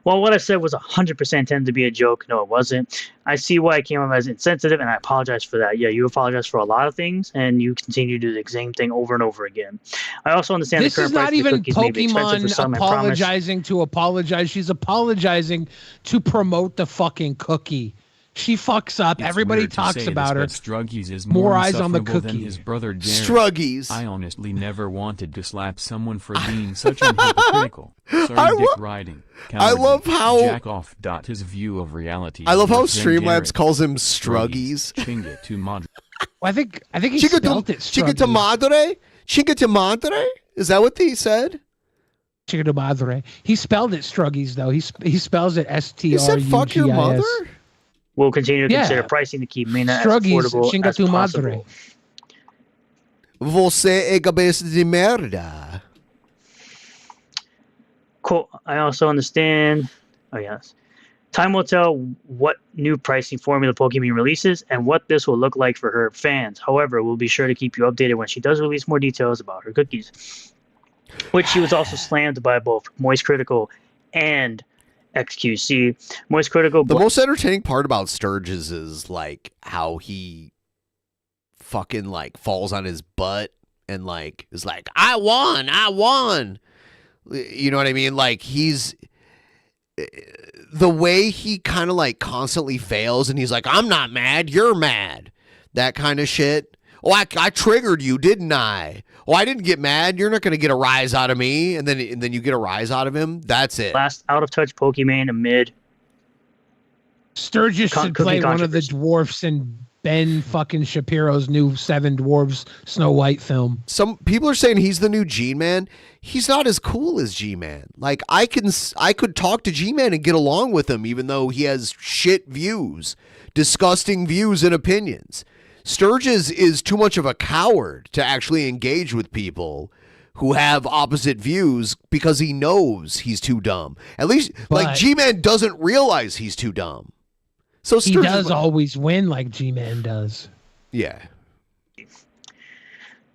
Well, what I said was 100% intended to be a joke. No, it wasn't. I see why I came off as insensitive, and I apologize for that. Yeah, you apologize for a lot of things, and you continue to do the same thing over and over again. I also understand This the is current price not of the even cookies may be expensive for some, Pokimane I promise. apologizing to apologize. She's apologizing to promote the fucking cookie. She fucks up. It's Everybody weird to talks say about her. this, but Struggies is More more eyes on the insufferable than cookie. his brother Derek. Struggies. I honestly never wanted to slap someone for being such an hypocritical. Sorry, dick riding. I love how- Jack off. His view of reality. I love how was then Streamlabs Derek. calls him Struggies. Chinga to madre. Well, I think he Chica spelled it to Struggies. madre? Chica to madre? Is that what he said? Chica de madre. He spelled it Struggies though. He spells it S-T-R-U-G-I-S. He said fuck your mother? We'll continue to Yeah. consider pricing to keep Mina as Struggies, affordable chinga as tu possible. madre. Você é cabeça de merda. Cool. I also understand. Oh, yes. Time will tell what new pricing formula Pokimane releases and what this will look like for her fans. However, we'll be sure to keep you updated when she does release more details about her cookies, which she was also slammed by both Moist Critical and XQC. Moist Critical. The most entertaining part about Sturgis is like how he fucking like falls on his butt and like is like, I won. You know what I mean? Like he's the way he kind of like constantly fails and he's like, I'm not mad, you're mad. That kind of shit. Oh, I triggered you, didn't I? Oh, I didn't get mad. You're not going to get a rise out of me. And then you get a rise out of him. That's it. Last out of touch Pokimane amid Sturgis should play one of the dwarfs in Ben fucking Shapiro's new Seven Dwarves Snow White film. Some people are saying he's the new G-Man. He's not as cool as G-Man. Like I could talk to G-Man and get along with him, even though he has shit views, disgusting views and opinions. Sturgis is too much of a coward to actually engage with people who have opposite views because he knows he's too dumb. At least, like G-Man doesn't realize he's too dumb. So He Sturgis does always win like G-Man does. Yeah.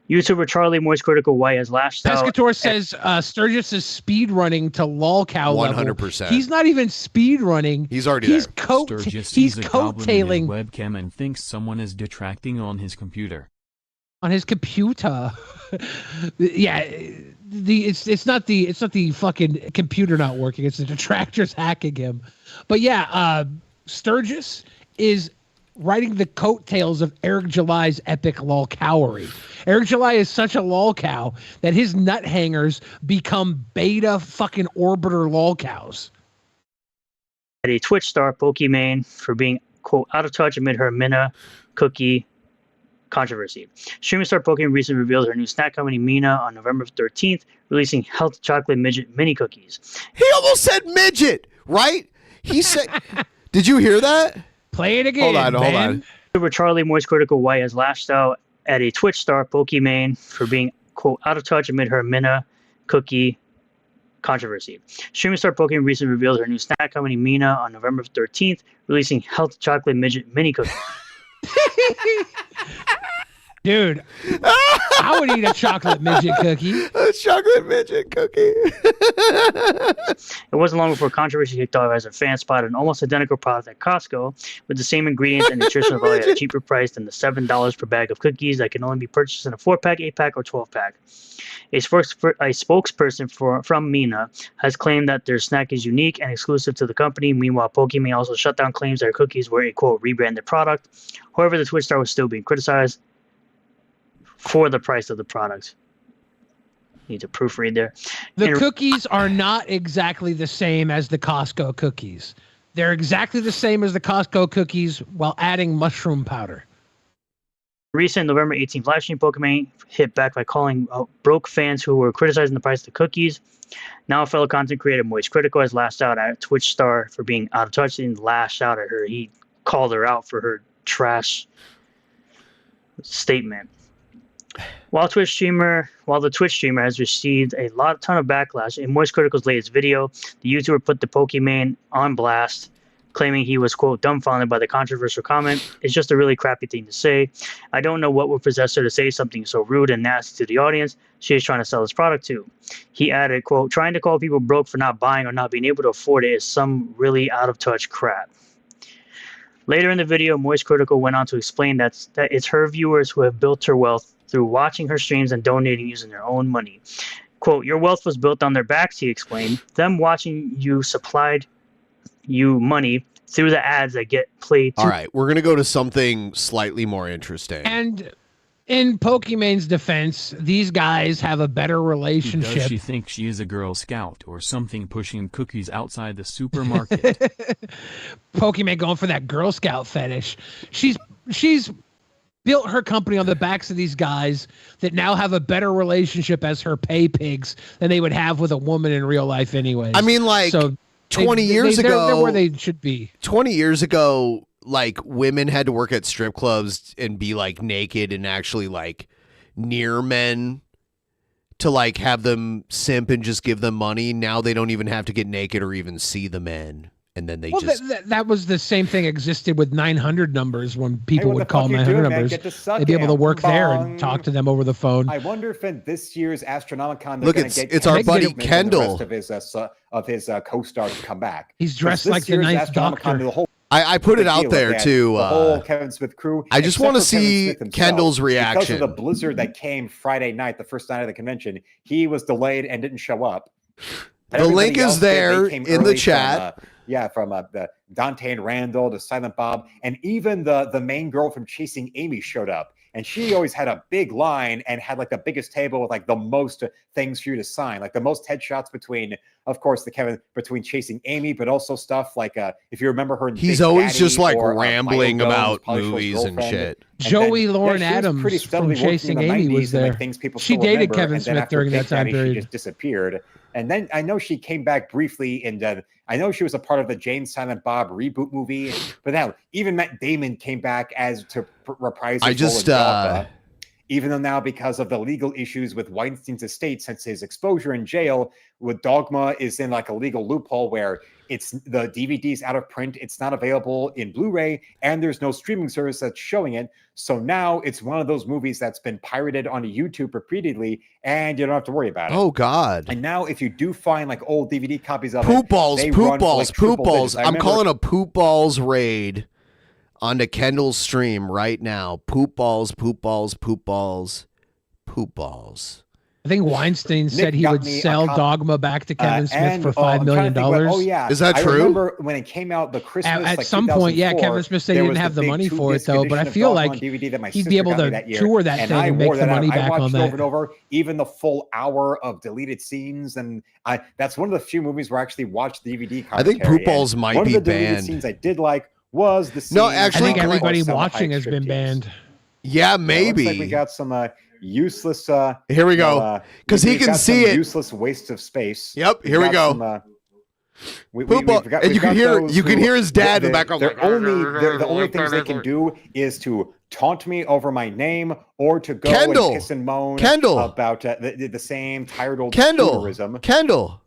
YouTuber Charlie Moist Critical White has lashed out. Pescator says Sturgis is speed running to lolcow level. 100%. He's not even speed running. He's already he's there. He's coattailing webcam and thinks someone is detracting on his computer. On his computer. Yeah, it's not the fucking computer not working. It's the detractors hacking him. But yeah, Sturgis is riding the coattails of Eric July's epic lolcowery. Eric July is such a lolcow that his nut hangers become beta fucking orbiter lolcows. At a Twitch star, Pokimane, for being, quote, out of touch amid her Minna cookie controversy. Streaming star Pokimane recently revealed her new snack company, Mina, on November 13th, releasing health chocolate midget mini cookies. He almost said midget, right? He said, did you hear that? Play it again. Hold on. YouTuber Charlie Moist Critical White has lashed out at a Twitch star, Pokimane, for being, quote, out of touch amid her Minna cookie controversy. Streaming star Pokimane recently revealed her new snack company, Mina, on November 13th, releasing health chocolate midget mini cookies. Dude, I would eat a chocolate midget cookie. A chocolate midget cookie. It wasn't long before controversy kicked off as a fan spotted an almost identical product at Costco with the same ingredients and nutritional value at a cheaper price than the $7 per bag of cookies that can only be purchased in a 4-pack, 8-pack, or 12-pack. A spokesperson from Mina has claimed that their snack is unique and exclusive to the company. Meanwhile, Pokimane also shut down claims that her cookies were a, quote, rebranded product. However, the Twitch star was still being criticized for the price of the product. Need to proofread there. The cookies are not exactly the same as the Costco cookies. They're exactly the same as the Costco cookies while adding mushroom powder. Recent November 18th live stream, Pokimane hit back by calling out broke fans who were criticizing the price of the cookies. Now a fellow content creator, Moist Critical, has lashed out at Twitch star for being out of touch and lashed out at her. He called her out for her trash statement. While the Twitch streamer has received a ton of backlash, in Moist Critical's latest video, the YouTuber put the Pokimane on blast, claiming he was, quote, dumbfounded by the controversial comment. It's just a really crappy thing to say. I don't know what would possess her to say something so rude and nasty to the audience she is trying to sell this product to. He added, quote, trying to call people broke for not buying or not being able to afford it is some really out-of-touch crap. Later in the video, Moist Critical went on to explain that it's her viewers who have built her wealth through watching her streams and donating using their own money. Quote, your wealth was built on their backs, he explained. Them watching you supplied you money through the ads that get played. All right, we're going to go to something slightly more interesting. And in Pokimane's defense, these guys have a better relationship. Does she think she is a Girl Scout or something pushing cookies outside the supermarket? Pokimane going for that Girl Scout fetish. She's built her company on the backs of these guys that now have a better relationship as her pay pigs than they would have with a woman in real life anyways. I mean, like, so 20 years ago, they're where they should be. 20 years ago, like, women had to work at strip clubs and be, like, naked and actually, like, near men to, like, have them simp and just give them money. Now they don't even have to get naked or even see the men. And then they just... That was the same thing existed with 900 numbers when people would call 900 numbers. They'd be able to work there and talk to them over the phone. I wonder if in this year's Astronomicon, look, it's our buddy Kendall. The rest of his co-stars to come back. He's dressed like the ninth Doctor. I put it out there too. The whole Kevin Smith crew. I just want to see Kendall's reaction. Because of the blizzard that came Friday night, the first night of the convention, he was delayed and didn't show up. The link is there in the chat. From the Dante and Randall to Silent Bob, and even the main girl from Chasing Amy showed up. And she always had a big line and had like the biggest table with like the most things for you to sign, like the most headshots between, of course, between Chasing Amy, but also stuff like if you remember her. He's always just like rambling about movies and shit. Joey Lauren Adams from Chasing Amy was there. She dated Kevin Smith during that time period. She just disappeared. And then I know she came back briefly, and I know she was a part of the Jane Silent Bob reboot movie. But now even Matt Damon came back as to reprise his role in Jaffa. even though now, because of the legal issues with Weinstein's estate since his exposure in jail, with Dogma is in like a legal loophole where it's the DVD's out of print, it's not available in Blu-ray, and there's no streaming service that's showing it. So now it's one of those movies that's been pirated onto YouTube repeatedly, and you don't have to worry about it. Oh God! And now, if you do find like old DVD copies of poop balls, they poop run for, balls, like, poop triple balls. digits. I'm calling a poop balls raid onto Kendall's stream right now. Poop balls, poop balls, poop balls, poop balls. I think Weinstein said he would sell Dogma back to Kevin Smith for $5 million. Oh yeah, is that true? I remember when it came out, the Christmas at like some point, yeah. Kevin Smith said he didn't have the money for it though, but I feel like he'd be able to tour that thing and make the money back on that. Over and over, even the full hour of deleted scenes, and that's one of the few movies where I actually watched the DVD. I think poop balls might be banned. One of the deleted scenes I did like was the scene. No, actually, I think everybody watching has been banned. Yeah, maybe. Looks like we got some useless. Here we go, because he can see it. Useless waste of space. Yep. Here we go. And you can hear his dad in the background. The only things they can do is to taunt me over my name or to go and kiss and moan about the same tired old tourism. Kendall.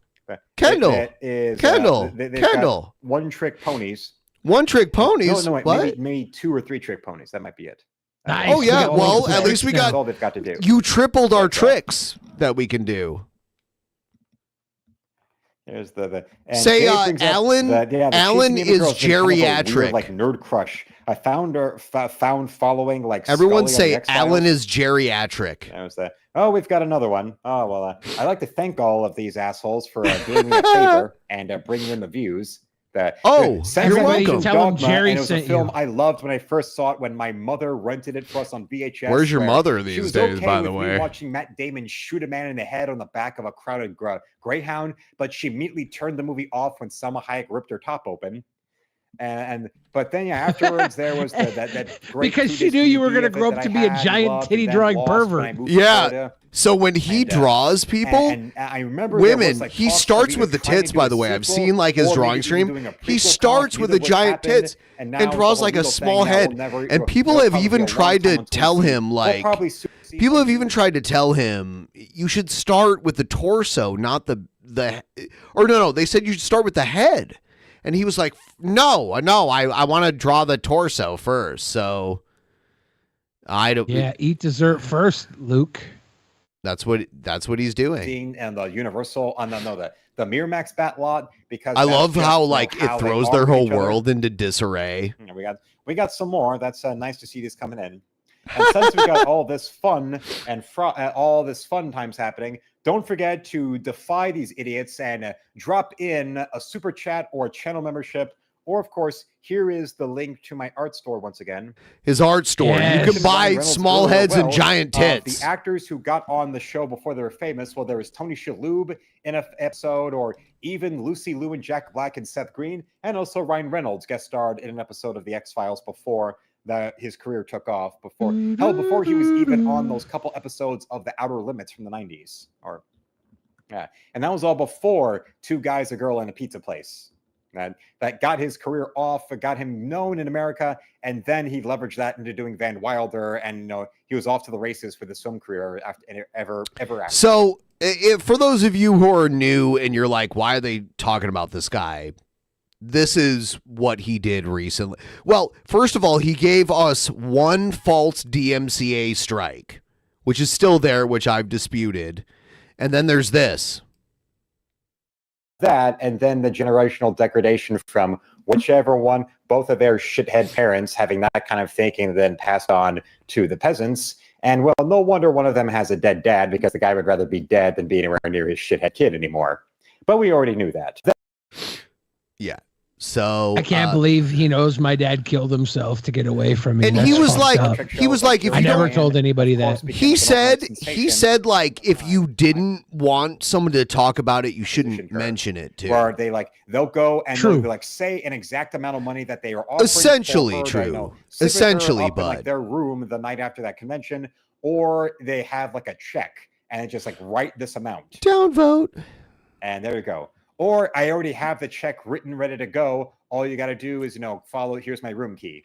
One-trick ponies. One-trick ponies. No, what? Maybe 2 or 3 trick ponies. That might be it. Nice. Oh yeah, well at least we got. That's all they've got to do. You tripled our tricks that we can do. There's the say Alan. Alan is geriatric. Weird, like nerd crush. I found following like. Everyone say Alan is geriatric. That was that. Oh, we've got another one. Oh well, I'd like to thank all of these assholes for doing me a favor and bringing in the views. You're welcome. Tell him Jerry it was sent a film you. I loved when I first saw it when my mother rented it for us on VHS. Where's your mother these days, by the way? Watching Matt Damon shoot a man in the head on the back of a crowded Greyhound, but she immediately turned the movie off when Salma Hayek ripped her top open. But then afterwards there was that great because she knew you were going to grow up to be a giant titty drawing pervert. Yeah. So when he draws people, and I remember women, he starts with the tits. By the way, I've seen like his drawing stream. He starts with the giant tits and draws like a small head. And people have even tried to tell him like. People have even tried to tell him you should start with the torso, not the or no. They said you should start with the head. And he was like, no, I want to draw the torso first. So I don't. Yeah, eat dessert first, Luke. That's what he's doing. And the Universal the Miramax bat lot, because I love how like it throws their whole world into disarray. We got some more. That's nice to see this coming in. And since we got all this fun and all this fun times happening, don't forget to defy these idiots and drop in a super chat or a channel membership. Or, of course, here is the link to my art store once again. His art store. Yes. You can buy small heads and giant tits. The actors who got on the show before they were famous, well, there was Tony Shalhoub in an episode, or even Lucy Liu and Jack Black and Seth Green, and also Ryan Reynolds guest starred in an episode of The X-Files before his career took off. Before he was even on those couple episodes of The Outer Limits from the 90s. And that was all before Two Guys, a Girl, and a Pizza Place. That got his career off, got him known in America, and then he leveraged that into doing Van Wilder, and he was off to the races for his film career ever after. So, for those of you who are new and you're like, why are they talking about this guy? This is what he did recently. Well, first of all, he gave us one false DMCA strike, which is still there, which I've disputed. And then there's this. That, and then the generational degradation from whichever one, both of their shithead parents having that kind of thinking, then passed on to the peasants. And well, no wonder one of them has a dead dad, because the guy would rather be dead than be anywhere near his shithead kid anymore. But we already knew that. Yeah. So I can't believe he knows my dad killed himself to get away from me. And he was like, if I never told anybody that. He said like, if you didn't want someone to talk about it, you shouldn't mention it too. Or they'll go and they'll be like, say an exact amount of money that they are offering. Essentially true. Essentially, but like their room the night after that convention, or they have like a check and it's just like, write this amount. Downvote. And there you go. Or I already have the check written, ready to go. All you got to do is, follow. Here's my room key.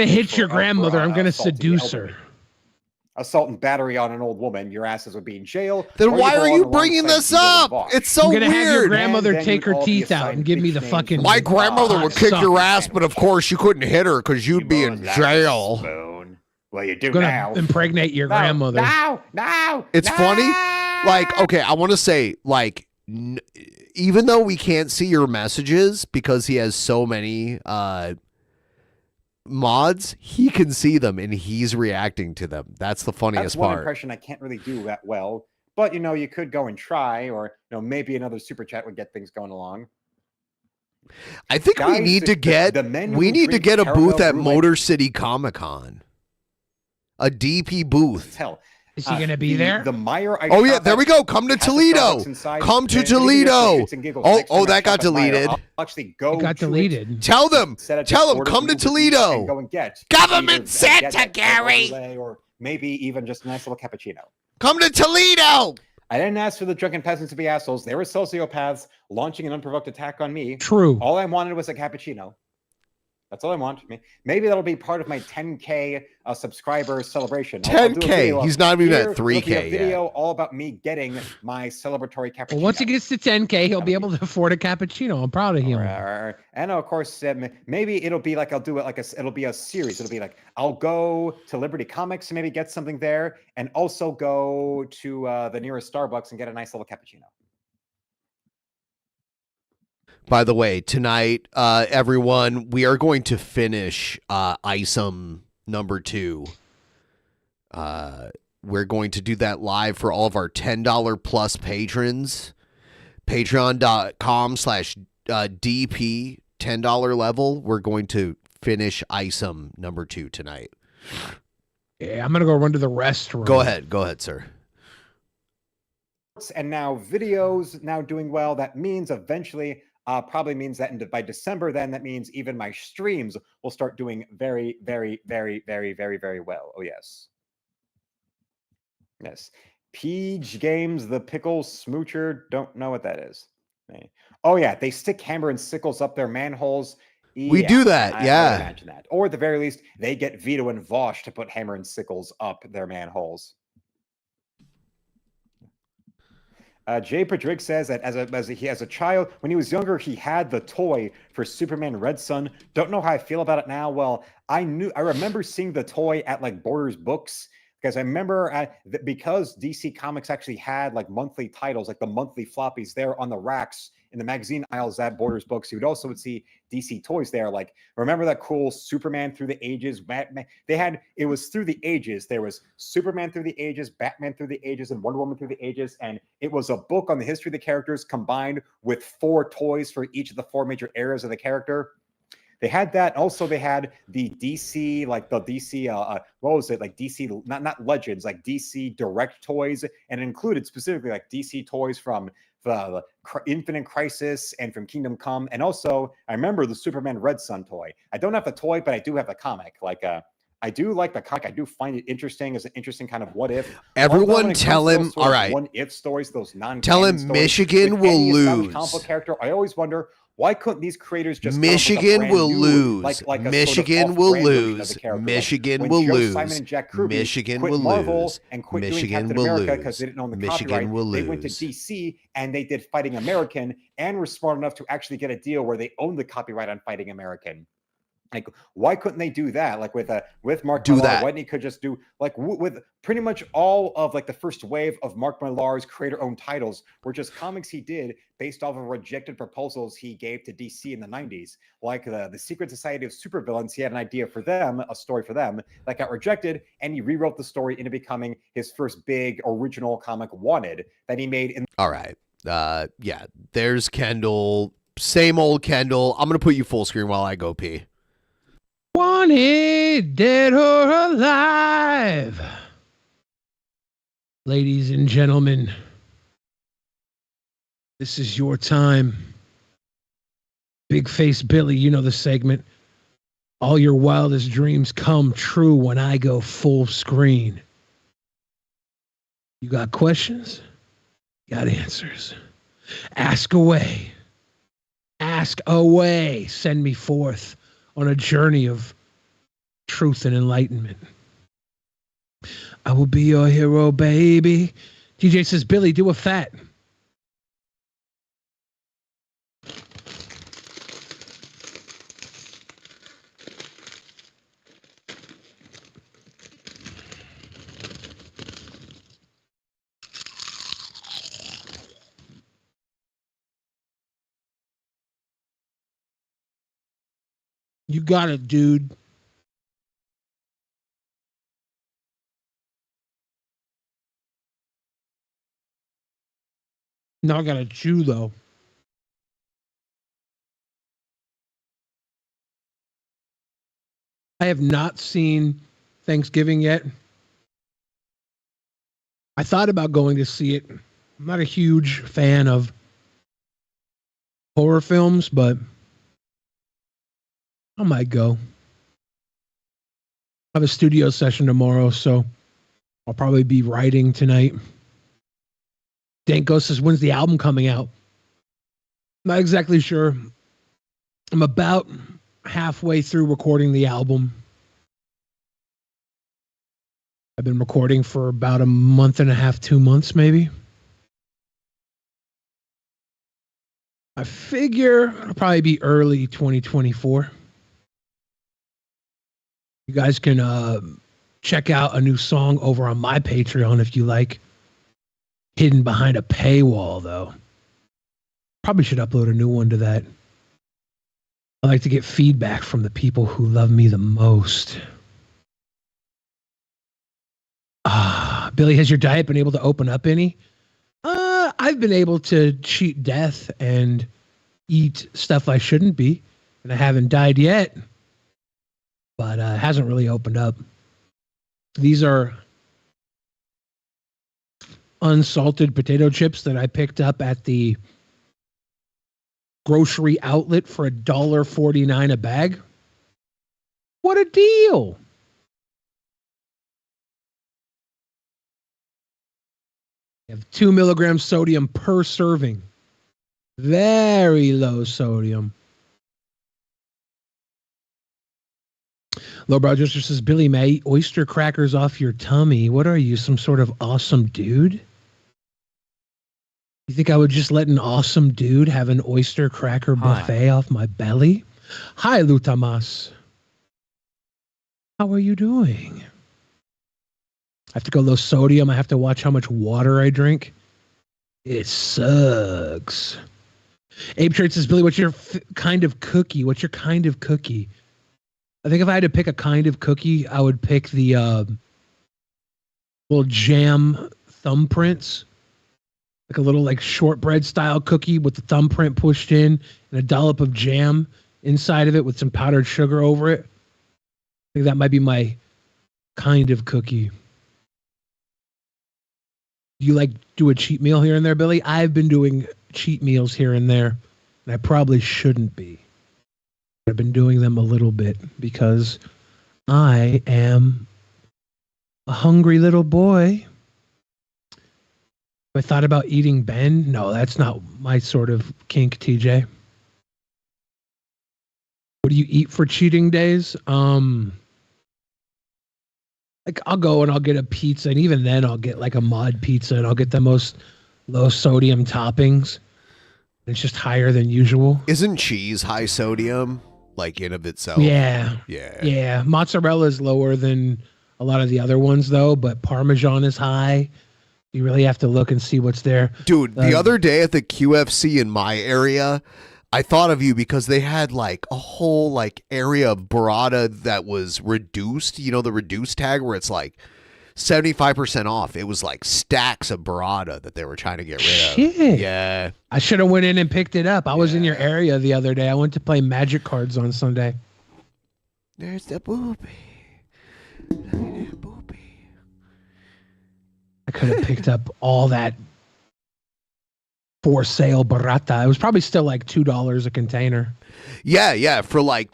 gonna hit your for grandmother. I'm gonna assaulting the seduce elderly. her. assault and battery on an old woman, your asses would be in jail. Then or why are belong you alongside bringing this Beagle and up? Vosh. It's so I'm gonna have your weird. grandmother And then take her you'd all be teeth out assigned and give me bitch the names fucking. and My grandmother would kick suck. your ass, but of course you couldn't hit her because you'd be in jail. Spoon. Well, you do Gonna now. impregnate your grandmother. No. It's funny. Like, okay, I want to say, like, even though we can't see your messages because he has so many mods, he can see them and he's reacting to them. That's the funniest That's one part. impression I can't really do that well. But, you could go and try, or, maybe another super chat would get things going along. I think we Guys, need to get the men we who need to drink get a caramel booth at brulee- Motor City Comic Con. A DP booth. Hell. Is he gonna be there? The Meyer. Oh yeah, there we go. Come to Toledo. Come to Toledo. Oh, that got deleted. I'll actually go. It got to deleted. Tell them. Tell them. Come to Toledo. And go and get Government either Santa, Gary. Or maybe even just a nice little cappuccino. Come to Toledo. I didn't ask for the drunken peasants to be assholes. They were sociopaths launching an unprovoked attack on me. True. All I wanted was a cappuccino. That's all I want. Maybe that'll be part of my 10K subscriber celebration. I'll do a 10K. video He's not even here. at It'll be 3K a video all about me getting my celebratory cappuccino. Well, once he gets to 10K, he'll be able to afford a cappuccino. I'm proud of him. And of course, maybe it'll be like I'll do it like it'll be a series. It'll be like I'll go to Liberty Comics and maybe get something there, and also go to the nearest Starbucks and get a nice little cappuccino. By the way, tonight, everyone, we are going to finish Isom #2. We're going to do that live for all of our $10 plus patrons. Patreon.com/DP $10 level. We're going to finish Isom #2 tonight. Yeah, I'm gonna go run to the restroom. Go ahead, sir. And now videos now doing well. That means eventually. Probably means that by December, then that means even my streams will start doing very, very, very, very, very, very well. Oh, yes. Yes. Peach Games, the pickle smoocher. Don't know what that is. Oh, yeah. They stick hammer and sickles up their manholes. We do that, I imagine that. Or at the very least, they get Vito and Vosh to put hammer and sickles up their manholes. Jay Padrick says that as a child, when he was younger, he had the toy for Superman Red Sun. Don't know how I feel about it now. Well, I remember seeing the toy at like Borders Books, because I remember because DC Comics actually had like monthly titles, like the monthly floppies there on the racks in the magazine aisles at Borders Books. You would see DC toys there. Like, remember that cool Superman Through the Ages? Batman. It was Through the Ages. There was Superman Through the Ages, Batman Through the Ages, and Wonder Woman Through the Ages. And it was a book on the history of the characters combined with 4 toys for each of the 4 major eras of the character. They had that. Also, they had the DC, like the DC, what was it? Like DC, not Legends, like DC Direct toys. And it included specifically like DC toys from the Infinite Crisis and from Kingdom Come. And also, I remember the Superman Red Sun toy. I don't have the toy, but I do have the comic. Like, I do like the comic. I do find it interesting as an interesting kind of what if. Everyone tell him, all right. What if stories, those non. Tell him Michigan will lose. Comic book character. I always wonder, why couldn't these creators just Michigan will lose. Michigan will lose. Michigan will lose. Michigan will lose. And quit doing Captain America because they didn't own the copyright. They went to DC and they did Fighting American and were smart enough to actually get a deal where they owned the copyright on Fighting American. Like, why couldn't they do that? Like with Mark Millar, why didn't he could just do like with pretty much all of like the first wave of Mark Millar's creator-owned titles were just comics he did based off of rejected proposals he gave to DC in the 90s. Like the Secret Society of Supervillains, he had an idea for them, a story for them that got rejected, and he rewrote the story into becoming his first big original comic, Wanted, that he made in. All right. Yeah, there's Kendall. Same old Kendall. I'm gonna put you full screen while I go pee. Wanted, dead or alive. Ladies and gentlemen, this is your time. Big Face Billy, you know the segment. All your wildest dreams come true when I go full screen. You got questions? Got answers. Ask away. Ask away. Send me forth on a journey of truth and enlightenment. I will be your hero, baby. DJ says, Billy, do a fat. You got it, dude. Now I got to chew, though. I have not seen Thanksgiving yet. I thought about going to see it. I'm not a huge fan of horror films, but I might go. I have a studio session tomorrow, so I'll probably be writing tonight. Danko says, when's the album coming out? Not exactly sure. I'm about halfway through recording the album. I've been recording for about a month and a half, 2 months maybe. I figure it'll probably be early 2024. You guys can check out a new song over on my Patreon if you like. Hidden behind a paywall, though. Probably should upload a new one to that. I like to get feedback from the people who love me the most. Billy, has your diet been able to open up any? I've been able to cheat death and eat stuff I shouldn't be, and I haven't died yet, but it hasn't really opened up. These are unsalted potato chips that I picked up at the grocery outlet for $1.49 a bag. What a deal! You have 2 milligrams sodium per serving. Very low sodium. Lowbrow Justice says, Billy, may I eat oyster crackers off your tummy? What are you, some sort of awesome dude? You think I would just let an awesome dude have an oyster cracker buffet off my belly? Hi, Lutamas. How are you doing? I have to go low sodium. I have to watch how much water I drink. It sucks. Abe Trade says, Billy, what's your kind of cookie? What's your kind of cookie? I think if I had to pick a kind of cookie, I would pick the little jam thumbprints. Like a little like shortbread style cookie with the thumbprint pushed in and a dollop of jam inside of it with some powdered sugar over it. I think that might be my kind of cookie. Do you like do a cheat meal here and there, Billy? I've been doing cheat meals here and there, and I probably shouldn't be. I've been doing them a little bit because I am a hungry little boy. Have I thought about eating Ben? No, that's not my sort of kink, TJ. What do you eat for cheating days? Like I'll go and I'll get a pizza, and even then I'll get like a mod pizza, and I'll get the most low sodium toppings. It's just higher than usual. Isn't cheese high sodium, like in of itself? Yeah. Mozzarella is lower than a lot of the other ones, though, but Parmesan is high. You really have to look and see what's there. Dude, the other day at the QFC in my area, I thought of you because they had like a whole like area of burrata that was reduced. You know, the reduced tag where it's like 75% off. It was like stacks of burrata that they were trying to get rid of. Shit. Yeah. I should have went in and picked it up. I was in your area the other day. I went to play Magic Cards on Sunday. There's the boopy. I could have picked up all that for sale burrata. It was probably still like $2 a container. Yeah, for like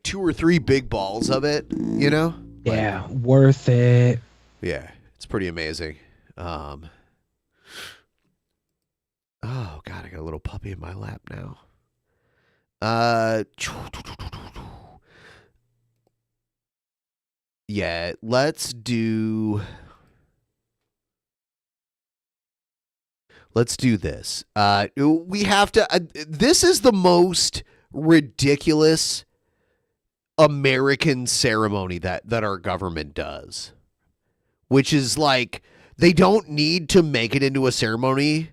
2 or 3 big balls of it, you know? Yeah, worth it. Yeah, it's pretty amazing. Oh God, I got a little puppy in my lap now. Yeah, let's do this. We have to. This is the most ridiculous American ceremony that our government does, which is like they don't need to make it into a ceremony,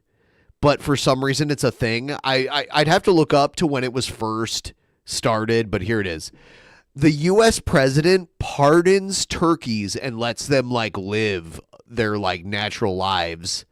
but for some reason it's a thing. I'd have to look up to when it was first started, but here it is. The U.S. president pardons turkeys and lets them like live their like natural lives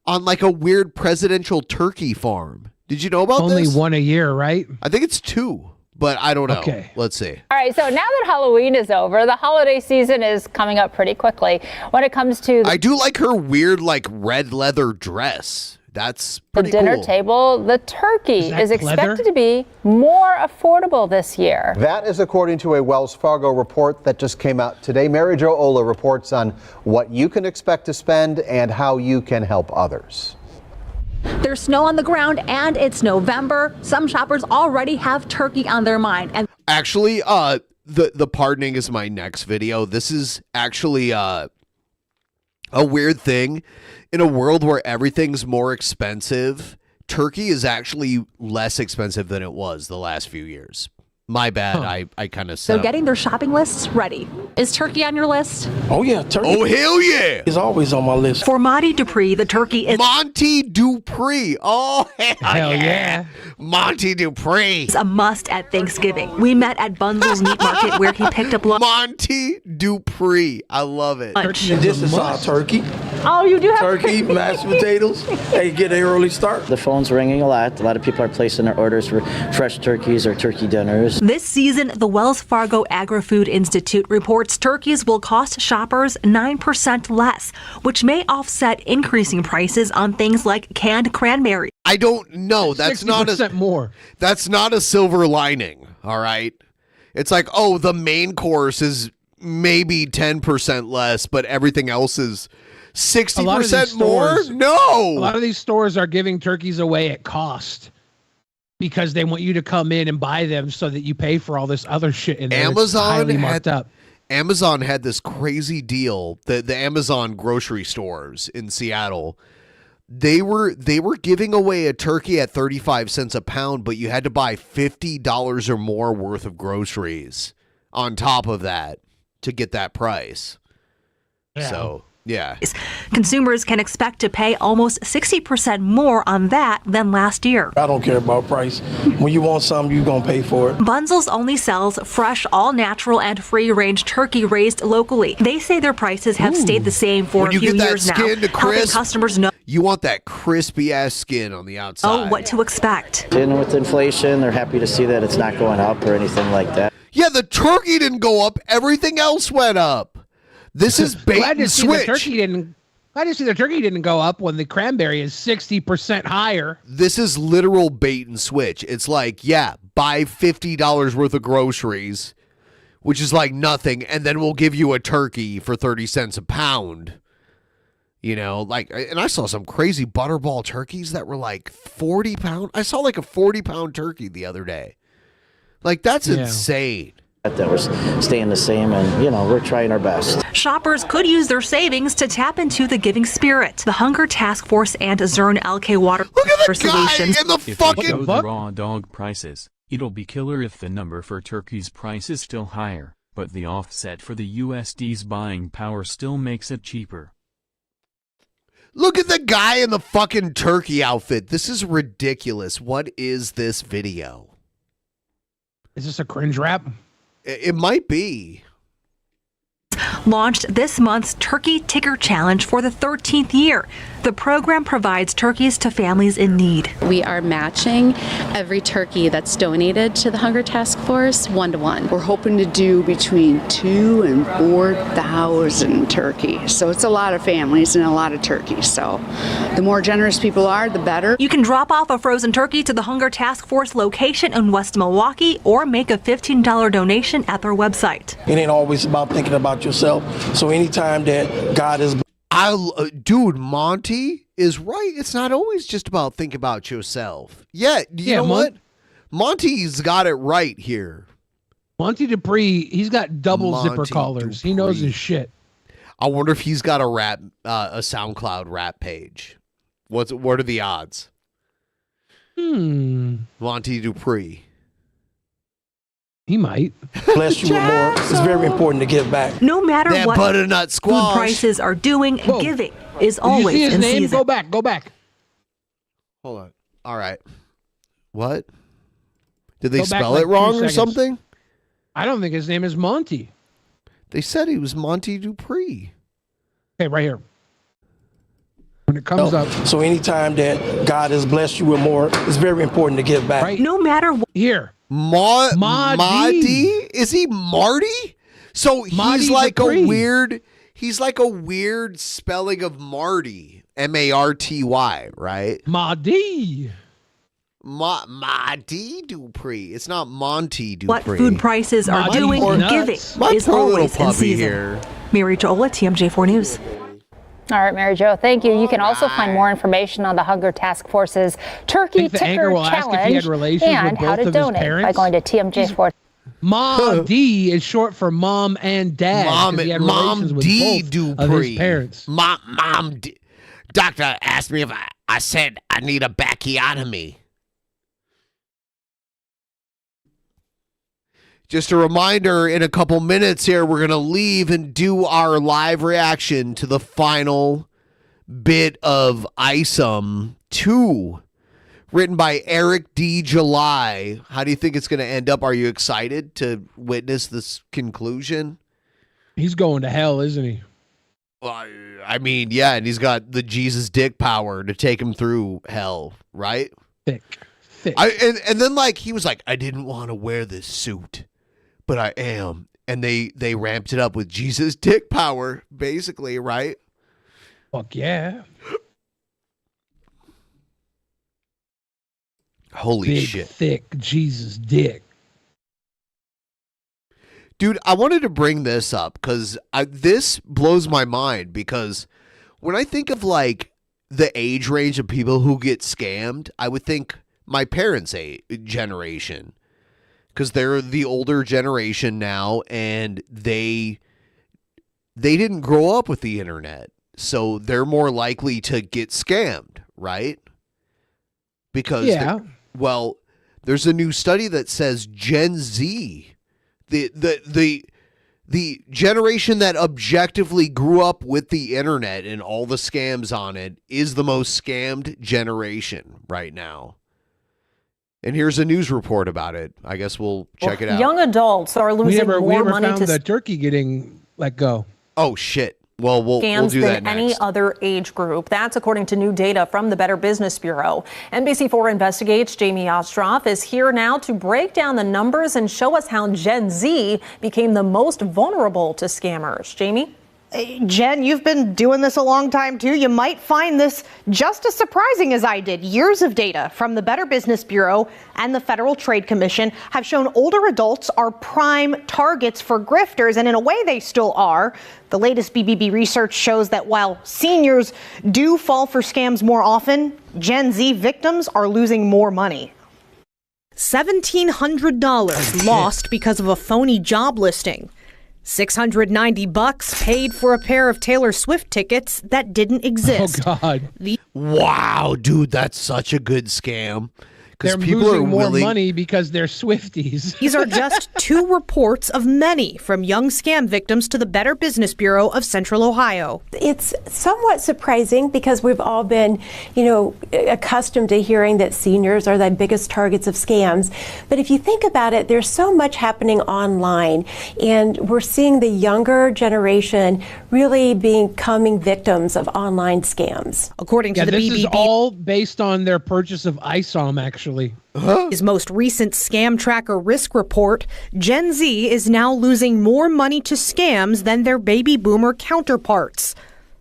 on like a weird presidential turkey farm. Did you know about this? Only one a year, right? I think it's 2, but I don't know. Okay. Let's see. All right, so now that Halloween is over, the holiday season is coming up pretty quickly. When it comes to I do like her weird like red leather dress. That's the pretty dinner cool. table, the turkey is expected to be more affordable this year. That is according to a Wells Fargo report that just came out today. Mary Jo Ola reports on what you can expect to spend and how you can help others. There's snow on the ground and it's November. Some shoppers already have turkey on their mind. And Actually, the pardoning is my next video. This is actually a weird thing. In a world where everything's more expensive, turkey is actually less expensive than it was the last few years. My bad. I kind of so getting their shopping lists ready. Is turkey on your list? Oh, yeah. Turkey. Oh, hell yeah. It's always on my list. For Monty Dupree, the turkey is Monty Dupree. Oh, hell yeah. Monty Dupree. It's a must at Thanksgiving. We met at Bunzel's Meat Market where he picked up lunch. Monty Dupree. I love it. This is our turkey. Oh, you do have turkey, mashed potatoes. Hey, get an early start. The phone's ringing a lot. A lot of people are placing their orders for fresh turkeys or turkey dinners. This season, the Wells Fargo Agri-Food Institute reports turkeys will cost shoppers 9% less, which may offset increasing prices on things like canned cranberry. I don't know. That's not more. That's not a silver lining. All right. It's like, oh, the main course is maybe 10% less, but everything else is 60% more? No. A lot of these stores are giving turkeys away at cost because they want you to come in and buy them so that you pay for all this other shit in there. Amazon marked up. Amazon had this crazy deal. The Amazon grocery stores in Seattle, they were giving away a turkey at 35 cents a pound, but you had to buy $50 or more worth of groceries on top of that to get that price. Yeah. So, yeah. Consumers can expect to pay almost 60% more on that than last year. I don't care about price. When you want something, you're going to pay for it. Bunzel's only sells fresh, all-natural, and free-range turkey raised locally. They say their prices have stayed the same for a few years now, helping customers know you want that crispy-ass skin on the outside. what to expect. And with inflation, they're happy to see that it's not going up or anything like that. Yeah, the turkey didn't go up. Everything else went up. This is bait and switch. Glad to see the turkey didn't go up when the cranberry is 60% higher. This is literal bait and switch. It's like, yeah, buy $50 worth of groceries, which is like nothing, and then we'll give you a turkey for 30 cents a pound. You know, like, and I saw some crazy butterball turkeys that were like 40 pounds. I saw like a 40-pound turkey the other day. Like, that's insane. That we're staying the same, and we're trying our best. Shoppers could use their savings to tap into the giving spirit. The Hunger Task Force and Zern LK Water Solutions. In the If they show the raw dog prices, it'll be killer if the number for turkey's price is still higher, but the offset for the USD's buying power still makes it cheaper. Look at the guy in the fucking turkey outfit. This is ridiculous. What is this video? Is this a cringe rap? It might be. Launched this month's Turkey Ticker Challenge for the 13th year. The program provides turkeys to families in need. We are matching every turkey that's donated to the Hunger Task Force 1-to-1. We're hoping to do between 2,000 and 4,000 turkeys. So it's a lot of families and a lot of turkeys. So the more generous people are, the better. You can drop off a frozen turkey to the Hunger Task Force location in West Milwaukee or make a $15 donation at their website. It ain't always about thinking about yourself. So anytime that God is... Dude, Monty is right. It's not always just about think about yourself. Yeah, you know what? Monty's got it right here. Monty Dupree, he's got double zipper Monty collars. He knows Dupree. his shit. I wonder if he's got a SoundCloud rap page. What are the odds? Monty Dupree. He might. Bless you with more. It's very important to give back. No matter That what butternut squash. food prices are doing, Whoa. giving is Did always you see his in name? season. Go back. Hold on. All right. What? Did they Go back spell like it wrong 2 or seconds. something? I don't think his name is Monty. They said he was Monty Dupree. Okay, right here. When it comes up. So anytime that God has blessed you with more, it's very important to give back. Right. No matter what. Here. Marty? Is he Marty? So he's Marty like Dupree. he's like a weird spelling of Marty. Marty, right? Marty. Marty Dupree. It's not Monty Dupree. What food prices are Monty doing, nuts. giving My is poor little always in puppy season. here. Mary Jola, TMJ4 News. All right, Mary Jo, thank you. You can also find more information on the Hunger Task Force's Turkey Think the anchor Ticker will ask if he had Challenge relations and with how both to of his donate by parents? going to TMJ4. Ma D is short for mom and dad. 'cause he had relations with D both of his parents. Mom D. Doctor asked me if I said I need a backiotomy. Just a reminder, in a couple minutes here, we're going to leave and do our live reaction to the final bit of Isom 2, written by Eric D. July. How do you think it's going to end up? Are you excited to witness this conclusion? He's going to hell, isn't he? Well, I mean, yeah, and he's got the Jesus dick power to take him through hell, right? Thick. And then, like, he was like, I didn't want to wear this suit, but I am. And they ramped it up with Jesus dick power, basically, right? Fuck yeah. Holy Big, shit. thick Jesus dick. Dude, I wanted to bring this up because this blows my mind, because when I think of, like, the age range of people who get scammed, I would think my parents' generation, because they're the older generation now, and they didn't grow up with the internet, so they're more likely to get scammed, right? Because there's a new study that says Gen Z, the generation that objectively grew up with the internet and all the scams on it, is the most scammed generation right now. And here's a news report about it. I guess we'll check it out. Young adults are losing we more never money found to the turkey getting let go. Oh, shit. Well, we'll scams do that than any next. other age group. That's according to new data from the Better Business Bureau. NBC4 Investigates Jamie Ostroff is here now to break down the numbers and show us how Gen Z became the most vulnerable to scammers. Jamie? Jen, you've been doing this a long time too. You might find this just as surprising as I did. Years of data from the Better Business Bureau and the Federal Trade Commission have shown older adults are prime targets for grifters, and in a way they still are. The latest BBB research shows that while seniors do fall for scams more often, Gen Z victims are losing more money. $1,700 lost because of a phony job listing. $690 paid for a pair of Taylor Swift tickets that didn't exist. Oh, God. Wow, dude, that's such a good scam. They're people losing are more willing- money because they're Swifties. These are just two reports of many from young scam victims to the Better Business Bureau of Central Ohio. It's somewhat surprising because we've all been, accustomed to hearing that seniors are the biggest targets of scams. But if you think about it, there's so much happening online, and we're seeing the younger generation really becoming victims of online scams. According to the this BBB, is all based on their purchase of ISOM, actually. His most recent scam tracker risk report, Gen Z is now losing more money to scams than their baby boomer counterparts.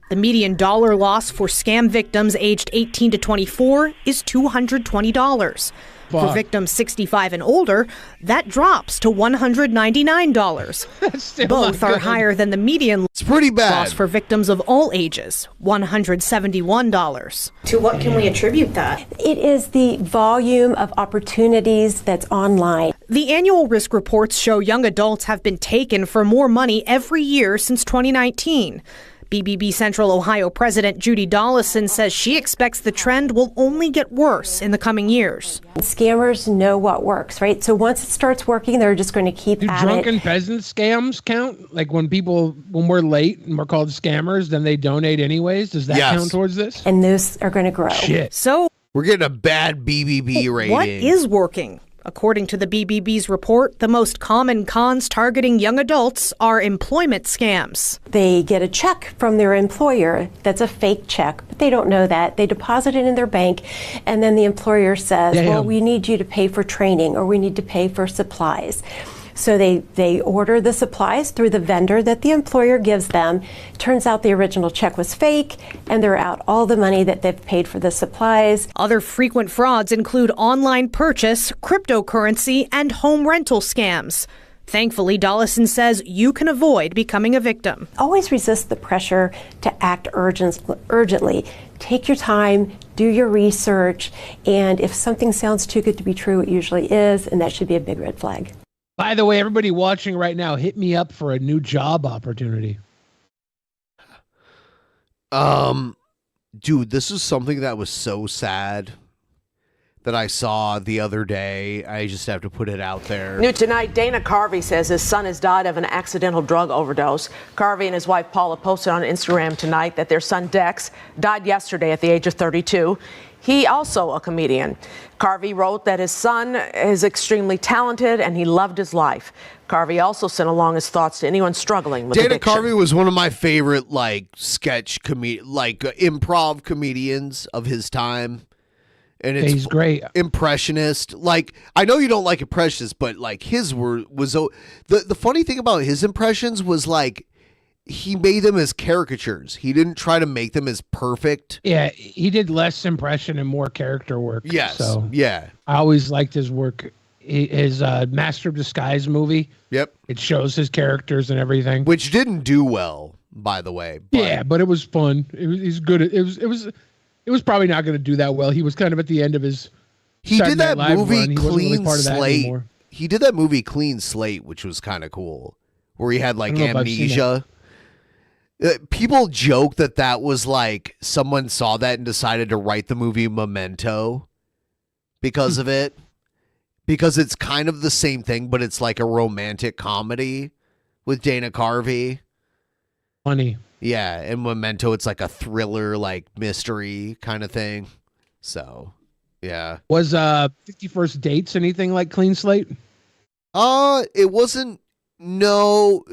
The median dollar loss for scam victims aged 18 to 24 is $220. For Fuck. victims 65 and older, that drops to $199. Still Both not are good. higher than the median It's pretty bad. loss for victims of all ages, $171. To what can we attribute that? It is the volume of opportunities that's online. The annual risk reports show young adults have been taken for more money every year since 2019. BBB Central Ohio President Judy Dollison says she expects the trend will only get worse in the coming years. Scammers know what works, right? So once it starts working, they're just going to keep Do at drunken it. peasant scams count? Like when we're late and we're called scammers, then they donate anyways? Does that Yes. count towards this? And those are going to grow. Shit. So We're getting a bad BBB rating. what is working? According to the BBB's report, the most common cons targeting young adults are employment scams. They get a check from their employer that's a fake check, but they don't know that. They deposit it in their bank, and then the employer says, Damn. well, we need you to pay for training or we need to pay for supplies. So they order the supplies through the vendor that the employer gives them. Turns out the original check was fake, and they're out all the money that they've paid for the supplies. Other frequent frauds include online purchase, cryptocurrency, and home rental scams. Thankfully, Dollison says you can avoid becoming a victim. Always resist the pressure to act urgently. Take your time, do your research, and if something sounds too good to be true, it usually is, and that should be a big red flag. By the way, everybody watching right now, hit me up for a new job opportunity. Dude, this is something that was so sad that I saw the other day. I just have to put it out there. New tonight, Dana Carvey says his son has died of an accidental drug overdose. Carvey and his wife Paula posted on Instagram tonight that their son Dex died yesterday at the age of 32. He also a comedian. Carvey wrote that his son is extremely talented and he loved his life. Carvey also sent along his thoughts to anyone struggling with Dana addiction. Carvey was one of my favorite improv comedians of his time. And it's He's great. Impressionist. Like, I know you don't like impressionists, but like his was the funny thing about his impressions was like he made them as caricatures. He didn't try to make them as perfect. Yeah, he did less impression and more character work. Yes. So yeah. I always liked his work. His Master of Disguise movie. Yep. It shows his characters and everything. Which didn't do well, by the way. But Yeah, but it was fun. He's good. It was probably not going to do that well. He was kind of at the end of his. he Saturday did that Night Live movie run. He wasn't really Clean part of that Slate. anymore. He did that movie Clean Slate, which was kind of cool, where he had like I don't know if I've seen amnesia. People joke that was like someone saw that and decided to write the movie Memento because of it. Because it's kind of the same thing, but it's like a romantic comedy with Dana Carvey. Funny. Yeah, and Memento, it's like a thriller, like mystery kind of thing. So, yeah. Was 50 First Dates anything like Clean Slate? It wasn't. No.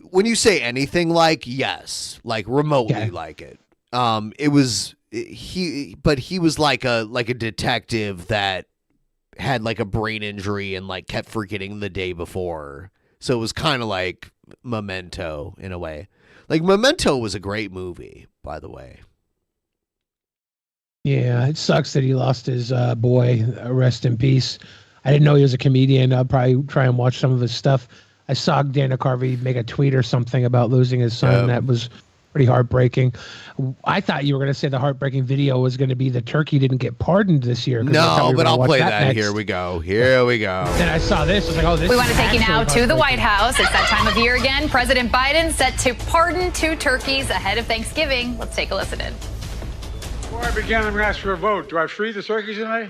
When you say anything like, yes, like remotely like it. It was he was like a detective that had like a brain injury and like kept forgetting the day before. So it was kind of like Memento in a way. Like Memento was a great movie, by the way. Yeah, it sucks that he lost his boy. Rest in peace. I didn't know he was a comedian. I'll probably try and watch some of his stuff. I saw Dana Carvey make a tweet or something about losing his son. That was pretty heartbreaking. I thought you were going to say the heartbreaking video was going to be the turkey didn't get pardoned this year. No, but I'll play that. Next. Here we go. Here we go. Then I saw this. I was like, oh, this We is want to take you now actually to the heartbreaking. White House. It's that time of year again. President Biden set to pardon 2 turkeys ahead of Thanksgiving. Let's take a listen in. Before I begin, I'm going to ask for a vote. Do I free the turkeys tonight?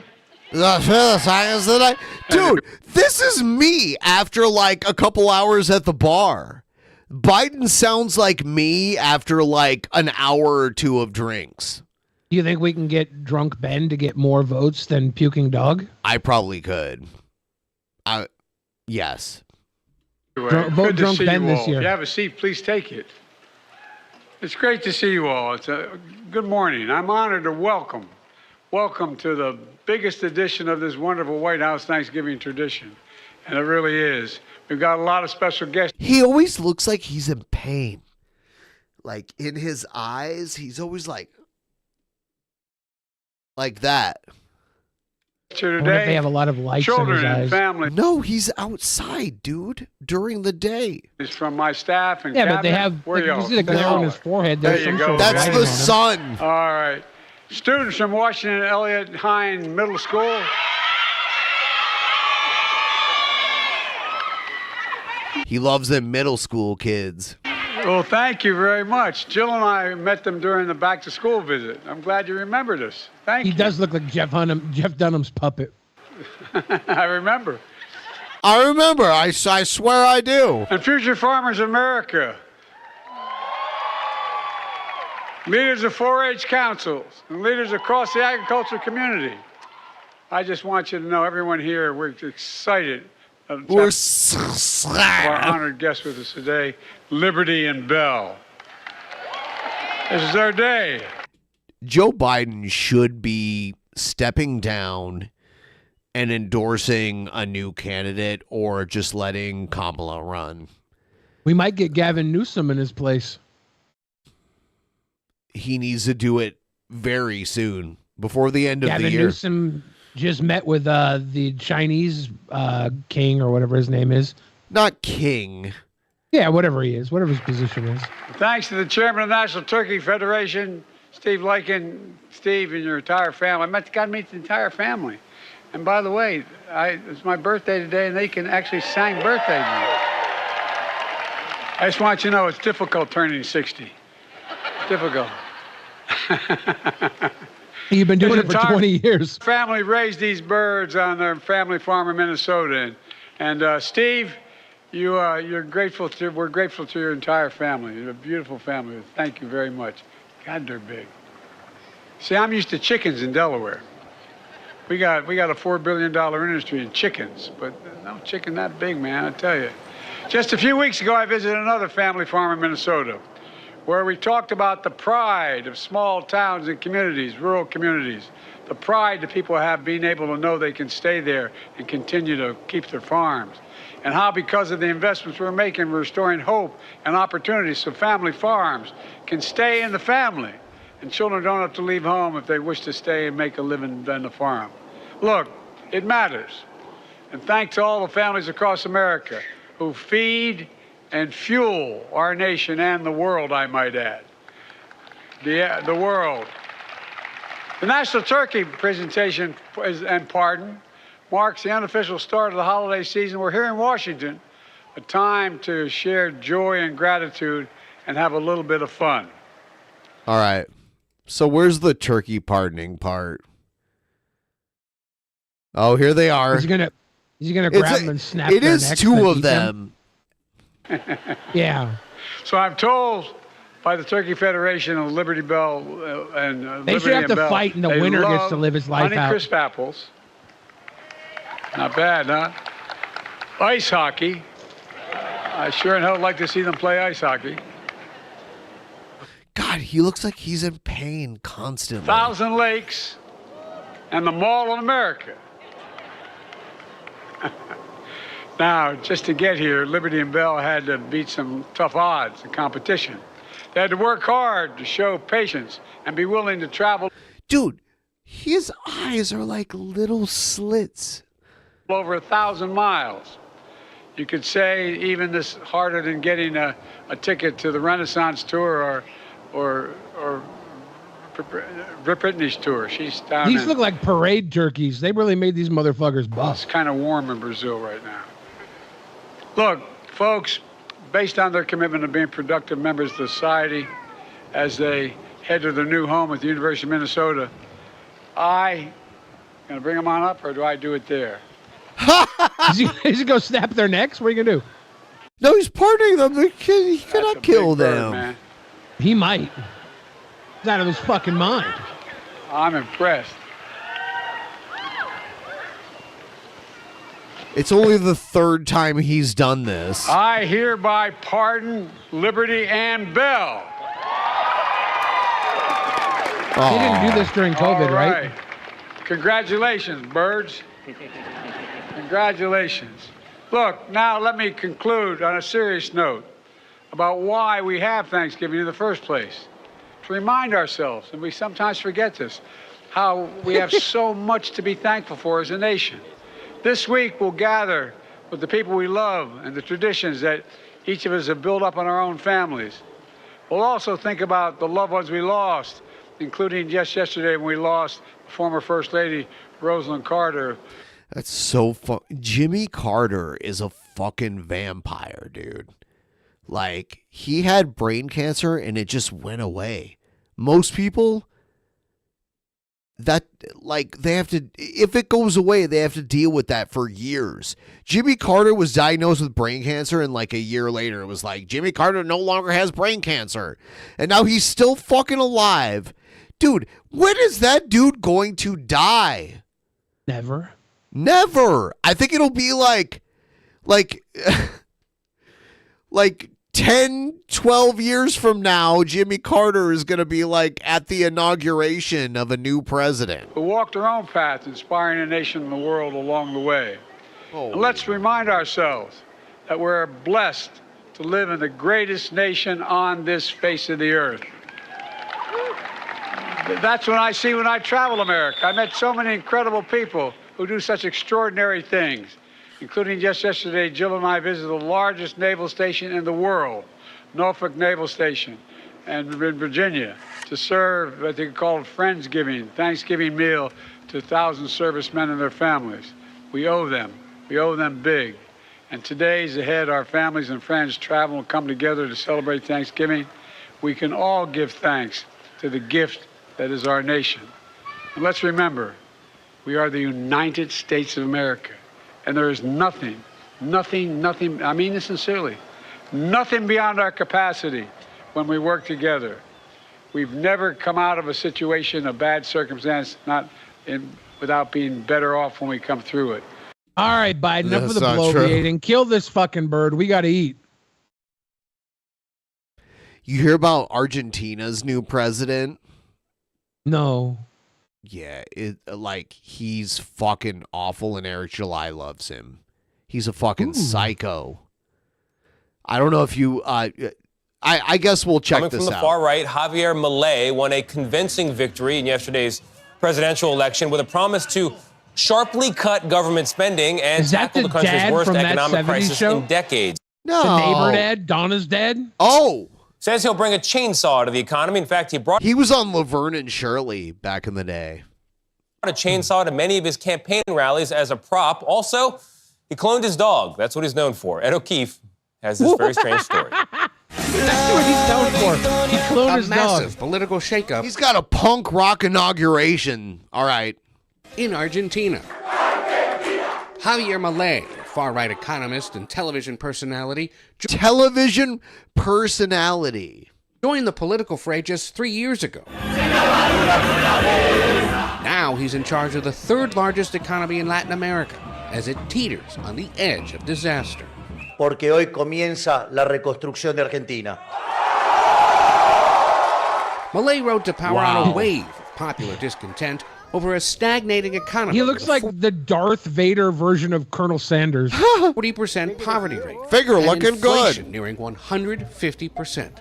Dude, this is me after like a couple hours at the bar. Biden sounds like me after like an hour or two of drinks. Do you think we can get Drunk Ben to get more votes than Puking Dog? I probably could. Yes. Anyway, Vote good to Drunk see Ben you this all. year. If you have a seat, please take it. It's great to see you all. It's a good morning. I'm honored to welcome to the biggest edition of this wonderful White House Thanksgiving tradition. And it really is. We've got a lot of special guests. He always looks like he's in pain. Like in his eyes, he's always like that. Today, I wonder if they have a lot of lights in his children and eyes. family. No, he's outside, dude, during the day. It's from my staff and Yeah, but they cabinet. have, Where like, y'all? you see the glare on his forehead. There There's you some go. sort of That's lighting the on him. sun. All right. Students from Washington Elliott Hine Middle School. He loves them middle school kids. Well, thank you very much. Jill and I met them during the back-to-school visit. I'm glad you remembered us. Thank He you. does look like Jeff Dunham's puppet. I remember. I remember. I swear I do. And Future Farmers America. Leaders of 4-H councils and leaders across the agriculture community. I just want you to know, everyone here, we're excited. We're our honored guest with us today, Liberty and Bell. This is their day. Joe Biden should be stepping down and endorsing a new candidate or just letting Kamala run. We might get Gavin Newsom in his place. He needs to do it very soon, before the end of Gavin the year. Newsom just met with the Chinese king or whatever his name is. Not king. Yeah, whatever he is, whatever his position is. Thanks to the chairman of the National Turkey Federation, Steve Lykin, Steve and your entire family. Got to meet the entire family. And by the way, it's my birthday today, and they can actually sing birthday music. I just want you to know it's difficult turning 60. It's difficult. You've been doing it for 20 years. Family raised these birds on their family farm in Minnesota, and Steve, we're grateful to your entire family. You're a beautiful family. Thank you very much. God, they're big. See, I'm used to chickens in Delaware. We got a $4 billion industry in chickens, but no chicken that big, man, I tell you. Just a few weeks ago, I visited another family farm in Minnesota, where we talked about the pride of small towns and communities, rural communities, the pride that people have being able to know they can stay there and continue to keep their farms, and how because of the investments we're making, we're restoring hope and opportunities so family farms can stay in the family, and children don't have to leave home if they wish to stay and make a living on the farm. Look, it matters. And thanks to all the families across America who feed and fuel our nation and the world, I might add. The world. The National Turkey Presentation and Pardon marks the unofficial start of the holiday season. We're here in Washington, a time to share joy and gratitude and have a little bit of fun. All right. So where's the turkey pardoning part? Oh, here they are. Is he gonna grab them and snap their necks? It is two of them. Yeah. So I'm told by the Turkey Federation and Liberty Bell and They should have to fight, and the winner gets to live his life out. Honeycrisp apples. Not bad, huh? Ice hockey. I sure in hell would like to see them play ice hockey. God, he looks like he's in pain constantly. 1,000 Lakes and the Mall in America. Now, just to get here, Liberty and Bell had to beat some tough odds in competition. They had to work hard to show patience and be willing to travel. Dude, his eyes are like little slits. Over 1,000 miles. You could say even this harder than getting a ticket to the Renaissance tour or Britney's tour. She's down. These look like parade turkeys. They really made these motherfuckers buff. It's kind of warm in Brazil right now. Look, folks, based on their commitment to being productive members of society as they head to their new home at the University of Minnesota, going to bring them on up, or do I do it there? Is he going to snap their necks? What are you going to do? No, he's pardoning them. He cannot kill them. Man. He might. He's out of his fucking mind. I'm impressed. It's only the third time he's done this. I hereby pardon Liberty and Bell. He didn't do this during COVID, All right? Congratulations, birds. Congratulations. Look, now let me conclude on a serious note about why we have Thanksgiving in the first place. To remind ourselves, and we sometimes forget this, how we have so much to be thankful for as a nation. This week we'll gather with the people we love and the traditions that each of us have built up in our own families. We'll also think about the loved ones we lost, including just yesterday when we lost former First Lady Rosalynn Carter. That's so fun. Jimmy Carter is a fucking vampire, dude. Like, he had brain cancer and it just went away. Most people, that, like, they have to, if it goes away, they have to deal with that for years. Jimmy Carter was diagnosed with brain cancer, and like a year later, it was like, Jimmy Carter no longer has brain cancer. And now he's still fucking alive. Dude, when is that dude going to die? Never. Never. I think it'll be like 10, 12 years from now, Jimmy Carter is going to be like at the inauguration of a new president. Who walked their own path, inspiring a nation and the world along the way. And let's remind ourselves that we're blessed to live in the greatest nation on this face of the earth. That's what I see when I travel America. I met so many incredible people who do such extraordinary things, including just yesterday, Jill and I visited the largest naval station in the world, Norfolk Naval Station, and in Virginia, to serve what they call Friendsgiving, Thanksgiving meal to 1,000 servicemen and their families. We owe them. We owe them big. And today's ahead, our families and friends travel and come together to celebrate Thanksgiving. We can all give thanks to the gift that is our nation. And let's remember, we are the United States of America. And there is nothing, I mean this sincerely, nothing beyond our capacity when we work together. We've never come out of a situation, a bad circumstance, without being better off when we come through it. All right, Biden, enough of the bloviating. Kill this fucking bird. We got to eat. You hear about Argentina's new president? No. Yeah, he's fucking awful, and Eric July loves him. He's a fucking psycho. I don't know if you. I guess we'll check this out. Coming from the far right, Javier Milei won a convincing victory in yesterday's presidential election with a promise to sharply cut government spending and tackle the country's worst economic crisis in decades. No, the neighbor dead. Donna's dead. Oh. Says he'll bring a chainsaw to the economy. In fact, he was on Laverne and Shirley back in the day. A chainsaw to many of his campaign rallies as a prop. Also, he cloned his dog. That's what he's known for. Ed O'Keefe has this very strange story. That's what he's known for. He cloned his massive dog. Political shakeup. He's got a punk rock inauguration. All right. In Argentina. Javier Milei, far-right economist and television personality. Joined the political fray just 3 years ago. Now he's in charge of the third largest economy in Latin America as it teeters on the edge of disaster. Porque hoy comienza la reconstrucción de Argentina. Milei rode to power on a wave of popular discontent over a stagnating economy. He looks like the Darth Vader version of Colonel Sanders. 40% poverty rate. Figure looking good. Nearing 150%.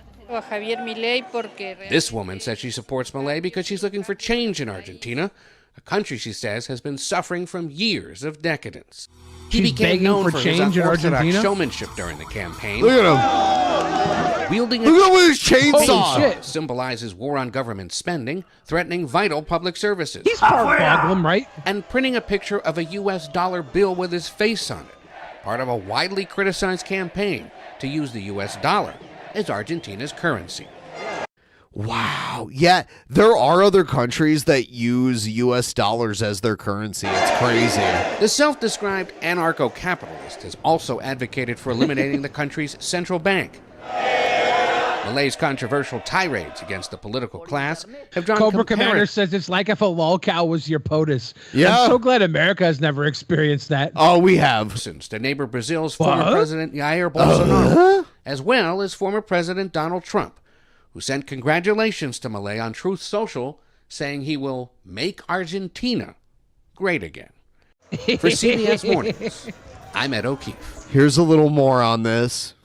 This woman says she supports Milei because she's looking for change in Argentina, a country she says has been suffering from years of decadence. He became known for his unorthodox showmanship during the campaign. Look at him. Wielding Look at his chainsaw. Symbolizes war on government spending, threatening vital public services. He's part Boglum, right? And printing a picture of a U.S. dollar bill with his face on it. Part of a widely criticized campaign to use the U.S. dollar as Argentina's currency. Wow. Yeah, there are other countries that use U.S. dollars as their currency. It's crazy. The self-described anarcho-capitalist has also advocated for eliminating the country's central bank. Milei's controversial tirades against the political class have drawn Cobra Commander says it's like if a lolcow was your POTUS. Yeah. I'm so glad America has never experienced that. Oh, we have. Since to neighbor Brazil's former President Jair Bolsonaro, as well as former President Donald Trump, who sent congratulations to Milei on Truth Social, saying he will make Argentina great again. For CBS Mornings, I'm Ed O'Keefe. Here's a little more on this.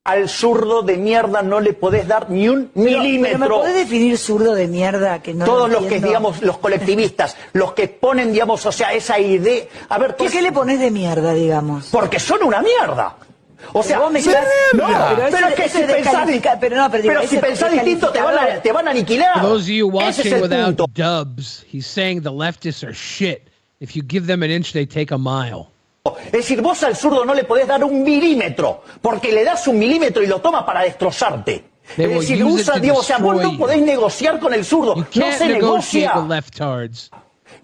Al zurdo de mierda no le podés dar ni un milímetro. Pero ¿me podés definir zurdo de mierda? Que no Todos lo los que, entiendo. digamos, los colectivistas, los que ponen, digamos, o sea, esa idea... A ver, ¿Por qué le pones de mierda, digamos? Porque son una mierda. O sea, vos me pero, estás- no, pero pero es que eso si es pensás, pero si pensás distinto te van a aniquilar. For those of you Ese es watching el without punto. dubs, he's saying the leftists are shit. If you give them an inch, they take a mile. Es decir, vos al zurdo no le podés dar un milímetro, porque le das un milímetro y lo toma para destrozarte. They Es will decir, use it usa, to digamos, o sea, vos destroy no podés negociar con el zurdo. No Can't se negotiate negocia. with leftards.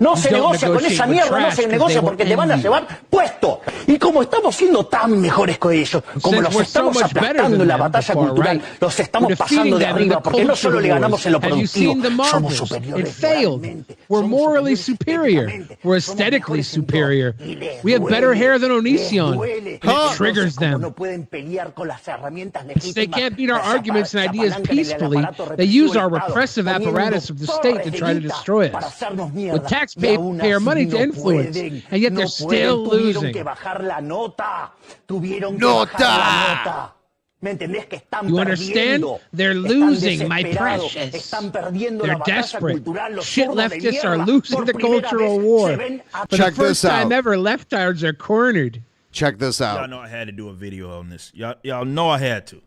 No You se don't negocia con negotiate esa with mierda, no trash se 'cause negocia they porque will te van a end you. llevar puesto. Y como estamos siendo tan mejores que ellos, como Since los we're so estamos much better aplastando than en la them, batalla the far cultural, right, los estamos we're pasando defeating de them in arriba, the porque no solo le culture ganamos en lo wars. Have you productivo, seen the somos Marvels? It superiores failed. moralmente, We're somos morally superiores superior. éticamente, We're somos aesthetically mejores en todo. superior. Y les We have better duele, hair than les Onision. duele. And it triggers Entonces, como them. no pueden pelear con las herramientas They legítimas, can't beat our se arguments and se ideas apalancan en el peacefully. aparato They use represivo our del Estado, repressive apparatus of the state to try to destroy para us. hacernos With mierda. Y taxpayer aún así money to no influence. pueden, And yet no they're still pueden. Tuvieron losing. que bajar la nota. Tuvieron que ¡Nota! bajar la nota. ¿Me entendés? Que están You understand? perdiendo. They're Están losing, my desesperados. precious. Están perdiendo They're la batalla desperate. cultural. Los Shit zurdos de leftists are mierda, losing por the primera cultural vez, war. se ven For the Check first this time out. ever, leftards are cornered. Check this Y'all out. know I had to do a video on this. Y'all know I had to.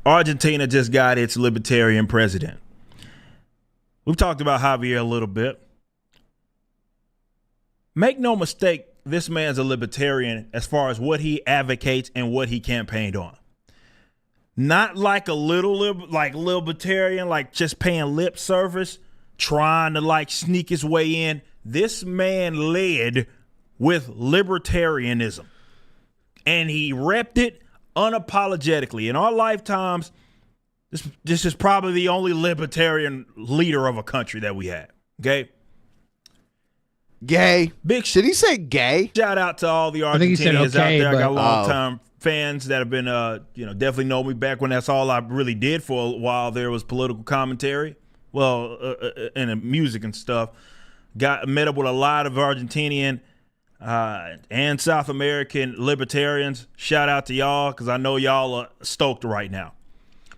Argentina just got its libertarian president. We've talked about Javier a little bit. Make no mistake, this man's a libertarian as far as what he advocates and what he campaigned on. Not like a little libertarian, like just paying lip service, trying to like sneak his way in. This man led with libertarianism, and he repped it unapologetically. In our lifetimes, this is probably the only libertarian leader of a country that we have. Okay. Gay. Big Did he say gay? Shout out to all the I think he said Argentinians okay, out there. I got but- long-time fans that have been, definitely know me back when that's all I really did for a while. There was political commentary, and the music and stuff. Met up with a lot of Argentinian and South American libertarians. Shout out to y'all, because I know y'all are stoked right now.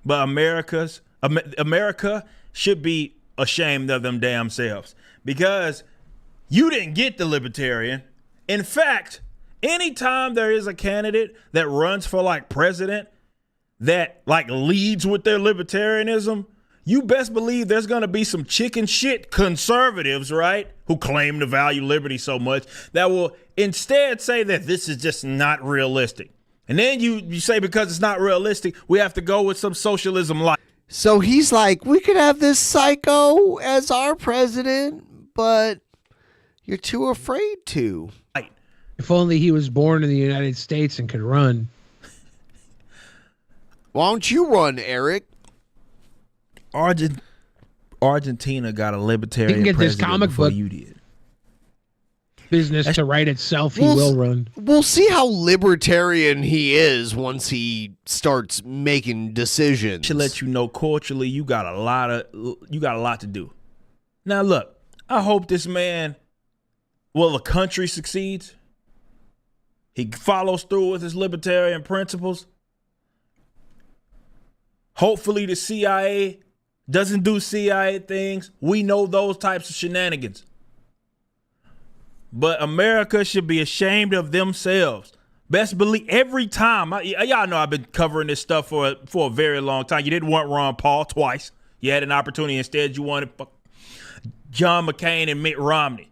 But America should be ashamed of them damn selves, because you didn't get the libertarian. In fact, anytime there is a candidate that runs for like president that like leads with their libertarianism, you best believe there's going to be some chicken shit conservatives, right, who claim to value liberty so much that will instead say that this is just not realistic. And then you say because it's not realistic, we have to go with some socialism like. So he's like, we could have this psycho as our president, but you're too afraid to. If only he was born in the United States and could run. Why don't you run, Eric? Argentina got a libertarian He can get this president comic before book you did. Business to write itself, he will run. We'll see how libertarian he is once he starts making decisions. To let you know, culturally, you got a lot to do. Now, look, I hope this man, the country succeeds. He follows through with his libertarian principles. Hopefully, the CIA doesn't do CIA things. We know those types of shenanigans. But America should be ashamed of themselves. Best believe every time. Y'all know I've been covering this stuff for a very long time. You didn't want Ron Paul twice. You had an opportunity. Instead, you wanted John McCain and Mitt Romney.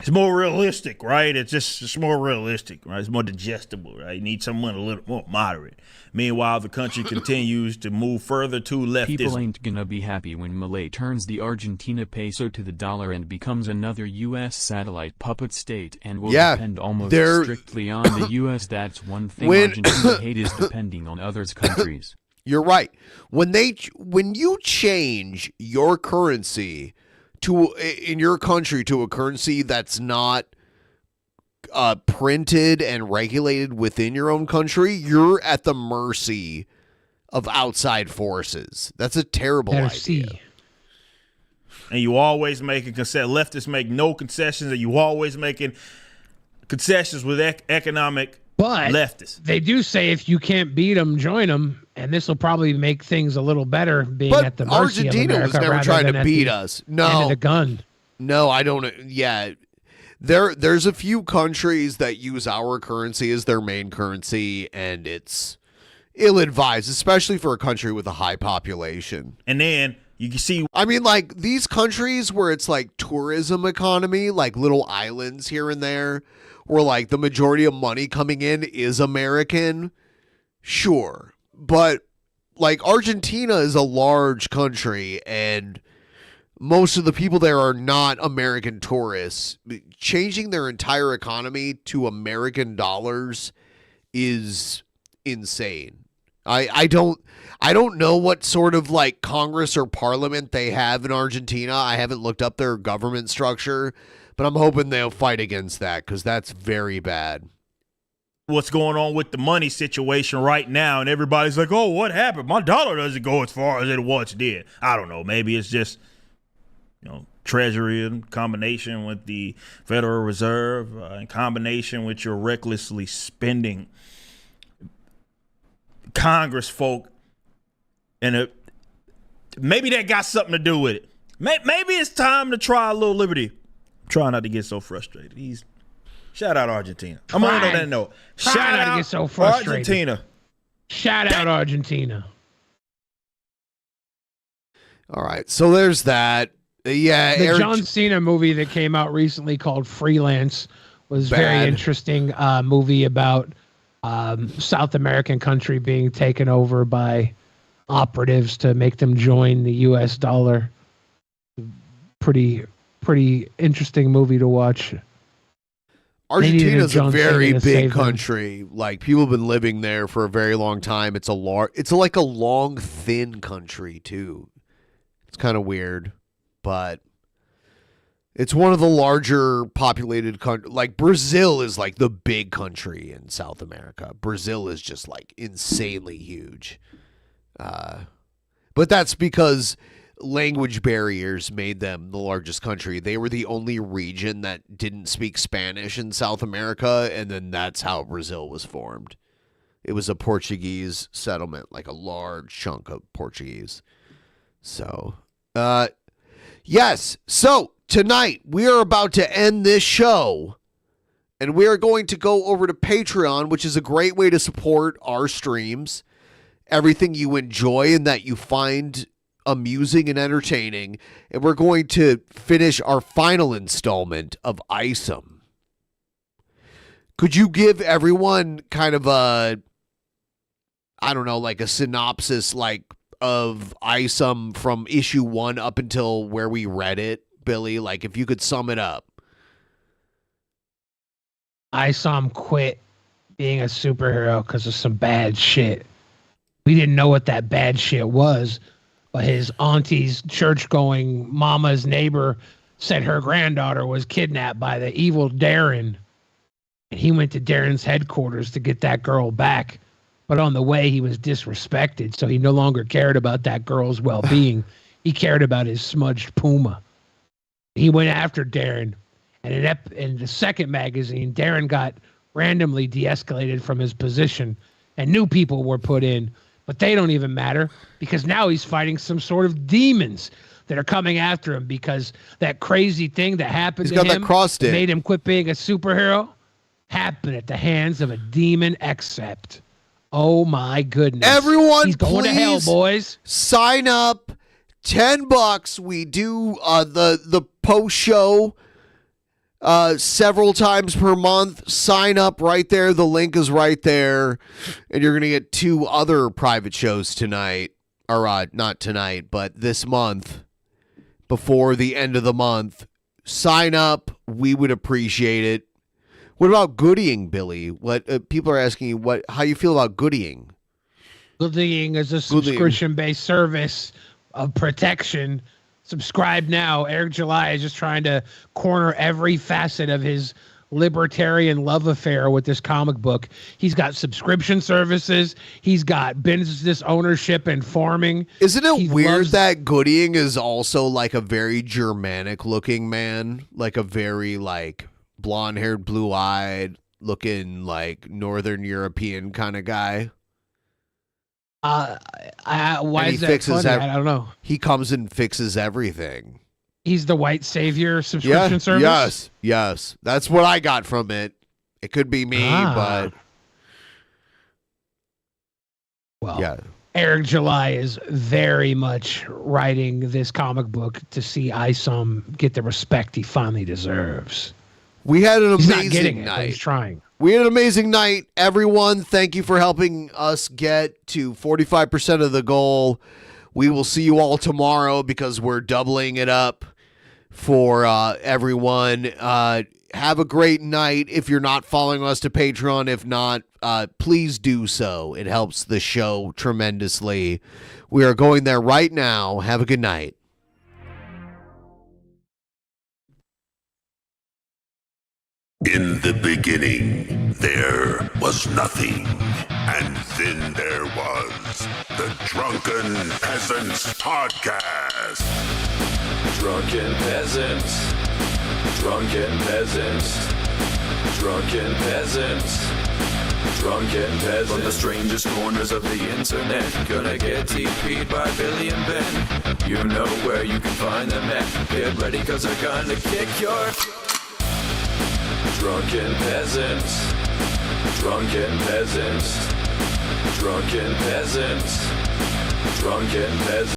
It's more realistic, right? It's more realistic, right? It's more digestible, right? You need someone a little more moderate. Meanwhile, the country continues to move further to leftism. People ain't gonna be happy when Milei turns the Argentina peso to the dollar and becomes another U.S. satellite puppet state and will depend almost strictly on the U.S. That's one thing Argentina hate is depending on others' countries. You're right. When you change your currency in your country to a currency that's not printed and regulated within your own country, you're at the mercy of outside forces. That's a terrible idea. And you always making concessions. Leftists make no concessions, and you always making concessions with economic but leftists. They do say if you can't beat them, join them, and this will probably make things a little better. Being at the mercy Argentina of America was never trying to beat us. No, end of the gun. No, I don't. Yeah, there's a few countries that use our currency as their main currency, and it's ill-advised, especially for a country with a high population. And then you can see, I mean, like these countries where it's like tourism economy, like little islands here and there, where like the majority of money coming in is American, sure. But like Argentina is a large country and most of the people there are not American tourists. Changing their entire economy to American dollars is insane. I don't know what sort of like Congress or parliament they have in Argentina. I haven't looked up their government structure, but I'm hoping they'll fight against that because that's very bad. What's going on with the money situation right now, and everybody's like, oh, what happened? My dollar doesn't go as far as it once did. I don't know. Maybe it's just, Treasury in combination with the Federal Reserve, in combination with your recklessly spending Congress folk, and maybe that got something to do with it. Maybe it's time to try a little liberty. Try not to get so frustrated. Shout out Argentina. I'm on that note. Shout out to get so frustrated. Argentina. Shout out Argentina. All right, so there's that. Yeah, the John Cena movie that came out recently called Freelance was very interesting. Movie about South American country being taken over by operatives to make them join the U.S. dollar. Pretty interesting movie to watch. Argentina's a very big country. Like people have been living there for a very long time. It's like a long, thin country too. It's kind of weird, but it's one of the larger populated countries. Like Brazil is like the big country in South America. Brazil is just like insanely huge. But that's because language barriers made them the largest country. They were the only region that didn't speak Spanish in South America, and then that's how Brazil was formed. It was a Portuguese settlement, like a large chunk of Portuguese. So, yes. So, tonight, we are about to end this show, and we are going to go over to Patreon, which is a great way to support our streams, everything you enjoy and that you find amusing and entertaining, and we're going to finish our final installment of Isom. Could you give everyone kind of a, I don't know, like a synopsis like of Isom from issue 1 up until where we read it, Billy? Like if you could sum it up. Isom quit being a superhero because of some bad shit. We didn't know what that bad shit was. But his auntie's church-going mama's neighbor said her granddaughter was kidnapped by the evil Darren. And he went to Darren's headquarters to get that girl back. But on the way, he was disrespected, so he no longer cared about that girl's well-being. He cared about his smudged puma. He went after Darren. And in the second magazine, Darren got randomly de-escalated from his position, and new people were put in. But they don't even matter because now he's fighting some sort of demons that are coming after him because that crazy thing that happened to him that made him quit being a superhero happened at the hands of a demon except. Oh my goodness. Everyone, he's going to hell, boys. Sign up. $10. We do the post show several times per month. Sign up right there. The link is right there. And you're going to get 2 other private shows tonight. Or not tonight, but this month. Before the end of the month. Sign up. We would appreciate it. What about Goodying, Billy? What people are asking you, how you feel about Goodying? Goodying is a subscription-based service of protection. Subscribe now. Eric July is just trying to corner every facet of his libertarian love affair with this comic book. He's got subscription services. He's got business ownership and farming. Isn't it weird that Goodying is also like a very Germanic looking man? Like a very like blonde-haired, blue-eyed, looking like Northern European kind of guy. Why is that funny? I don't know. He comes and fixes everything. He's the white savior subscription service? Yes. That's what I got from it. It could be me, but... Well, yeah. Eric July is very much writing this comic book to see Isom get the respect he finally deserves. We had an He's amazing not getting night. It, he's trying. We had an amazing night. Everyone, thank you for helping us get to 45% of the goal. We will see you all tomorrow because we're doubling it up for everyone. Have a great night. If you're not following us to Patreon, if not, please do so. It helps the show tremendously. We are going there right now. Have a good night. In the beginning, there was nothing, and then there was the Drunken Peasants Podcast. Drunken Peasants, Drunken Peasants, Drunken Peasants, Drunken Peasants. From the strangest corners of the internet, gonna get TP'd by Billy and Ben. You know where you can find them at. Get ready, cause they're gonna kick your... Drunken Peasants, Drunken Peasants, Drunken Peasants, Drunken Peasants.